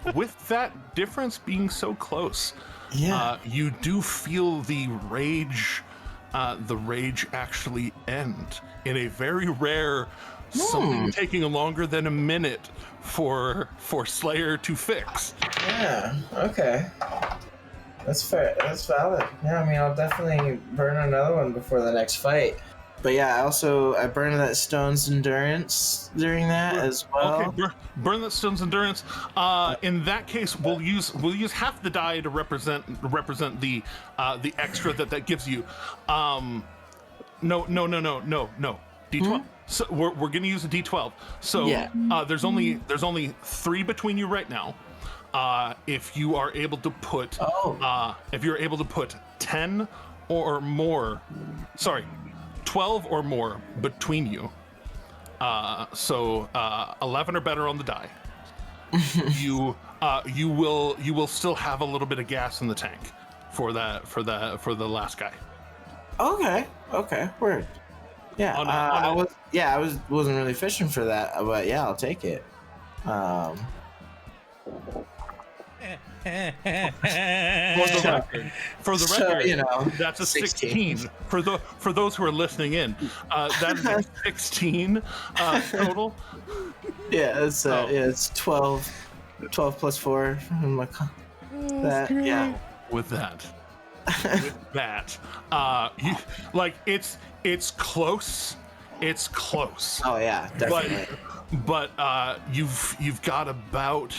that difference being so close, you do feel the rage actually end in a very rare, something taking longer than a minute for Slayer to fix. Yeah. Okay. That's fair. That's valid. Yeah. I mean, I'll definitely burn another one before the next fight. But yeah, I burned that Stone's Endurance during that as well. Okay, burn that Stone's Endurance. In that case, we'll use half the die to represent the extra that gives you. No. D12. So we're gonna use a D12. So there's only 3 between you right now. If you are able to put 10 or more, 12 or more between you, so 11 or better on the die, you will still have a little bit of gas in the tank for the last guy. Okay, word. Yeah, I wasn't really fishing for that, but yeah, I'll take it. For the record, that's a 16. For those who are listening in, that is a 16 total. Yeah, it's 12 plus 4. With that, with that, it's close. It's close. Oh yeah, definitely. But you've got about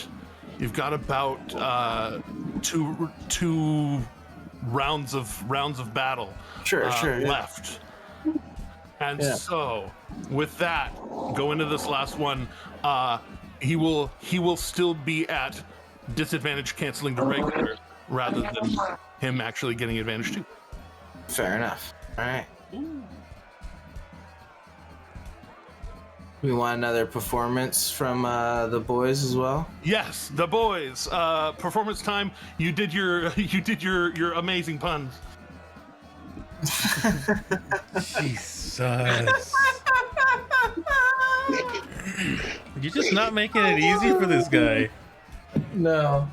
two rounds of battle Sure. left. And so with that, go into this last one. He will still be at disadvantage canceling the regular rather than him actually getting advantage too. Fair enough. All right. We want another performance from the boys as well. Yes, the boys. Performance time. You did your amazing puns. Jesus. You're just not making it easy for this guy. No.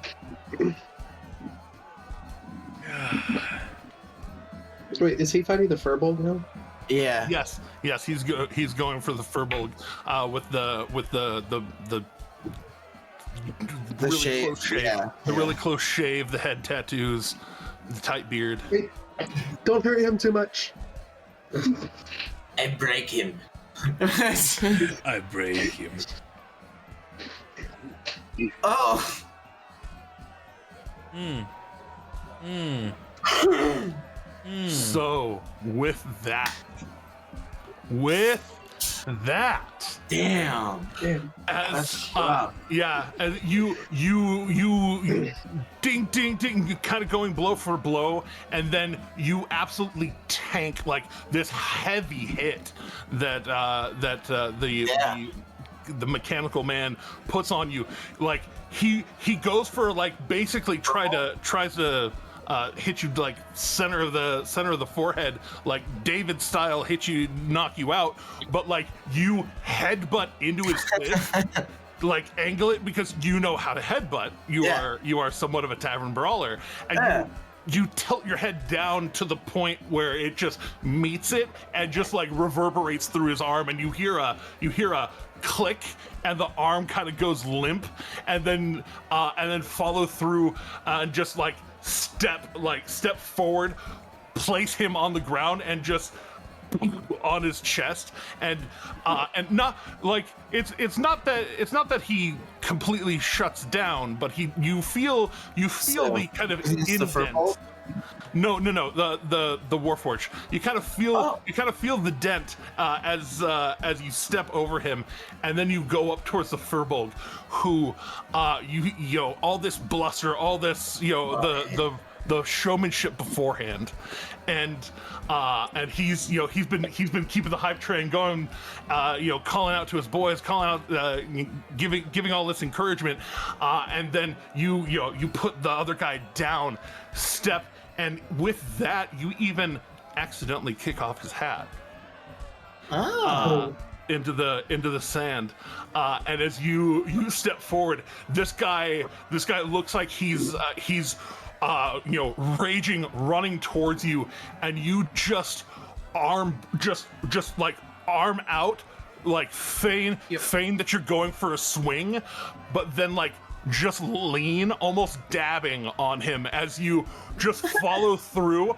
Wait, is he fighting the Furbolg now? Yeah. Yes. He's going for the Furbolg with the really shave, close shave, really close shave, the head tattoos, the tight beard. Wait, don't hurt him too much. I break him. I break him. Oh. So with that, Damn. as you ding ding ding, kind of going blow for blow, and then you absolutely tank like this heavy hit that the mechanical man puts on you. Like he goes for like basically tries to hit you like center of the forehead, like David style, hit you, knock you out, but like you headbutt into his fist, like angle it because you know how to headbutt. You are somewhat of a tavern brawler, and you tilt your head down to the point where it just meets it and just like reverberates through his arm, and you hear a click, and the arm kind of goes limp, and then follow through and just like step forward, place him on the ground, and just on his chest, and not like it's not that he completely shuts down, but you feel the kind of indent. No, the Warforged. You kind of feel the dent as you step over him, and then you go up towards the Furbolg, who all this bluster, all this the showmanship beforehand, and he's been keeping the hype train going, calling out to his boys, calling out, giving all this encouragement, and then you put the other guy down, step. And with that, you even accidentally kick off his hat into the sand. And as you step forward, this guy looks like he's raging, running towards you, and you just arm out, like feign that you're going for a swing, but then like just lean, almost dabbing on him as you just follow through,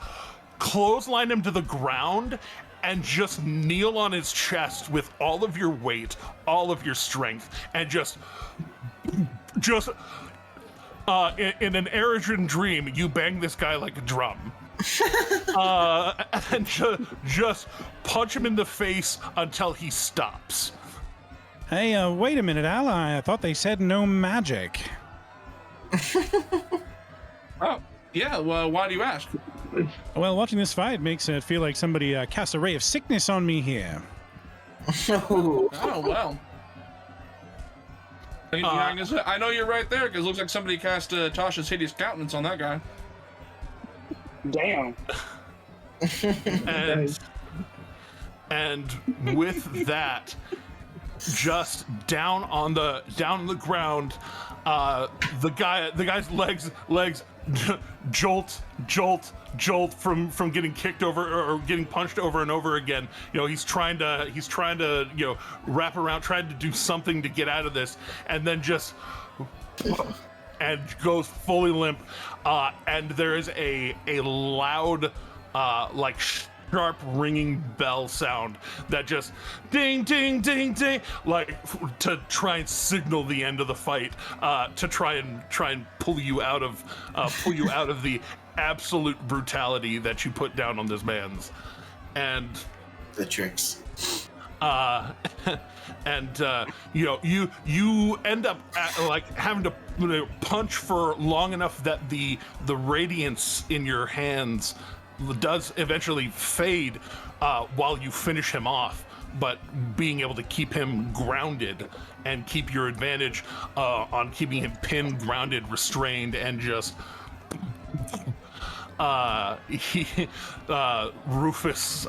clothesline him to the ground, and just kneel on his chest with all of your weight, all of your strength, and just in an Eridrin dream, you bang this guy like a drum. And just punch him in the face until he stops. Hey, wait a minute, ally. I thought they said no magic. Oh, yeah. Well, why do you ask? Well, watching this fight makes it feel like somebody cast a ray of sickness on me here. Oh, well. I know you're right there, because it looks like somebody cast Tasha's hideous countenance on that guy. Damn. And with that, just down on the ground, the guy's legs jolt from getting kicked over or getting punched over and over again. He's trying to wrap around, trying to do something to get out of this, and then just and goes fully limp, and there is a loud like sharp ringing bell sound that just ding ding ding ding, like to try and signal the end of the fight, to try and pull you out of the absolute brutality that you put down on this man's. And The tricks. and you end up like having to punch for long enough that the radiance in your hands does eventually fade while you finish him off, but being able to keep him grounded and keep your advantage on keeping him pinned, grounded, restrained, and just Rufus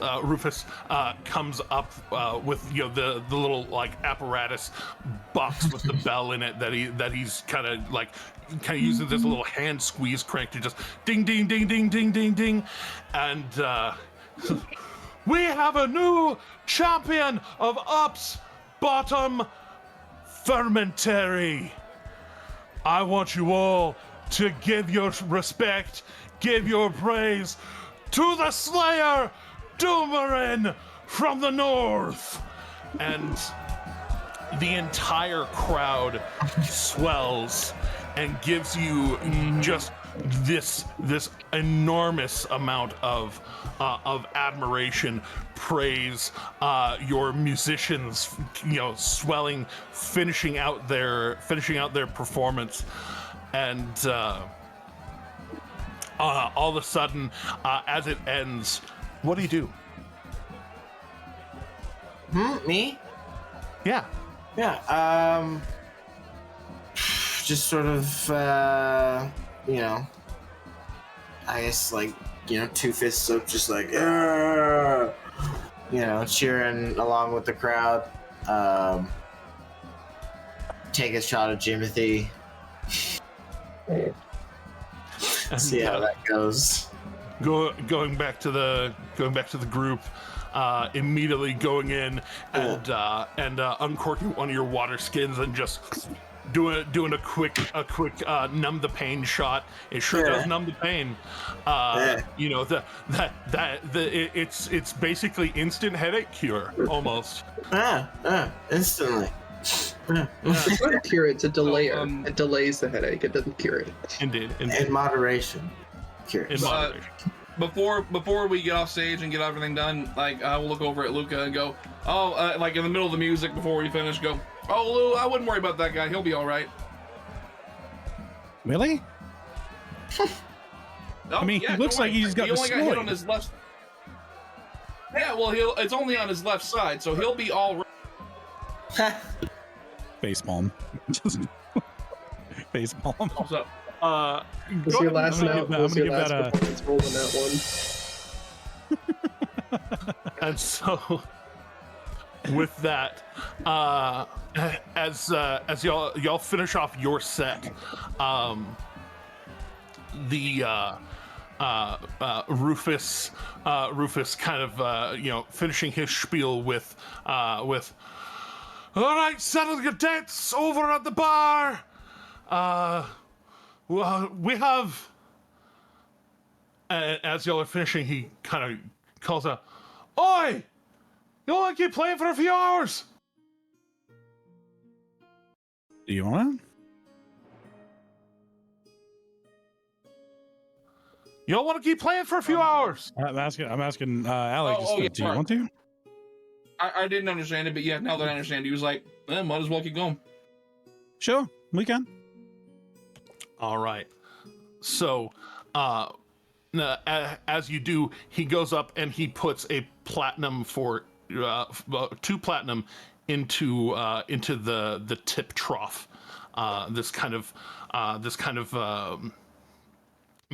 comes up with the little like apparatus box with the bell in it that he's kind of using this little hand squeeze crank to just ding ding ding ding ding ding ding, and we have a new champion of Ups Bottom Fermentary. I want you all to give your respect, give your praise to the Slayer, Doomerin from the north. And the entire crowd swells and gives you just this enormous amount of admiration, praise. Your musicians, swelling, finishing out their performance, and all of a sudden, as it ends, what do you do? Me? Yeah. Yeah. Just sort of, I guess like, two fists up, just like, cheering along with the crowd. Take a shot at Jimothy. See how that goes. Going back to the group, immediately going in and uncorking one of your water skins and just doing a quick numb the pain shot. It sure does numb the pain. It's basically instant headache cure almost. Instantly. It's not a cure, it's a delay. It delays the headache, it doesn't cure it. Indeed. In moderation. In moderation. Before we get off stage and get everything done, like I will look over at Luca and go, like in the middle of the music before we finish, go, oh Lou, I wouldn't worry about that guy, he'll be all right. Really? I mean, he looks like he's got he only got hit on his left. Yeah, well, it's only on his left side, so he'll be all right. Facepalm. Facepalm. What's up? Was your last note? I'm gonna give that a roll on that one. And so, with that, as y'all finish off your set, Rufus kind of finishing his spiel with all right, settle your debts over at the bar. Well, we have. As y'all are finishing, he kind of calls out, "Oi! You want to keep playing for a few hours?" Do you want? Y'all want to keep playing for a few hours? I'm asking Alex. Oh, yeah, do you want to? I didn't understand it, but yeah, now that I understand, he was like, might as well keep going. Sure, we can. All right. So, as you do, he goes up and he puts a platinum for 2 platinum into the tip trough. This kind of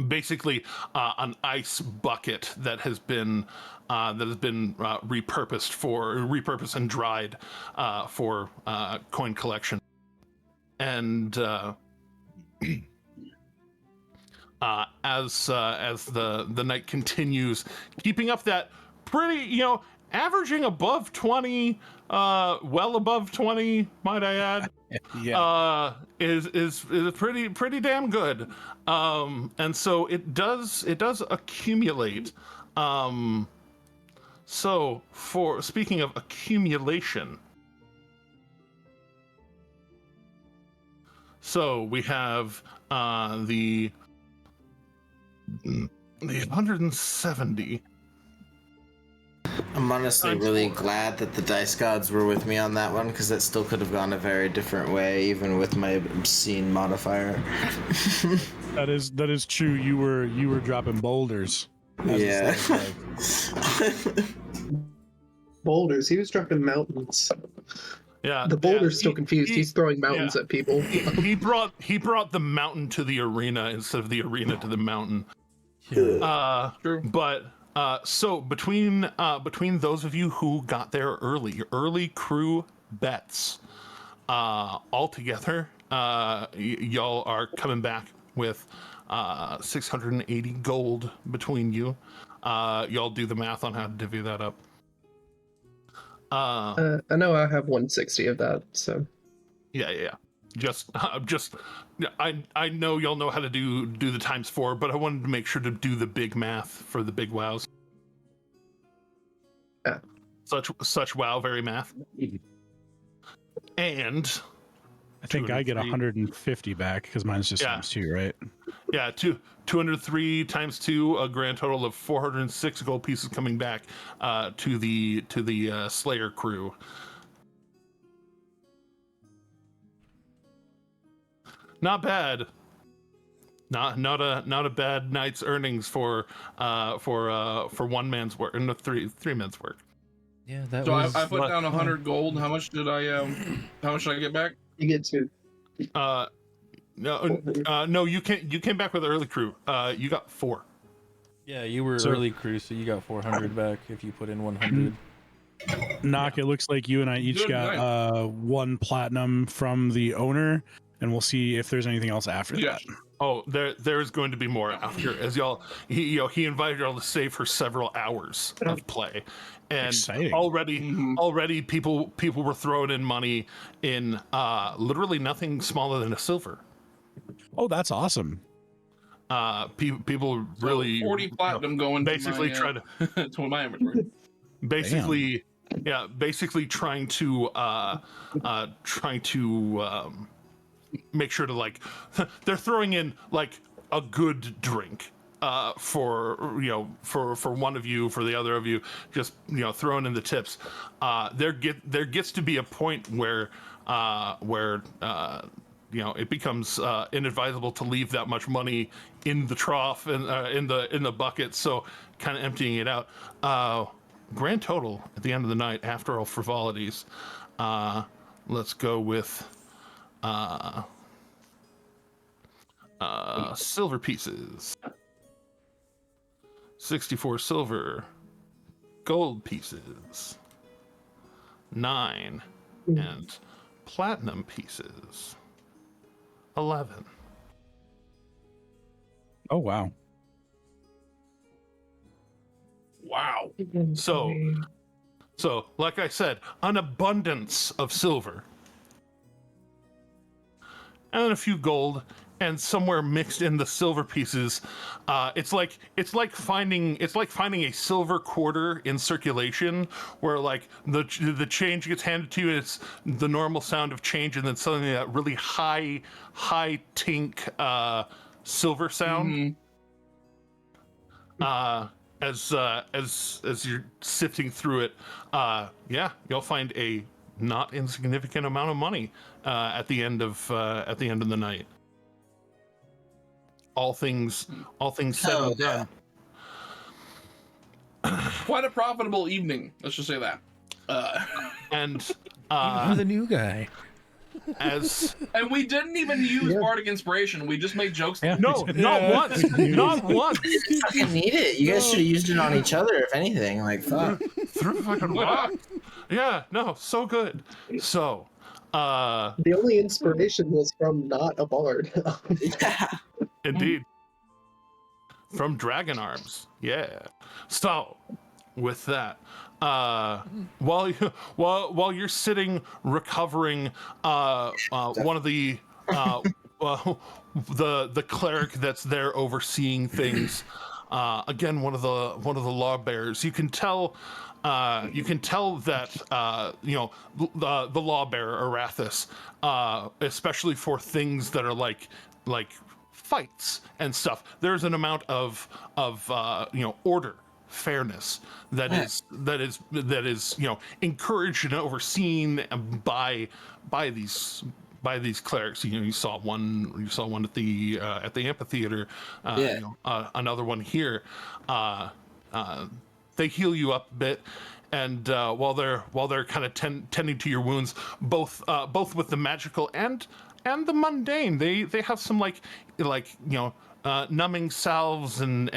basically an ice bucket that has been repurposed and dried for coin collection. And as the night continues, keeping up that pretty averaging above 20, well above 20, might I add. Is pretty damn good. And so it does accumulate. So for speaking of accumulation, so we have the 170. I'm honestly really glad that the dice gods were with me on that one, because that still could have gone a very different way, even with my obscene modifier. That is true. You were dropping boulders. Yeah. Boulders. He was dropping mountains. Yeah. The boulder's still confused. He's throwing mountains at people. He brought the mountain to the arena instead of the arena to the mountain. True. But so between those of you who got there early crew bets, all together, y'all are coming back with 680 gold between you. Y'all do the math on how to divvy that up. I know I have 160 of that, so. Yeah. Just I know y'all know how to do the times 4, but I wanted to make sure to do the big math for the big wows. Yeah. Such wow very math. And I think I get 150 back because mine's just times 2, right? Yeah, 203 times 2, a grand total of 406 gold pieces coming back to the Slayer crew. Not bad. Not a bad night's earnings for one man's work, no, three men's work. Yeah, that So was. I put down 100 gold. How much did I get back? You get 2. No, you came back with early crew. You got 4. Yeah, you were early crew, so you got 400 back if you put in 100. Knock, it looks like you and I each got 1 platinum from the owner, and we'll see if there's anything else after that. Oh, there is going to be more after, as he invited y'all to stay for several hours of play, and exciting. already people were throwing in money in literally nothing smaller than a silver. Oh, that's awesome. People really 40 platinum going basically to my, try to my inventory. Basically, basically trying to make sure to they're throwing in a good drink for one of you, for the other of you, just throwing in the tips. There gets to be a point where it becomes inadvisable to leave that much money in the trough and in the bucket, so kind of emptying it out. Grand total at the end of the night, after all frivolities, let's go with silver pieces. 64 silver. Gold pieces. 9. And platinum pieces. 11. Oh, wow. Wow. So, like I said, an abundance of silver. And then a few gold, and somewhere mixed in the silver pieces, it's like finding a silver quarter in circulation, where the change gets handed to you, and it's the normal sound of change, and then suddenly that really high tink silver sound. As you're sifting through it, you'll find a not insignificant amount of money at the end of the night. All things said and done. Quite a profitable evening. Let's just say that. Even for the new guy. And we didn't even use bardic inspiration. We just made jokes. Yeah. No, not once. Not once. You fucking need it. You guys should have used it on each other, if anything. Fuck. Through fucking rock. Yeah, no, so good. So, the only inspiration was from not a bard. Yeah. Indeed. From Dragon Arms. Yeah. So, with that, while you're sitting recovering, one of the the cleric that's there overseeing things, again one of the law bearers, you can tell that the law bearer Arathis, especially for things that are like fights and stuff, there's an amount of order, fairness that is encouraged and overseen by these clerics. You saw one at the amphitheater, another one here. They heal you up a bit, and while they're kind of tending to your wounds, both with the magical and the mundane, they have some numbing salves and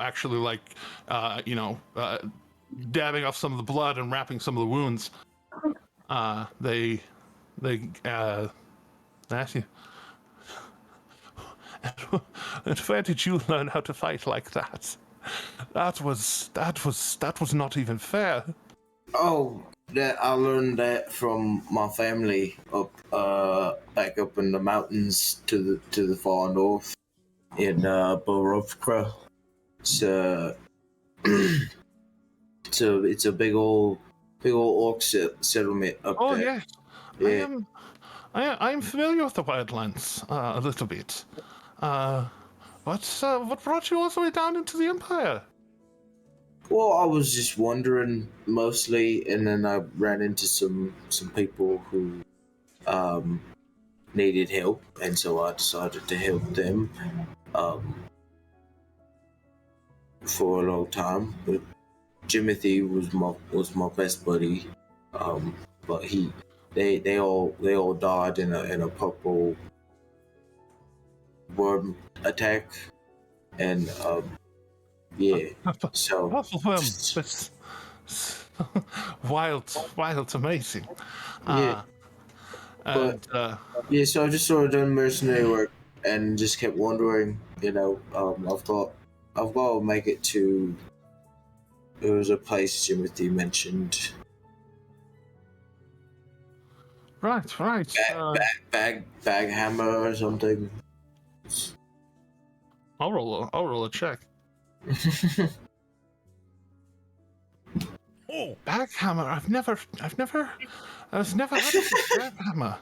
actually dabbing off some of the blood and wrapping some of the wounds. They ask you, and where did you learn how to fight like that? That was not even fair. Oh, that I learned that from my family up back up in the mountains to the far north in Borovka. So it's a big old orc settlement up there. Oh yes, Yeah. I am familiar with the Wildlands a little bit. What brought you all the way down into the Empire? Well, I was just wondering mostly, and then I ran into some people who needed help, and so I decided to help them for a long time. But Jimothy was my best buddy, but they all died in a purple worm attack, and yeah. So Purple worm, that's wild, amazing. Yeah. And so I just sort of done mercenary work and just kept wondering, I've got to make it to. There was a place Timothy mentioned. Right. Bag hammer or something. I'll roll a check. Oh, Baghammer. I've never heard of this baghammer.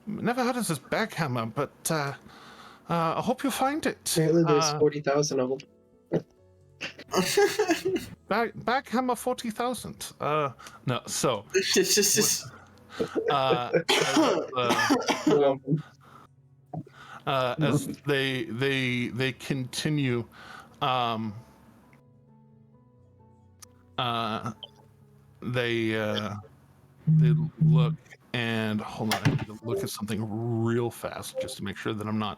Never heard of this baghammer, but I hope you find it. Apparently there's 40,000 of them. Baghammer 40,000. No. So. As they continue, they look, and hold on, I need to look at something real fast just to make sure that I'm not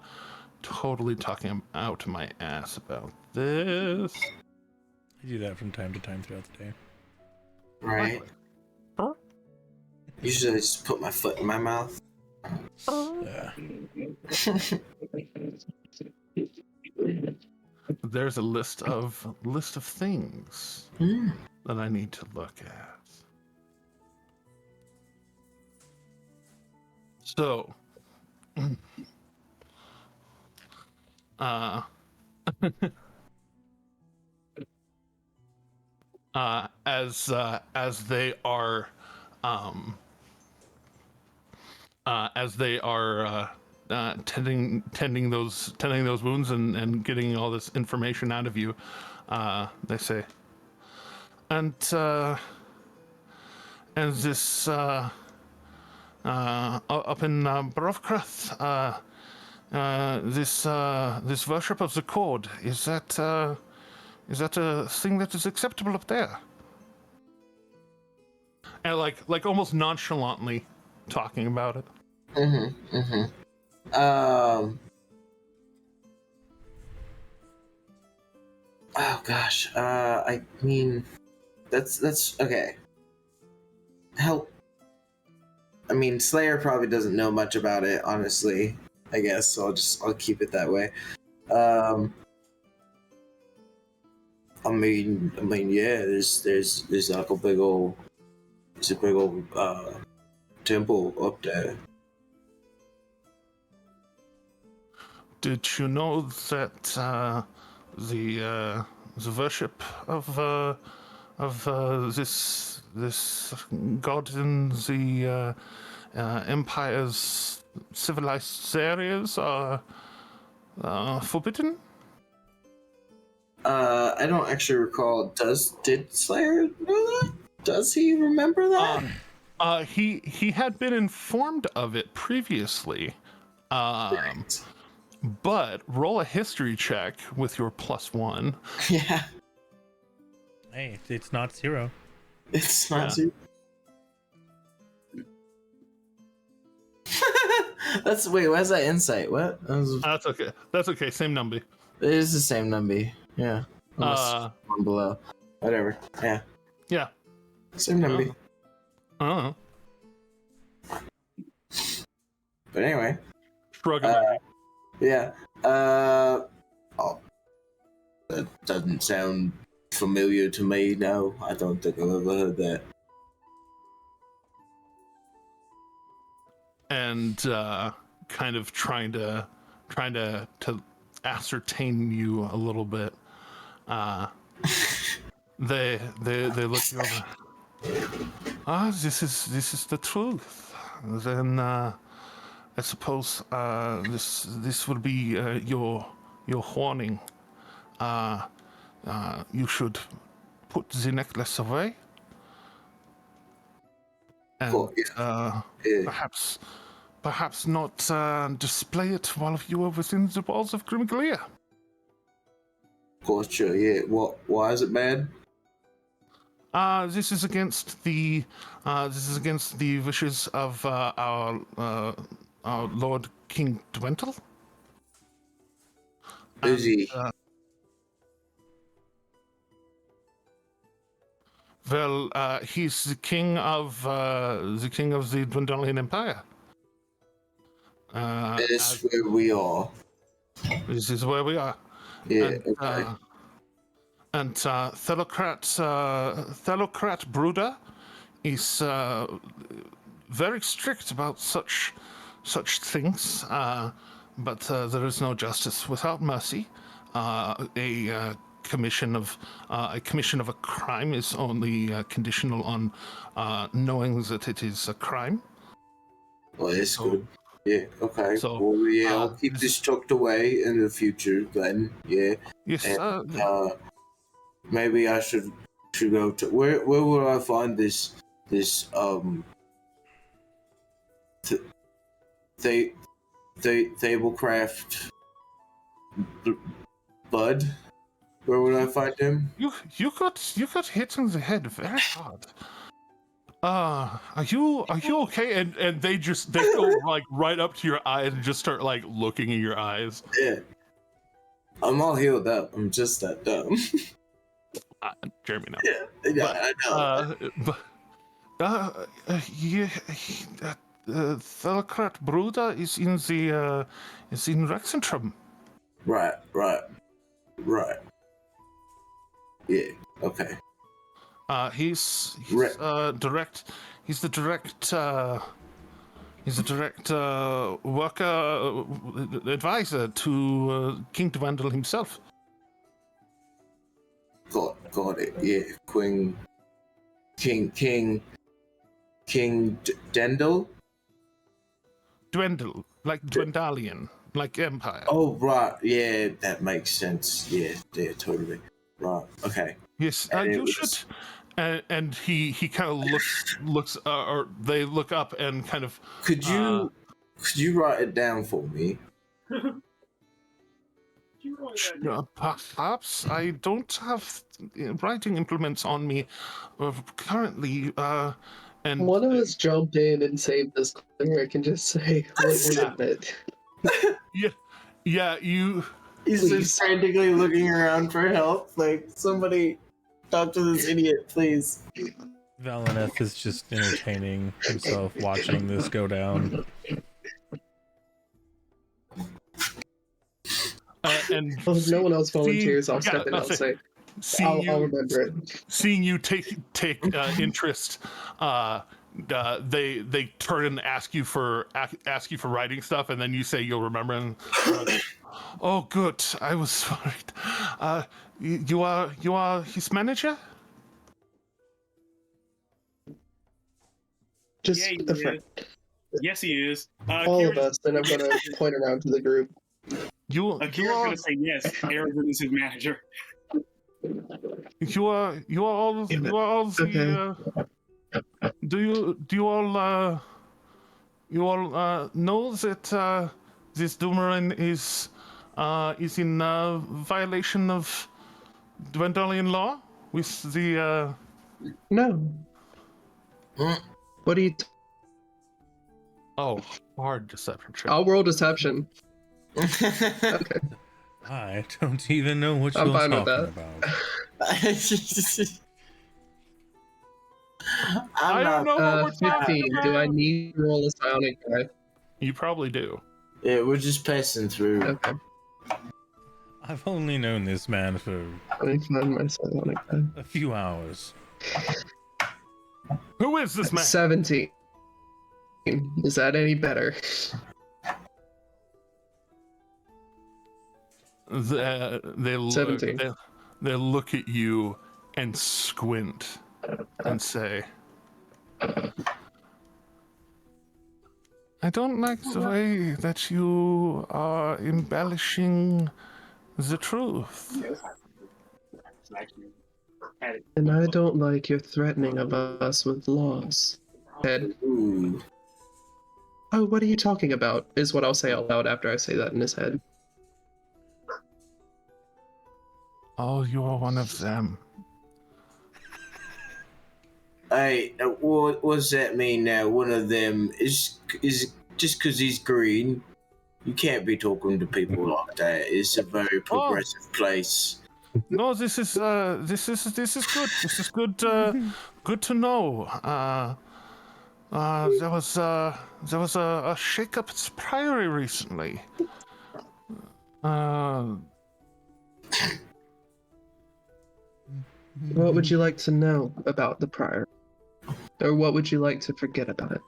totally talking out my ass about this. I do that from time to time throughout the day. Right. Usually I just put my foot in my mouth. Yeah. There's a list of things that I need to look at. So, as they are tending those wounds and getting all this information out of you, they say, and this up in Borovkrath, this worship of the cord, is that a thing that is acceptable up there? And like almost nonchalantly talking about it. Oh gosh. I mean, that's okay. Help. I mean, Slayer probably doesn't know much about it, honestly. I guess so. I'll keep it that way. I mean, yeah. There's like a big old temple up there. Did you know that the worship of this god in the Empire's civilized areas are forbidden? I don't actually recall. Did Slayer know that? Does he remember that? He had been informed of it previously. But roll a history check with your +1. Yeah. Hey, it's not 0. It's not zero. Where's that insight? What? That's okay. That's okay. Same number. It is the same number. Yeah. Unless one below. Whatever. Yeah. Yeah. Same number. But anyway. Shrug about Yeah. That doesn't sound familiar to me. No, I don't think I've ever heard that. And kind of trying to ascertain you a little bit. They look you over. This is the truth. Then I suppose this will be your warning. You should put the necklace away, and perhaps not display it while you are within the walls of Grimglia. Gotcha. Yeah. Why is it bad? This is against the wishes of our Lord King Dwentel. Is he? Well, he's the king of the Dwendalian Empire. This is where we are. This is where we are. Yeah. And, okay. And Thelocrat Bruder is very strict about such things, but there is no justice without mercy. A commission of a crime is only conditional on knowing that it is a crime. Well, it's good. Yeah. Okay. So, well, yeah, I'll keep this tucked away in the future. Then, yeah. Yes. And, maybe I should go to where would I find this Thablecraft Bud? Where would I find him? You got hit in the head very hard. Are you okay? And they go like right up to your eyes and just start like looking in your eyes. Yeah. I'm all healed up. I'm just that dumb. Jeremy, no. Yeah, I know. Thelocrat Bruder is in Rexentrum. Right. Yeah. Okay. He's the direct worker advisor to King Dwendal himself. Got it. Yeah, King Dendal. Dwendal, like Dwendalian, like Empire. Oh right, yeah, that makes sense. Yeah, totally. Right. Okay. Yes, you should. And he kind of looks, or they look up and kind of. Could you write it down for me? Perhaps I don't have writing implements on me currently. And one of us jump in and save this cleric and just say, "Wait a minute." Yeah. He's just frantically looking around for help. Like, somebody talk to this idiot, please. Valineth is just entertaining himself watching this go down. And well, if no one else volunteers, I'll step in and say, I'll remember it. Seeing you take interest, they turn and ask you for writing stuff, and then you say you'll remember. And oh, good. I was worried. You are his manager? Just Yeah, he a friend. is. Yes, he is. All of Kira's- us, and I'm going to point around to the group. Akira's are going to say yes. Aragorn is his manager. you are all the. Do you all know that this Doomerin is in violation of Dwendalian law with the No. What do you... hard deception check. I'll roll deception. Okay. I don't even know what I'm you're fine with talking that. about. I don't know what we're 15. talking about. Do I need to roll a psionic die? You probably do. Yeah, we're just passing through. Okay. I've only known this man for Let me find my psionic die. a few hours. Who is this man? 17. Is that any better? They look, 17. they look at you and squint and say, I don't like the way that you are embellishing the truth. And I don't like your threatening of us with laws. Ed. Ooh. Oh, what are you talking about? Is what I'll say out loud after I say that in his head. Oh, you are one of them. Hey, what does that mean now? One of them is just because he's green. You can't be talking to people like that. It's a very progressive place. No, this is good. This is good. Good to know. There was a shake-up at Priory recently. What would you like to know about the prior? Or what would you like to forget about it?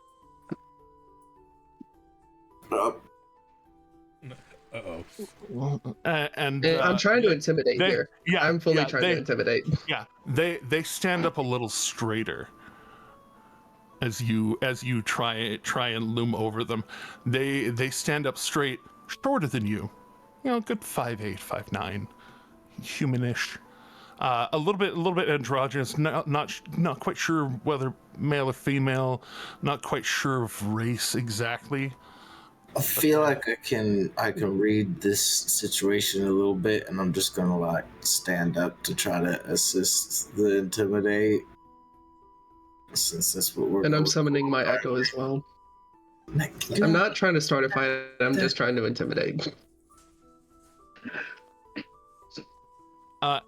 Uh-oh. And I'm trying to intimidate here. Yeah, I'm fully yeah, trying to intimidate. Yeah, they stand up a little straighter as you try and loom over them. They stand up straight, shorter than you. You know, good 5'8", 5'9", humanish. A little bit androgynous. Not quite sure whether male or female. Not quite sure of race exactly. I feel like I can read this situation a little bit, and I'm just gonna like stand up to try to assist the intimidate, since that's what we're. And I'm summoning my echo as well. I'm not trying to start a fight. I'm just trying to intimidate.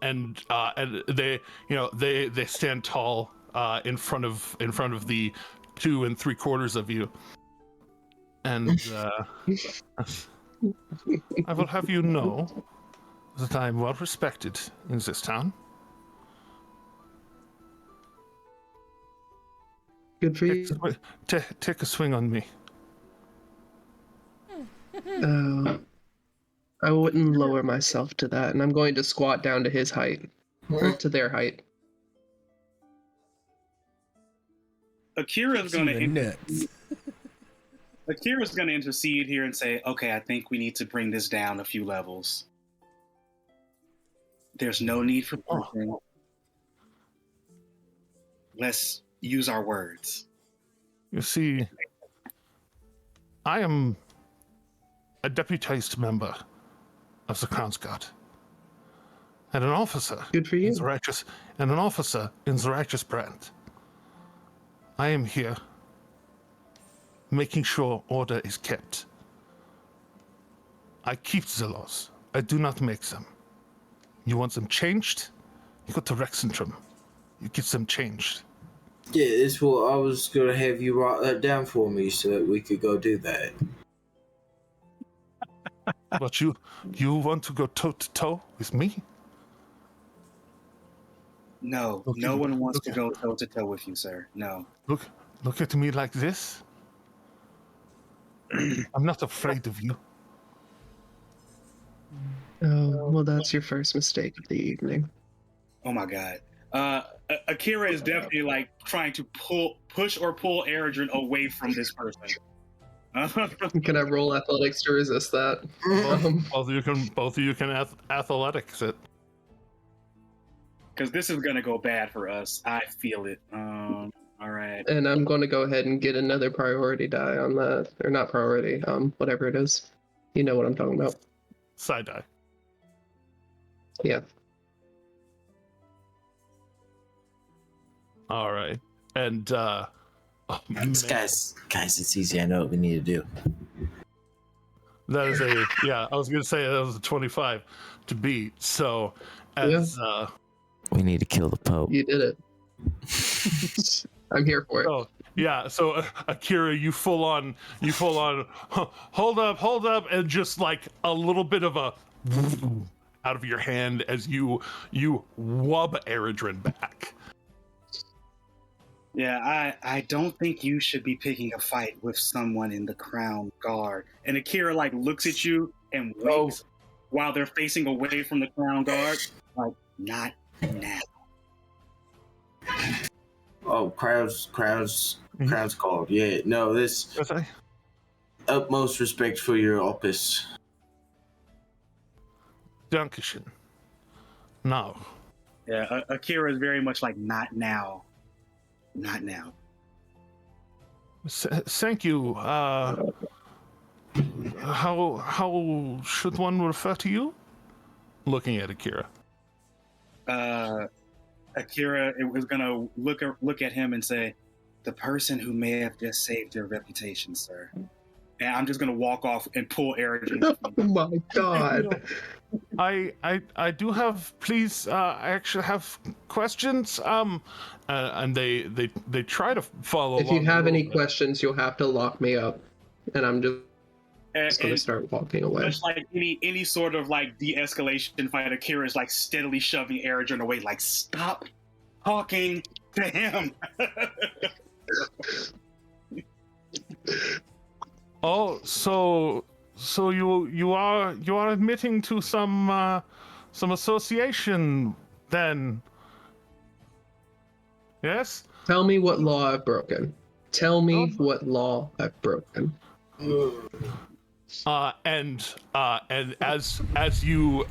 And they stand tall in front of the 2 3/4 of you, and I will have you know that I am well respected in this town. Good for you. Take a swing on me. I wouldn't lower myself to that, and I'm going to squat down to his height, or to their height. Akira's going to nuts. Akira's going to intercede here and say, "Okay, I think we need to bring this down a few levels. There's no need for pushing. Let's use our words." You see, I am a deputized member of the Crown's Guard, and an officer. Good for you. In the righteous brand. I am here, making sure order is kept. I keep the laws. I do not make them. You want them changed? You go to Rexentrum. You get them changed. Yeah, it's what I was gonna have you write that down for me so that we could go do that. But you want to go toe to toe with me? No, no one wants to go toe to toe with you, sir. No. Look at me like this. I'm not afraid of you. Oh, well, that's your first mistake of the evening. Oh my God. Akira is definitely like trying to push pull Eredrin away from this person. Can I roll athletics to resist that? Both of you can athletics it. Because this is gonna go bad for us. I feel it. All right. And I'm going to go ahead and get another priority die on that, or not priority, whatever it is. You know what I'm talking about. Side die. Yeah. All right. And guys, it's easy. I know what we need to do. that is I was gonna say that was a 25 to beat. So as we need to kill the Pope. You did it. I'm here for it. Oh yeah, so Akira, you full on hold up, and just like a little bit of a out of your hand as you wub Eredrin back. Yeah, I don't think you should be picking a fight with someone in the Crown Guard. And Akira like looks at you and winks while they're facing away from the Crown Guard. Like, not now. Oh, crowds called. Yeah, no, this utmost respect for your opus. Dankeschön. Now. Yeah, Akira is very much like, not now. Not now. Thank you. How should one refer to you? Looking at Akira. Akira was gonna look at him and say, "The person who may have just saved your reputation, sir." And I'm just gonna walk off and pull Eredrin. Oh my God! I do have. Please, I actually have questions. And they try to follow. If you have any questions, you'll have to lock me up, and I'm just gonna start walking away. Much like any sort of like de-escalation fight, Akira is like steadily shoving Eredrin away. Like, stop talking to him. Oh, so you are admitting to some association then? Yes? Tell me what law I've broken. Tell me what law I've broken. And as you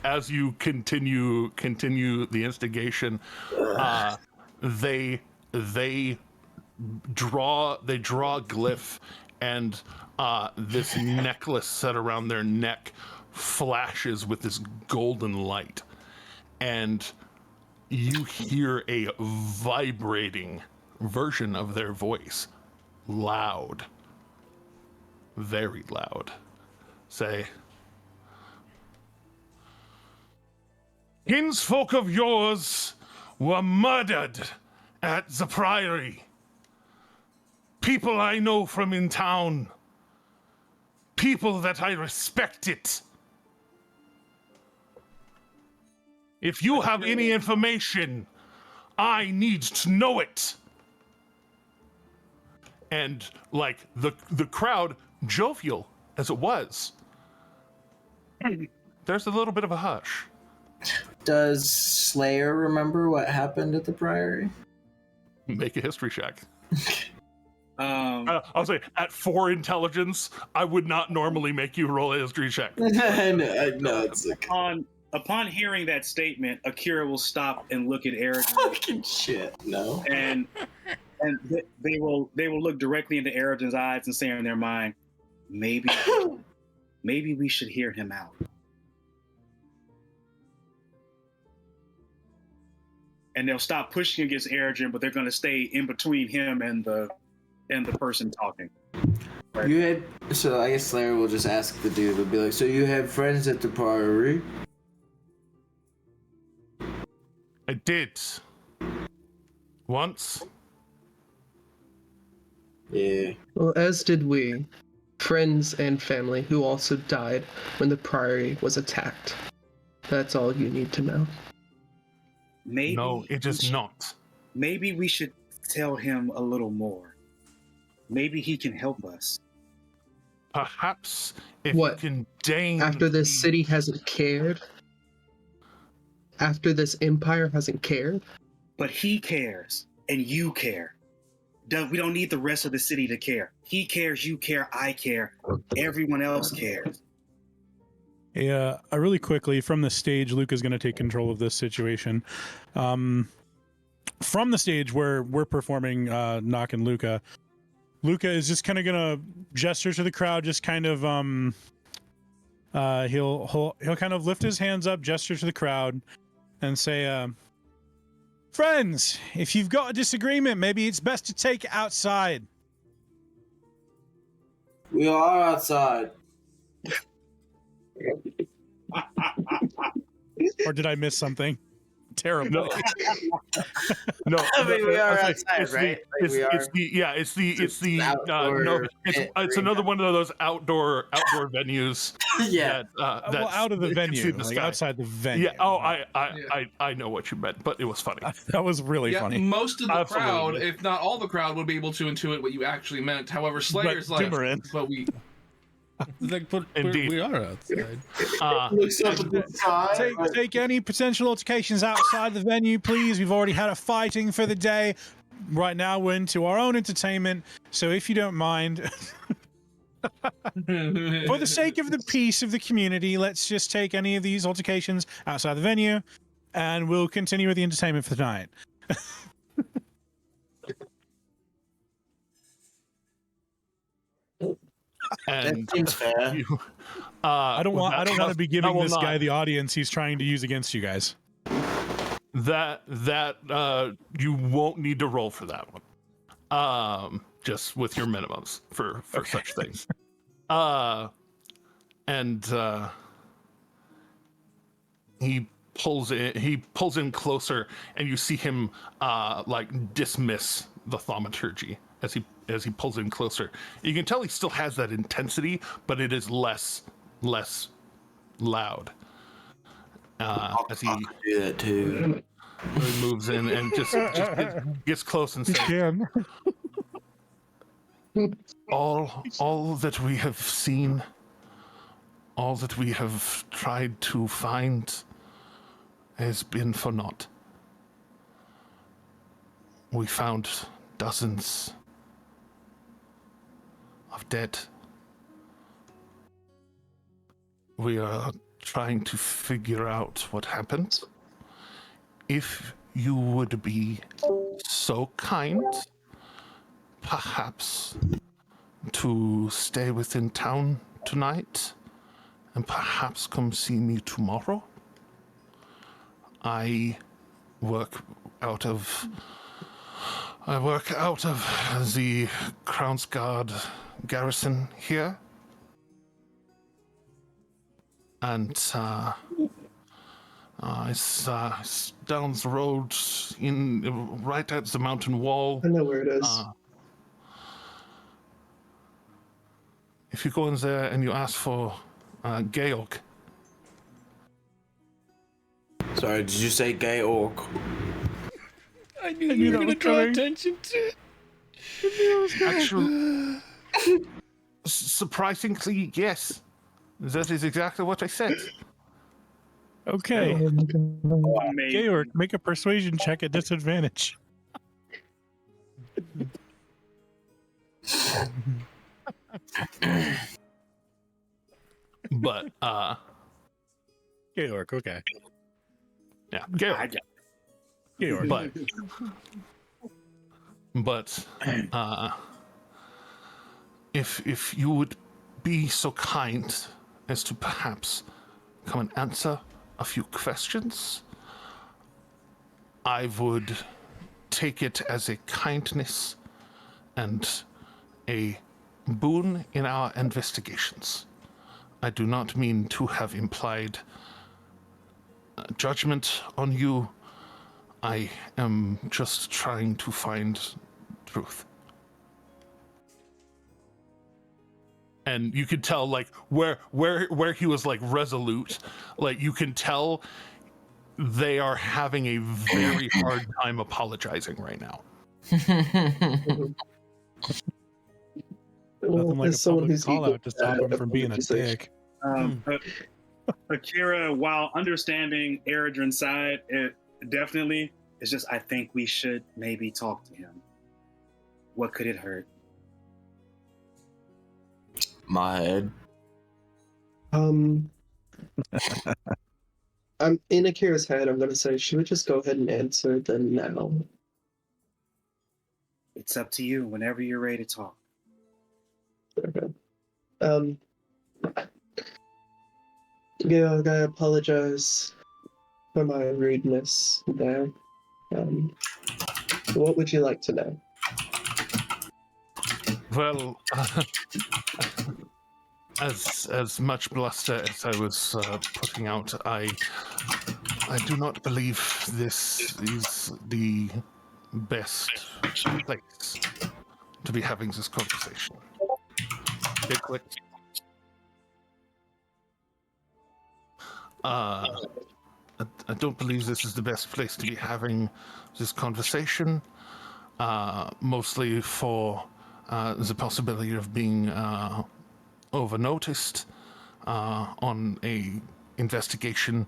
continue the instigation, they draw a glyph, and this necklace set around their neck flashes with this golden light, and you hear a vibrating version of their voice, loud, very loud, say, "Kinsfolk of yours were murdered at the Priory. People I know from in town. People that I respected. If you have any information, I need to know it." And like the crowd, jovial as it was, there's a little bit of a hush. Does Slayer remember what happened at the Priory? Make a history check. I'll say at 4 intelligence, I would not normally make you roll a history check. I know it's like... Upon hearing that statement, Akira will stop and look at Eredrin. Fucking shit, no. And they will look directly into Eredrin's eyes and say in their mind, maybe we should hear him out. And they'll stop pushing against Eredrin, but they're going to stay in between him and the person talking. Right? You had, so I guess Slayer will just ask the dude, will be like, so you have friends at the Priory? I did. Once. Yeah. Well, as did we. Friends and family who also died when the Priory was attacked. That's all you need to know. Maybe No, it is not. Maybe we should tell him a little more. Maybe he can help us. Perhaps if What? you can deign After this the- city hasn't cared? After this empire hasn't cared? But he cares, and you care. We don't need the rest of the city to care. He cares, you care, I care. Everyone else cares. Yeah, really quickly from the stage, Luca's going to take control of this situation. From the stage where we're performing Knock and Luca, Luca is just kind of going to gesture to the crowd, just kind of he'll kind of lift his hands up, gesture to the crowd, and say, "Friends, if you've got a disagreement, maybe it's best to take it outside." We are outside. Or did I miss something terribly? No. No, I mean, we are outside, it's right? Like, it's another one of those outdoor venues. Yeah. Well, out of the you can see venue, the like sky. outside the venue. Yeah. Oh, I know what you meant, but it was funny. That was really Yeah, funny. most of the Absolutely. crowd, if not all the crowd, would be able to intuit what you actually meant. However, Slayer's like, Dumoulin. but we. Like, but Indeed. we are outside. Looks up at the sky. Take any potential altercations outside the venue, please. We've already had a fighting for the day. Right now, we're into our own entertainment. So if you don't mind, for the sake of the peace of the community, let's just take any of these altercations outside the venue, and we'll continue with the entertainment for the night. And That seems fair. I don't want to be giving this guy the the audience he's trying to use against you guys. that you won't need to roll for that one. Just with your minimums for such things. And he pulls in closer, and you see him like dismiss the thaumaturgy as he pulls in closer. You can tell he still has that intensity, but it is less loud. As he do that too. moves in and just gets close and says, all that we have seen, all that we have tried to find has been for naught. We found dozens of dead. We are trying to figure out what happened. If you would be so kind, perhaps to stay within town tonight and perhaps come see me tomorrow. I work out of the Crown's Guard garrison here. And it's down the road, right at the mountain wall. I know where it is. If you go in there and you ask for Georg. Sorry, did you say gay orc? I knew you were going to draw attention to it. Actually, surprisingly, yes. That is exactly what I said. Okay. Amazing. Georg, make a persuasion check at disadvantage. But, Georg, okay. yeah, Georg. Georg. But, if you would be so kind as to perhaps come and answer a few questions, I would take it as a kindness and a boon in our investigations. I do not mean to have implied judgment on you. I am just trying to find truth. And you could tell, like, where he was, like, resolute. Like, you can tell they are having a very hard time apologizing right now. Nothing like a as someone public who's call equal out to stop to him from being a accusation. dick. Akira, while understanding Eredrin's side, it definitely it's just I think we should maybe talk to him. What could it hurt? My head. I'm in Akira's head. I'm gonna say, should we just go ahead and answer them now? It's up to you whenever you're ready to talk. Okay. Yeah, I apologize for my rudeness there. What would you like to know? Well, as much bluster as I was putting out, I do not believe this is the best place to be having this conversation. Big click. I don't believe this is the best place to be having this conversation, mostly for the possibility of being overnoticed on a investigation.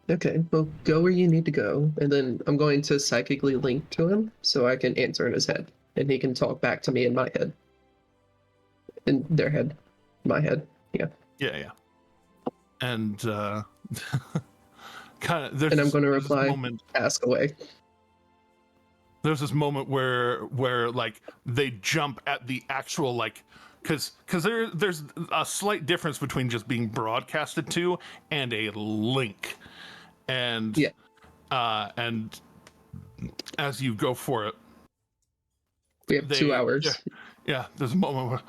Okay, well, go where you need to go, and then I'm going to psychically link to him so I can answer in his head, and he can talk back to me in my head. In their head. My head. Yeah. Yeah. And kind of, and I'm going to reply, ask away. There's this moment where like they jump at the actual like because there's a slight difference between just being broadcasted to and a link, and and as you go for it, we have 2 hours. Yeah, there's a moment where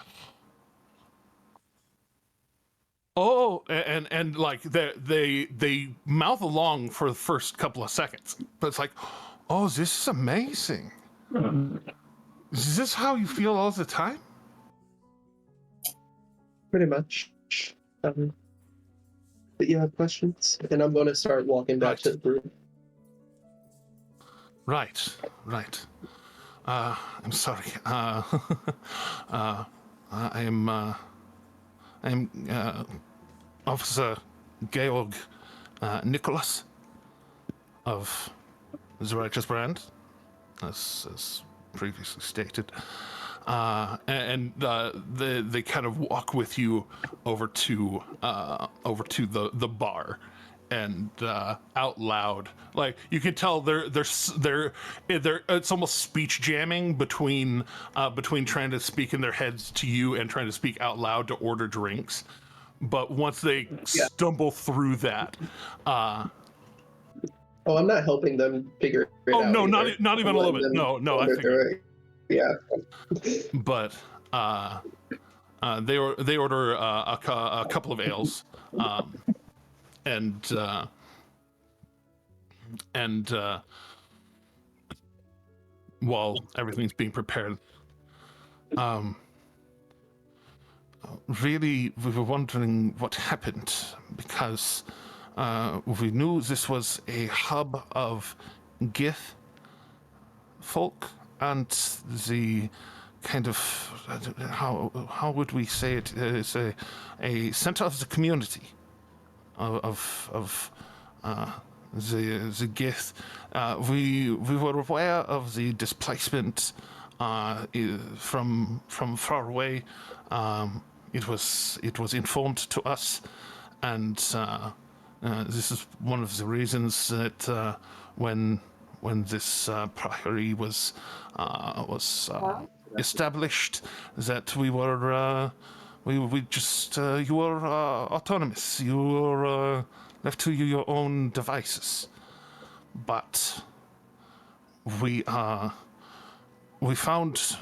and like they mouth along for the first couple of seconds, but it's like, oh, this is amazing. Is this how you feel all the time? Pretty much. But you have questions? And I'm going to start walking back to the group. Right. I'm sorry. I am Officer Georg Nicholas of the Righteous Brand, as previously stated, and they kind of walk with you over to the bar, and out loud, like you can tell they're it's almost speech jamming between trying to speak in their heads to you and trying to speak out loud to order drinks. But once they stumble through that, I'm not helping them figure it out. No, not even a little bit. No, I figured. Yeah. But they order a couple of ales, and while everything's being prepared, really we were wondering what happened, because we knew this was a hub of Gith folk and the kind of how would we say it? It's a center of the community of the Gith. We were aware of the displacement from far away. It was informed to us, and this is one of the reasons that when this priory was established, that we were we just you were autonomous. You were left to your own devices. But we found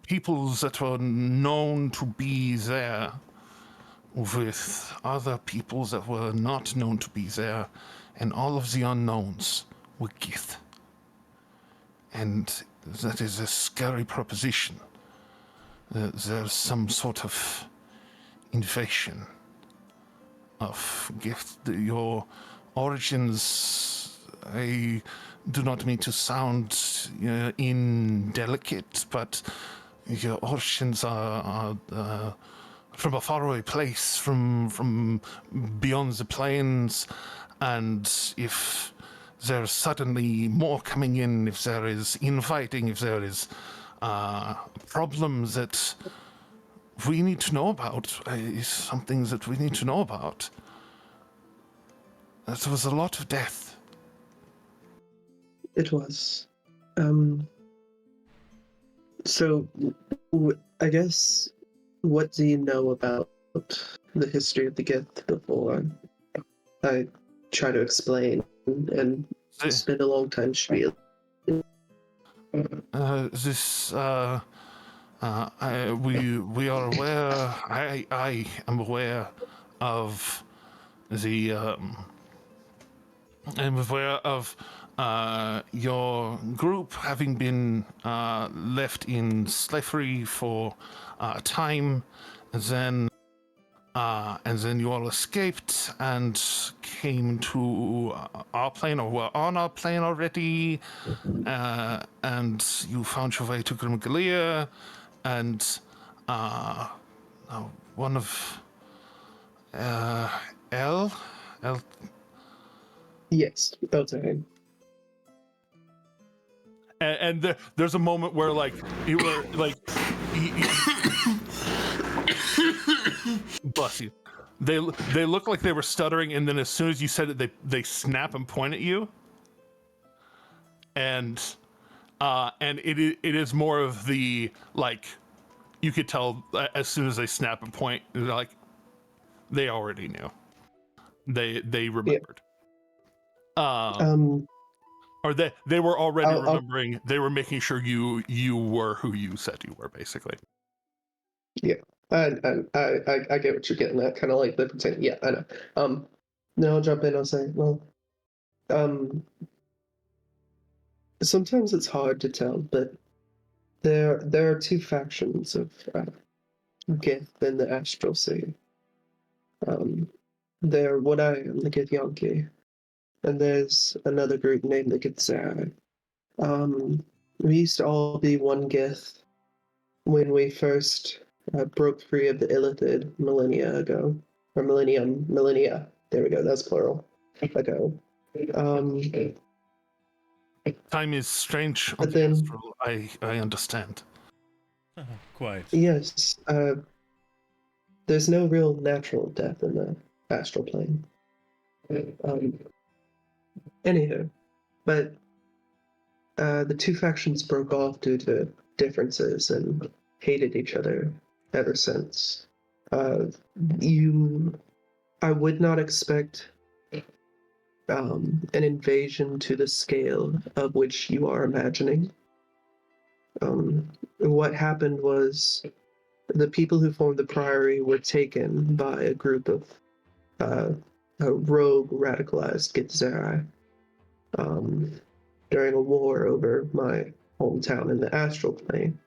people that were known to be there with other people that were not known to be there, and all of the unknowns were Gith. And that is a scary proposition. There's some sort of invasion of gift. Your origins, I do not mean to sound indelicate, but your origins are from a faraway place, from beyond the plains, and if there's suddenly more coming in, if there is infighting, if there is problems that we need to know about, is something that we need to know about. There was a lot of death. It was. So, I guess, what do you know about the history of the gift before I try to explain and spend a long time spiel? We are aware. I am aware of the. I'm aware of your group having been left in slavery for a time, and then you all escaped and came to our plane, or were on our plane already, and you found your way to Grimgalia, and one of L. Yes, Beltane. And there's a moment where like you were like, bless you. They look like they were stuttering, and then as soon as you said it, they snap and point at you. And it is more of the like, you could tell as soon as they snap and point, they're like, they already knew. They remembered. Or they were already remembering. They were making sure you were who you said you were, basically. Yeah, I get what you're getting at. Kind of like the pretend. Yeah, I know. Then I'll jump in. I'll say, well, sometimes it's hard to tell, but there are two factions of Gith in the Astral Sea. They're what I am, the Githyanki, and there's another group named the Githzai. We used to all be one Gith when we first broke free of the Illithid millennia. There we go. That's plural. Ago. Time is strange. But then, Astral. I understand. Quite. Yes. There's no real natural death in the astral plane. Anywho, but the two factions broke off due to differences and hated each other ever since. I would not expect an invasion to the scale of which you are imagining. What happened was the people who formed the Priory were taken by a group of rogue, radicalized Githzerai during a war over my hometown in the astral plane.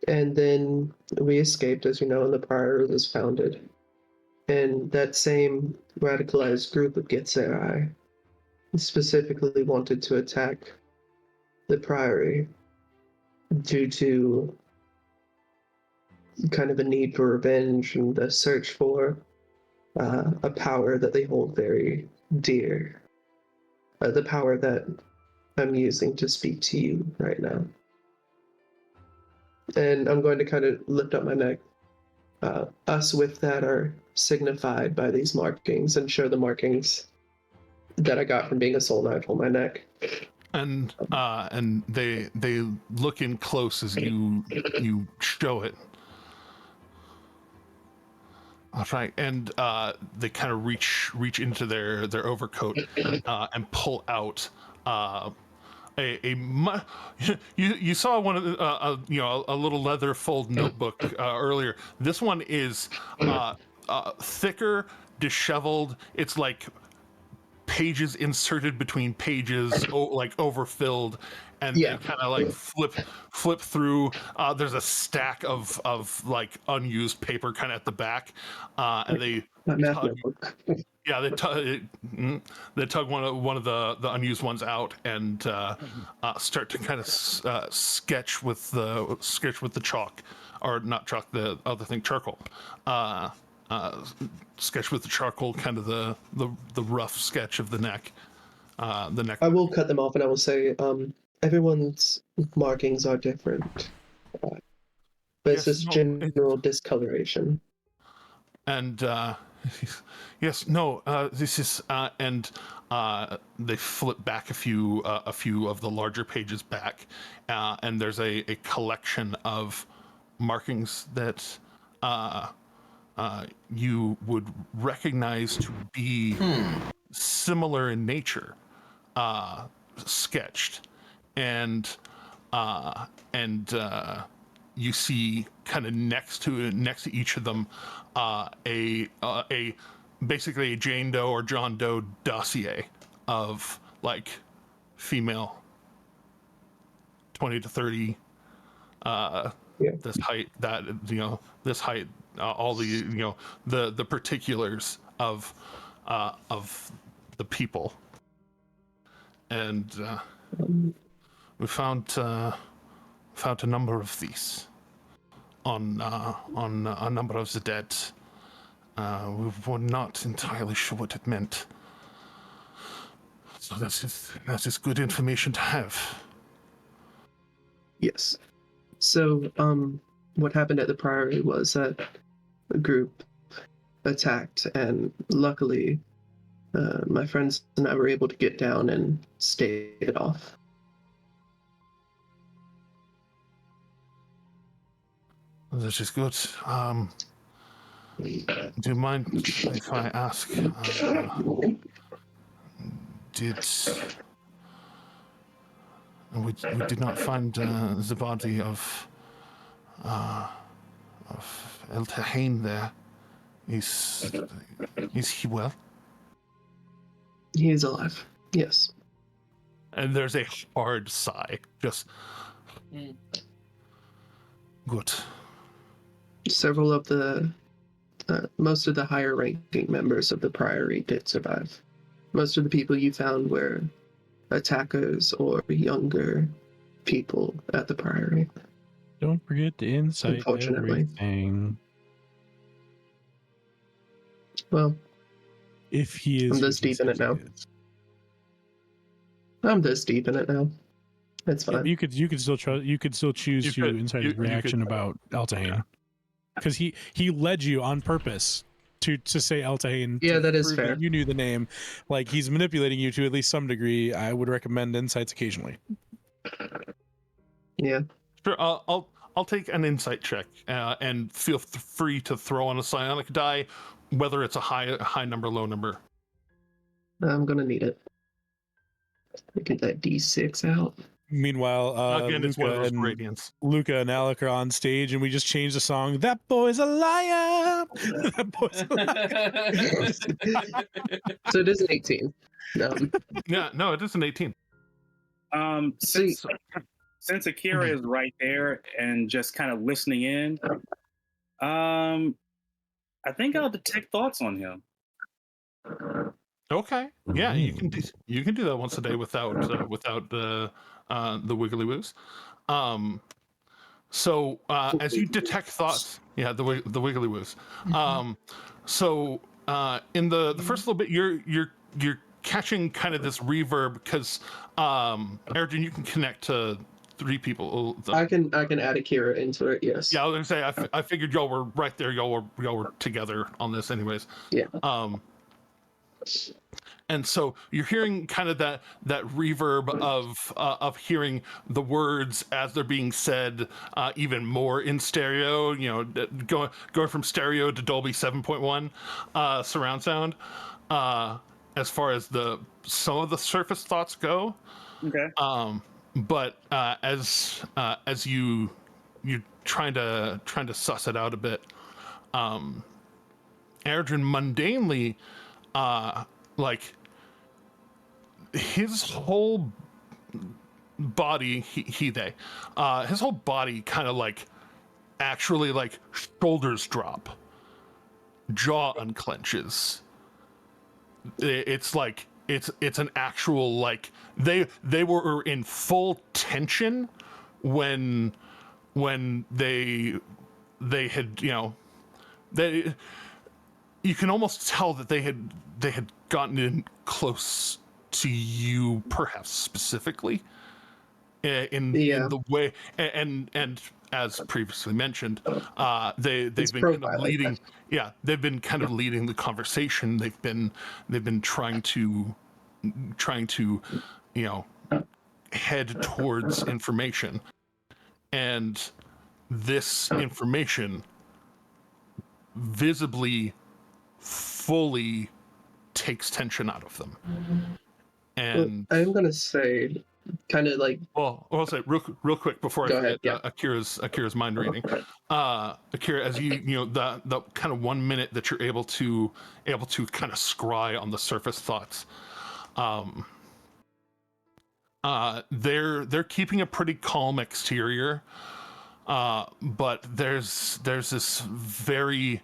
And then we escaped, as you know, and the Priory was founded. And that same radicalized group of Githzerai specifically wanted to attack the Priory due to kind of a need for revenge and the search for a power that they hold very dear. The power that I'm using to speak to you right now. And I'm going to kind of lift up my neck. Us with that are signified by these markings, and show the markings that I got from being a soul knife on my neck. And they look in close as you show it. All right, and they kind of reach into their overcoat and pull out you saw one of the, a little leather fold notebook earlier. This one is thicker, disheveled. It's like pages inserted between pages, like overfilled, and Yeah. they kind of like flip through. There's a stack of like unused paper kind of at the back, and they My math tug, notebook. yeah, they tug one of the unused ones out and start to kind of sketch with the chalk, or not chalk, the other thing, charcoal. Sketch with the charcoal, kind of the rough sketch of the neck. I will cut them off and I will say, everyone's markings are different. But it's just general discoloration. And yes, no, this is and they flip back a few of the larger pages back, and there's a collection of markings that you would recognize to be similar in nature, sketched, and you see kind of next to each of them a basically a Jane Doe or John Doe dossier of like female 20 to 30, this height, that, this height, all the, the particulars of the people. And we found a number of these on a number of the dead. We were not entirely sure what it meant. So that is good information to have. Yes. So, what happened at the Priory was that a group attacked, and luckily, my friends and I were able to get down and stay it off. That is good. Do you mind if I ask? We did not find the body of El Tahain there. Is he well? He is alive. Yes. And there's a hard sigh. Just good. Several of the most of the higher ranking members of the Priory did survive. Most of the people you found were attackers or younger people at the Priory. Don't forget to insight Unfortunately. everything. Well, if he is, I'm this deep in it now. I'm this deep in it now. It's fine. Yeah, you could still trust. You could still choose to insight his reaction about Eltahane, because he led you on purpose to say Eltahane. Yeah, that is fair. You knew the name. Like, he's manipulating you to at least some degree. I would recommend insights occasionally. Yeah. Sure. I'll take an insight check, and feel free to throw on a psionic die, whether it's a high number, low number. I'm gonna need it. Get that D6 out. Meanwhile, again, it's one of those gradients. Luca and Alec are on stage, and we just changed the song. That boy's a liar. That boy's a liar. So it is an 18. Yeah, no, it is an 18. Since Akira is right there and just kind of listening in, I think I'll detect thoughts on him. Okay. Yeah, you can do that once a day without the wiggly woos. So as you detect thoughts, yeah, the wiggly woos. So in the first little bit, you're catching kind of this reverb because Erdrin, you can connect to 3 people. I can add Akira into it. Yes. Yeah, I was gonna say I figured y'all were right there. Y'all were together on this, anyways. Yeah. And so you're hearing kind of that reverb of hearing the words as they're being said, even more in stereo. Going from stereo to Dolby 7.1 surround sound. As far as some of the surface thoughts go. Okay. But as you're trying to suss it out a bit, Erdrin mundanely, like, his whole body, his whole body kind of like actually like shoulders drop, jaw unclenches. It's like it's an actual like they were in full tension when they had, you know, you can almost tell that they had gotten in close to you, perhaps specifically in the way, and as previously mentioned, they've been kind of leading. Yeah, they've been kind of leading the conversation. They've been trying to you know, head towards information, and this information visibly, fully takes tension out of them. And I'm gonna say, kind of like. Well, I'll say real quick before I forget, Yeah. Akira's mind reading. Akira, as you know, the kind of 1 minute that you're able to kind of scry on the surface thoughts, they're keeping a pretty calm exterior, but there's this very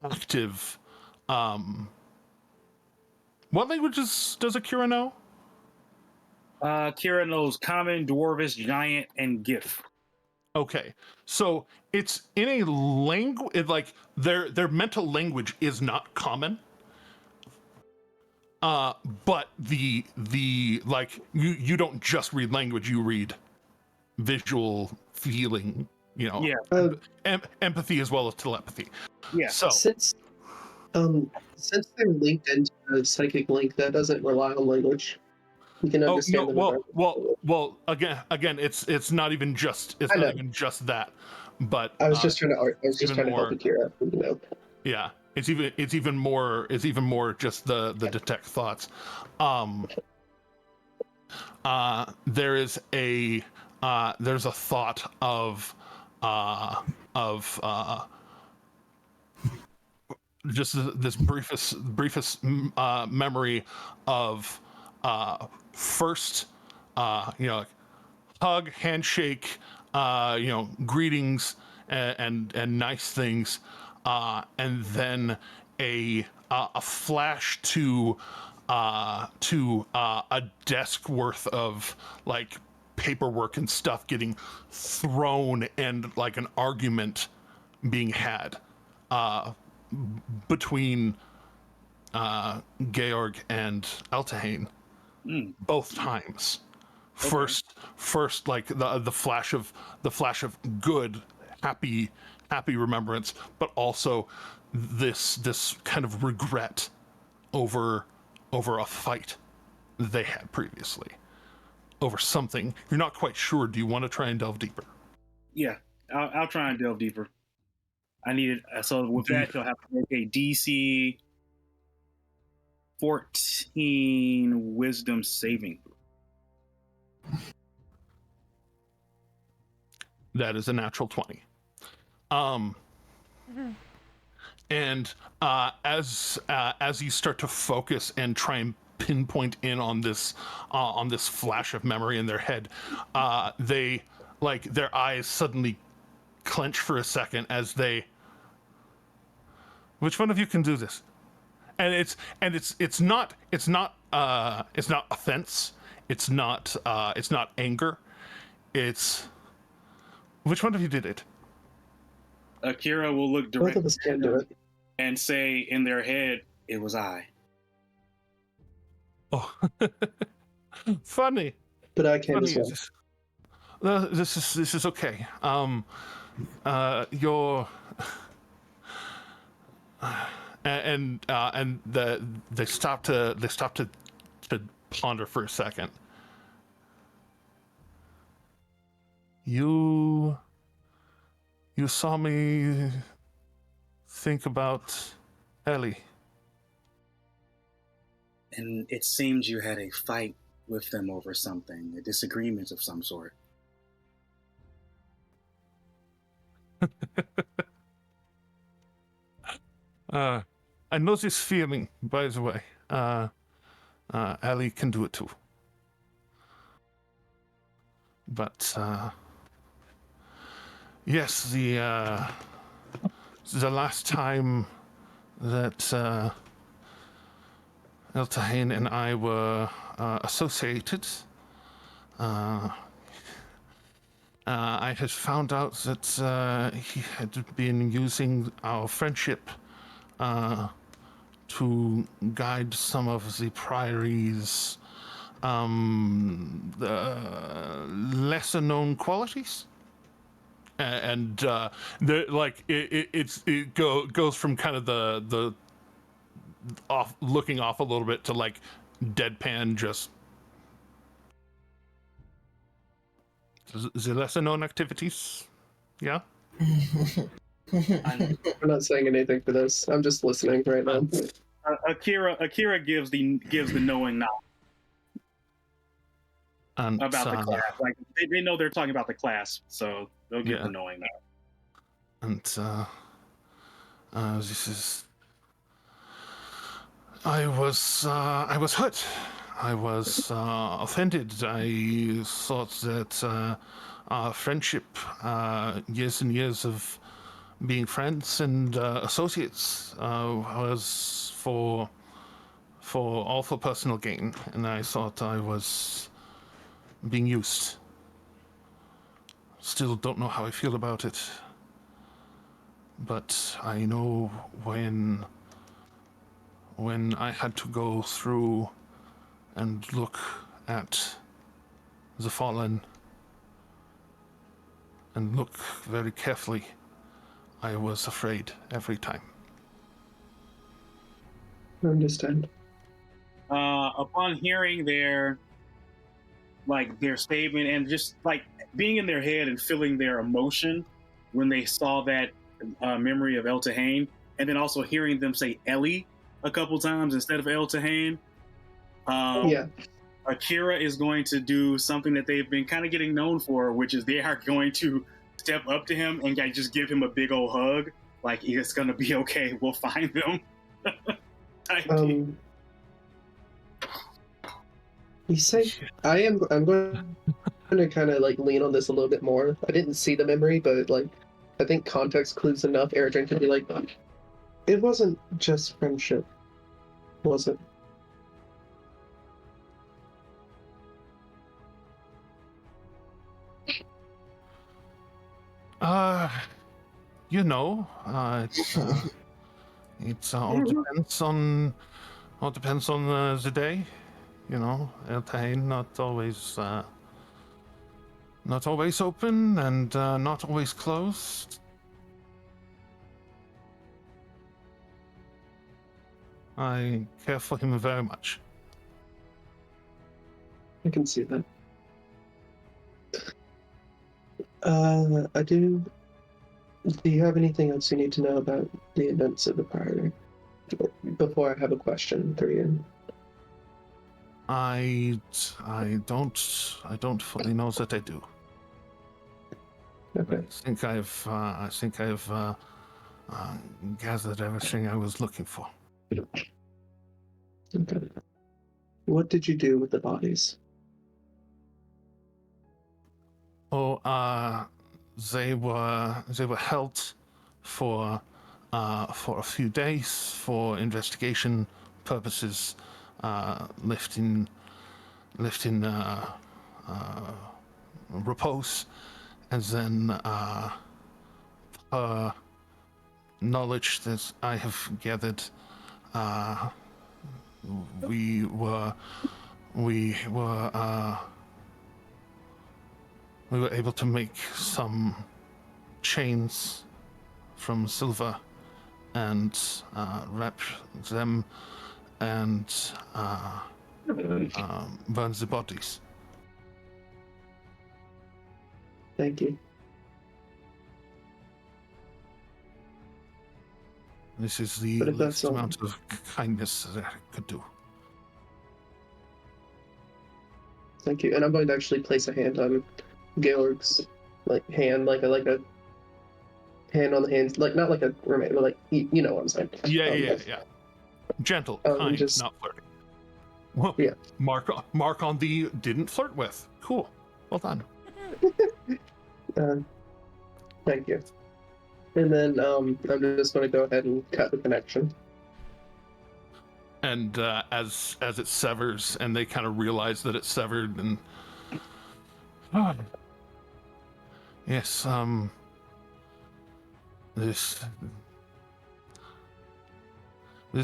active. What languages does Akira know? Akira knows Common, Dwarvish, Giant, and Gith. Okay, so it's in a language, like their mental language is not common. But the like you don't just read language, you read visual, feeling, you know, empathy as well as telepathy. Yeah. So since they're linked into a psychic link that doesn't rely on language, you can understand them. Well, again, it's not even just that, but I was just trying to help Akira. You know. Yeah, it's even more just the detect thoughts. There's a thought of just this briefest memory of first, you know, like hug, handshake, you know, greetings and nice things, and then a flash to a desk worth of like paperwork and stuff getting thrown, and like an argument being had between Georg and Altahane. Both times. Okay. First like the flash of good, happy remembrance, but also this kind of regret over a fight they had previously, over something you're not quite sure. Do you want to try and delve deeper? Yeah, I'll try and delve deeper. I need it. So with that, you'll have to make a DC 14 Wisdom saving. That is a natural 20. And as you start to focus and try and pinpoint in on this flash of memory in their head, they, like, their eyes suddenly clench for a second as they. Which one of you can do this? And it's not offense. It's not anger. It's. Which one of you did it? Akira will look Both directly of us can't do it and say in their head, "It was I." Oh, funny. But I can't Funny. as well. This is okay. You're. And they stop to ponder for a second. You saw me think about Ellie. And it seems you had a fight with them over something, a disagreement of some sort. I know this feeling, by the way. Ellie can do it too. But yes, the last time that Eltahane and I were associated, I had found out that he had been using our friendship to guide some of the Priory's lesser known qualities. And it goes from kind of the off, looking off a little bit, to like deadpan, just the lesser known activities. Yeah. I'm not saying anything for this. I'm just listening right now. Akira gives the knowing knowledge And, about the class. Like they know they're talking about the class, so they'll give the knowing knowledge. And this is. I was hurt. I was offended. I thought that our friendship, years and years of being friends and associates, was for all for personal gain, and I thought I was being used. Still don't know how I feel about it, but I know when I had to go through and look at the fallen and look very carefully, I was afraid every time. I understand. Upon hearing their statement and just like being in their head and feeling their emotion when they saw that memory of Eltahane, and then also hearing them say Ellie a couple times instead of Eltahane, Akira is going to do something that they've been kind of getting known for, which is they are going to step up to him and just give him a big old hug, like it's gonna be okay, we'll find them. You say I'm going to kind of like lean on this a little bit more. I didn't see the memory, but like I think context clues enough. Aaron can be like, it wasn't just friendship, was it? It's all depends on the day, you know. Eltahane not always open and not always closed. I care for him very much. I can see that. I do. Do you have anything else you need to know about the events of the Priory? Before I have a question for you. I don't fully know that I do. Okay. I think I've gathered everything I was looking for. Okay. What did you do with the bodies? They were held for a few days for investigation purposes, left in repose, and then knowledge that I have gathered, we were able to make some chains from silver and wrap them and burn the bodies. Thank you. This is the least amount of kindness that I could do. Thank you. And I'm going to actually place a hand on Georg's hand, like a hand on the hands, like not like a roommate, but like you know what I'm saying. Yeah. Gentle, kind, just- not flirting. Well, Yeah. Mark on the didn't flirt with. Cool. Well done. Thank you. And then I'm just going to go ahead and cut the connection. And as it severs, and they kind of realize that it's severed, and yes, this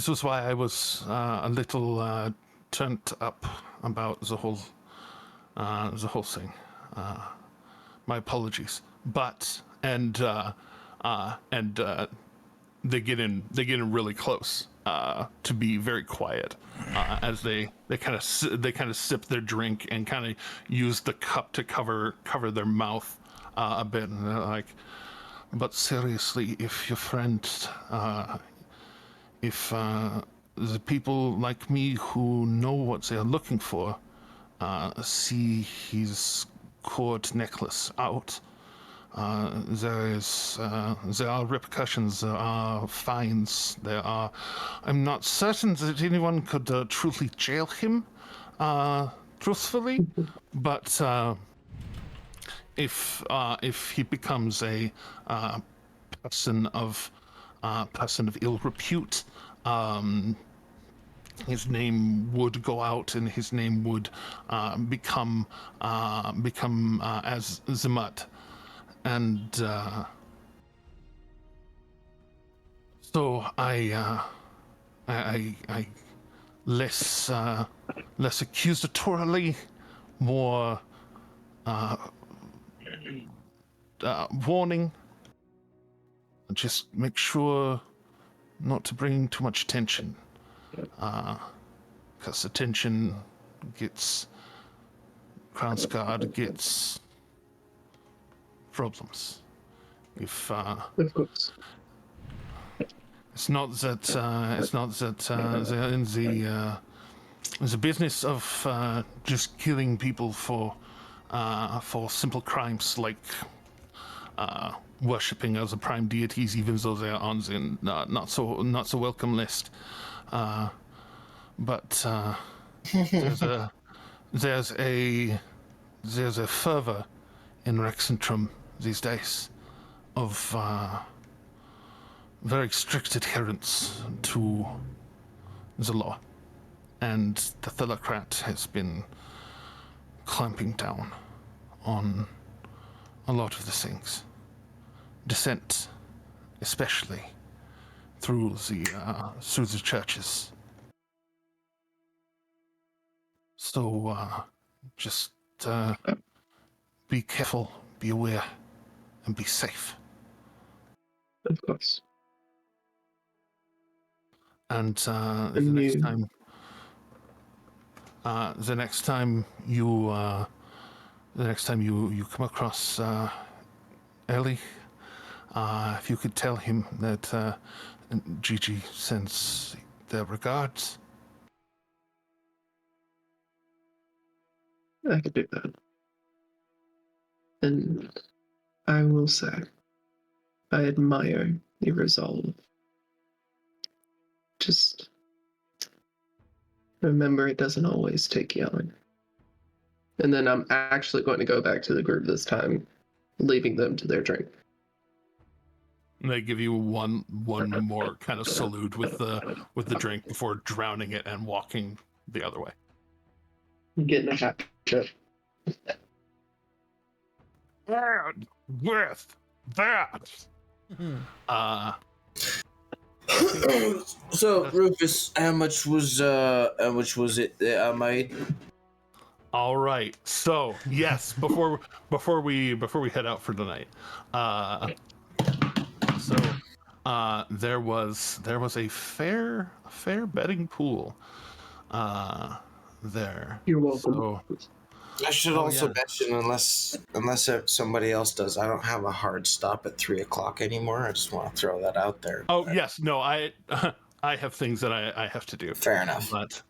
was why I was a little turned up about the whole thing. My apologies, but they get in really close to be very quiet as they kind of sip their drink and kind of use the cup to cover their mouth a bit, and they're like, but seriously, if your friend if the people like me who know what they're looking for see his cord necklace out, there are repercussions, there are fines, I'm not certain that anyone could truly jail him, truthfully, but if he becomes a person of ill repute, his name would go out, and his name would become as Zimut. And so I less accusatorily, more warning. Just make sure not to bring too much attention, because attention gets Crownsguard gets problems. If Of course. it's not that they're in the business of just killing people for simple crimes like worshipping other prime deities, even though they're on the not so welcome list. But there's a fervor in Rexentrum these days of very strict adherence to the law, and the Thylacrat has been clamping down on a lot of the things. Dissent, especially through the churches. So just be careful, be aware, and be safe. Of course. And the next time you come across Ellie, if you could tell him that Gigi sends their regards. I could do that. And I will say, I admire your resolve. Just remember, it doesn't always take yelling. And then I'm actually going to go back to the group this time, leaving them to their drink. And they give you one more kind of salute with the drink before drowning it and walking the other way. Getting a hat chip. And with that, So Rufus, how much was it that I made? all right. So yes, before we head out for tonight, there was a fair betting pool there. You're welcome. So, I should also mention, unless somebody else does, I don't have a hard stop at 3:00 anymore. I just want to throw that out there. oh yes, no, I have things that I have to do. Fair enough. But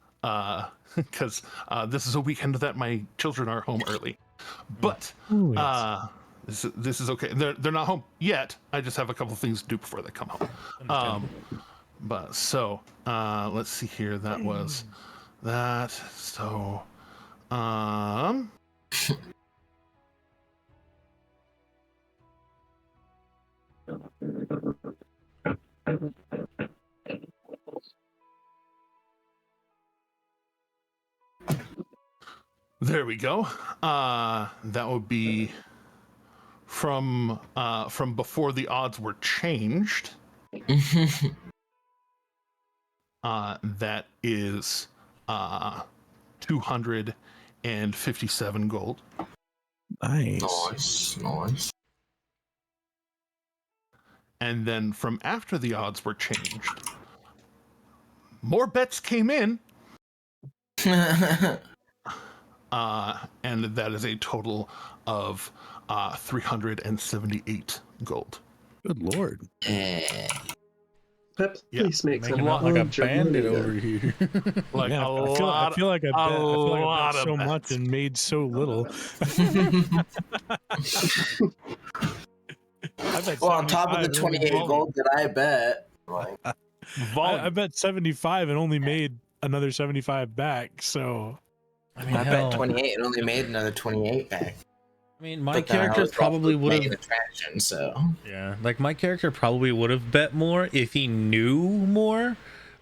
because this is a weekend that my children are home early. But Ooh, yes. This is okay. They're not home yet. I just have a couple things to do before they come home. But so let's see here. That was that. So there we go. That would be from before the odds were changed. That is 257 gold. Nice. And then from after the odds were changed, more bets came in. And that is a total of 378 gold. Good lord. Pep, please make Making out like a bandit over here. Like Yeah, I feel like I bet so much and made so little. I bet Well, on top of the 28 only- gold that I bet. Like, I bet 75 and only made another 75 back. So I mean, I hell, bet 28 and only made another 28 back. I mean, my But then I character was probably also would paying have. attraction, so Yeah, like my character probably would have bet more if he knew more.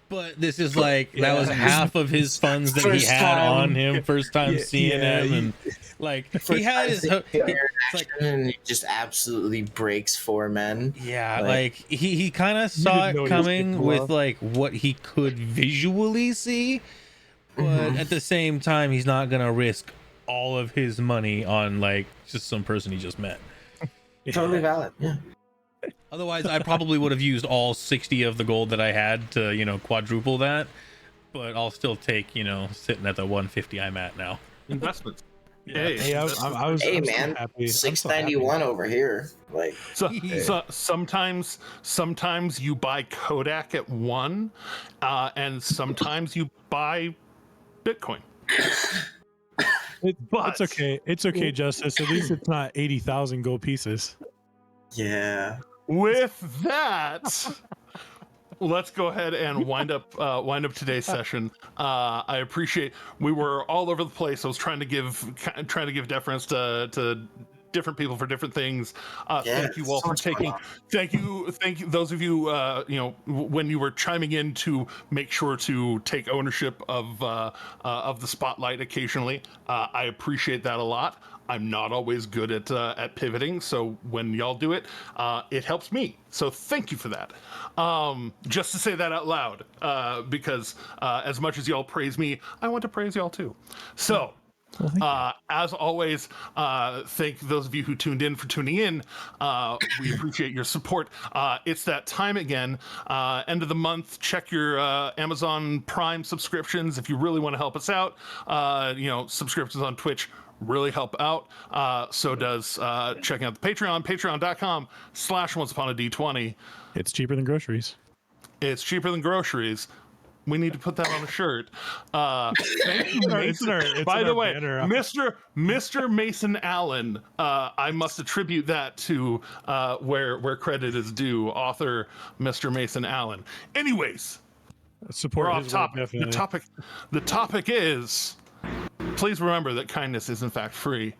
But this is like that was half of his funds that he First had time. on him. First time seeing him, and like he had his. It's like, and he just absolutely breaks 4 men. Yeah, like he kind of saw didn't know it he was coming capable with of. like what he could visually see, but at the same time, he's not gonna risk all of his money on like just some person he just met. Totally valid. Yeah. Otherwise, I probably would have used all 60 of the gold that I had to, quadruple that. But I'll still take, sitting at the 150 I'm at now. Investments. Yeah. Hey, I was I'm so man, happy. I'm so 691 over here. Like, So sometimes you buy Kodak at 1, and sometimes you buy Bitcoin. It's okay. It's okay, Justice. At least it's not 80,000 gold pieces. yeah. With that, let's go ahead and wind up today's session. I appreciate we were all over the place. I was trying to give deference to different people for different things. Thank you all for taking. Thank you, those of you. When you were chiming in to make sure to take ownership of the spotlight occasionally. I appreciate that a lot. I'm not always good at pivoting, so when y'all do it, it helps me. So thank you for that. Just to say that out loud, because as much as y'all praise me, I want to praise y'all too. So. As always, thank those of you who tuned in for tuning in. We appreciate your support. It's that time again. End of the month, check your Amazon Prime subscriptions if you really want to help us out. Subscriptions on Twitch really help out. So does checking out the Patreon, patreon.com/onceuponad20. It's cheaper than groceries. It's cheaper than groceries. We need to put that on a shirt. Thank you, Mason. By the way, Mr. Mason Allen, I must attribute that to where credit is due, author Mr. Mason Allen. Anyways, Support we're his off topic. work, definitely. The topic is, please remember that kindness is in fact free,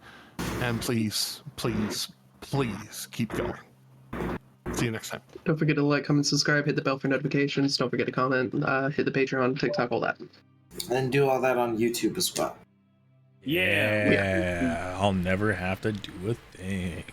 and please keep going. See you next time. Don't forget to like, comment, subscribe, hit the bell for notifications. Don't forget to comment, hit the Patreon, TikTok, all that. And do all that on YouTube as well. Yeah. I'll never have to do a thing.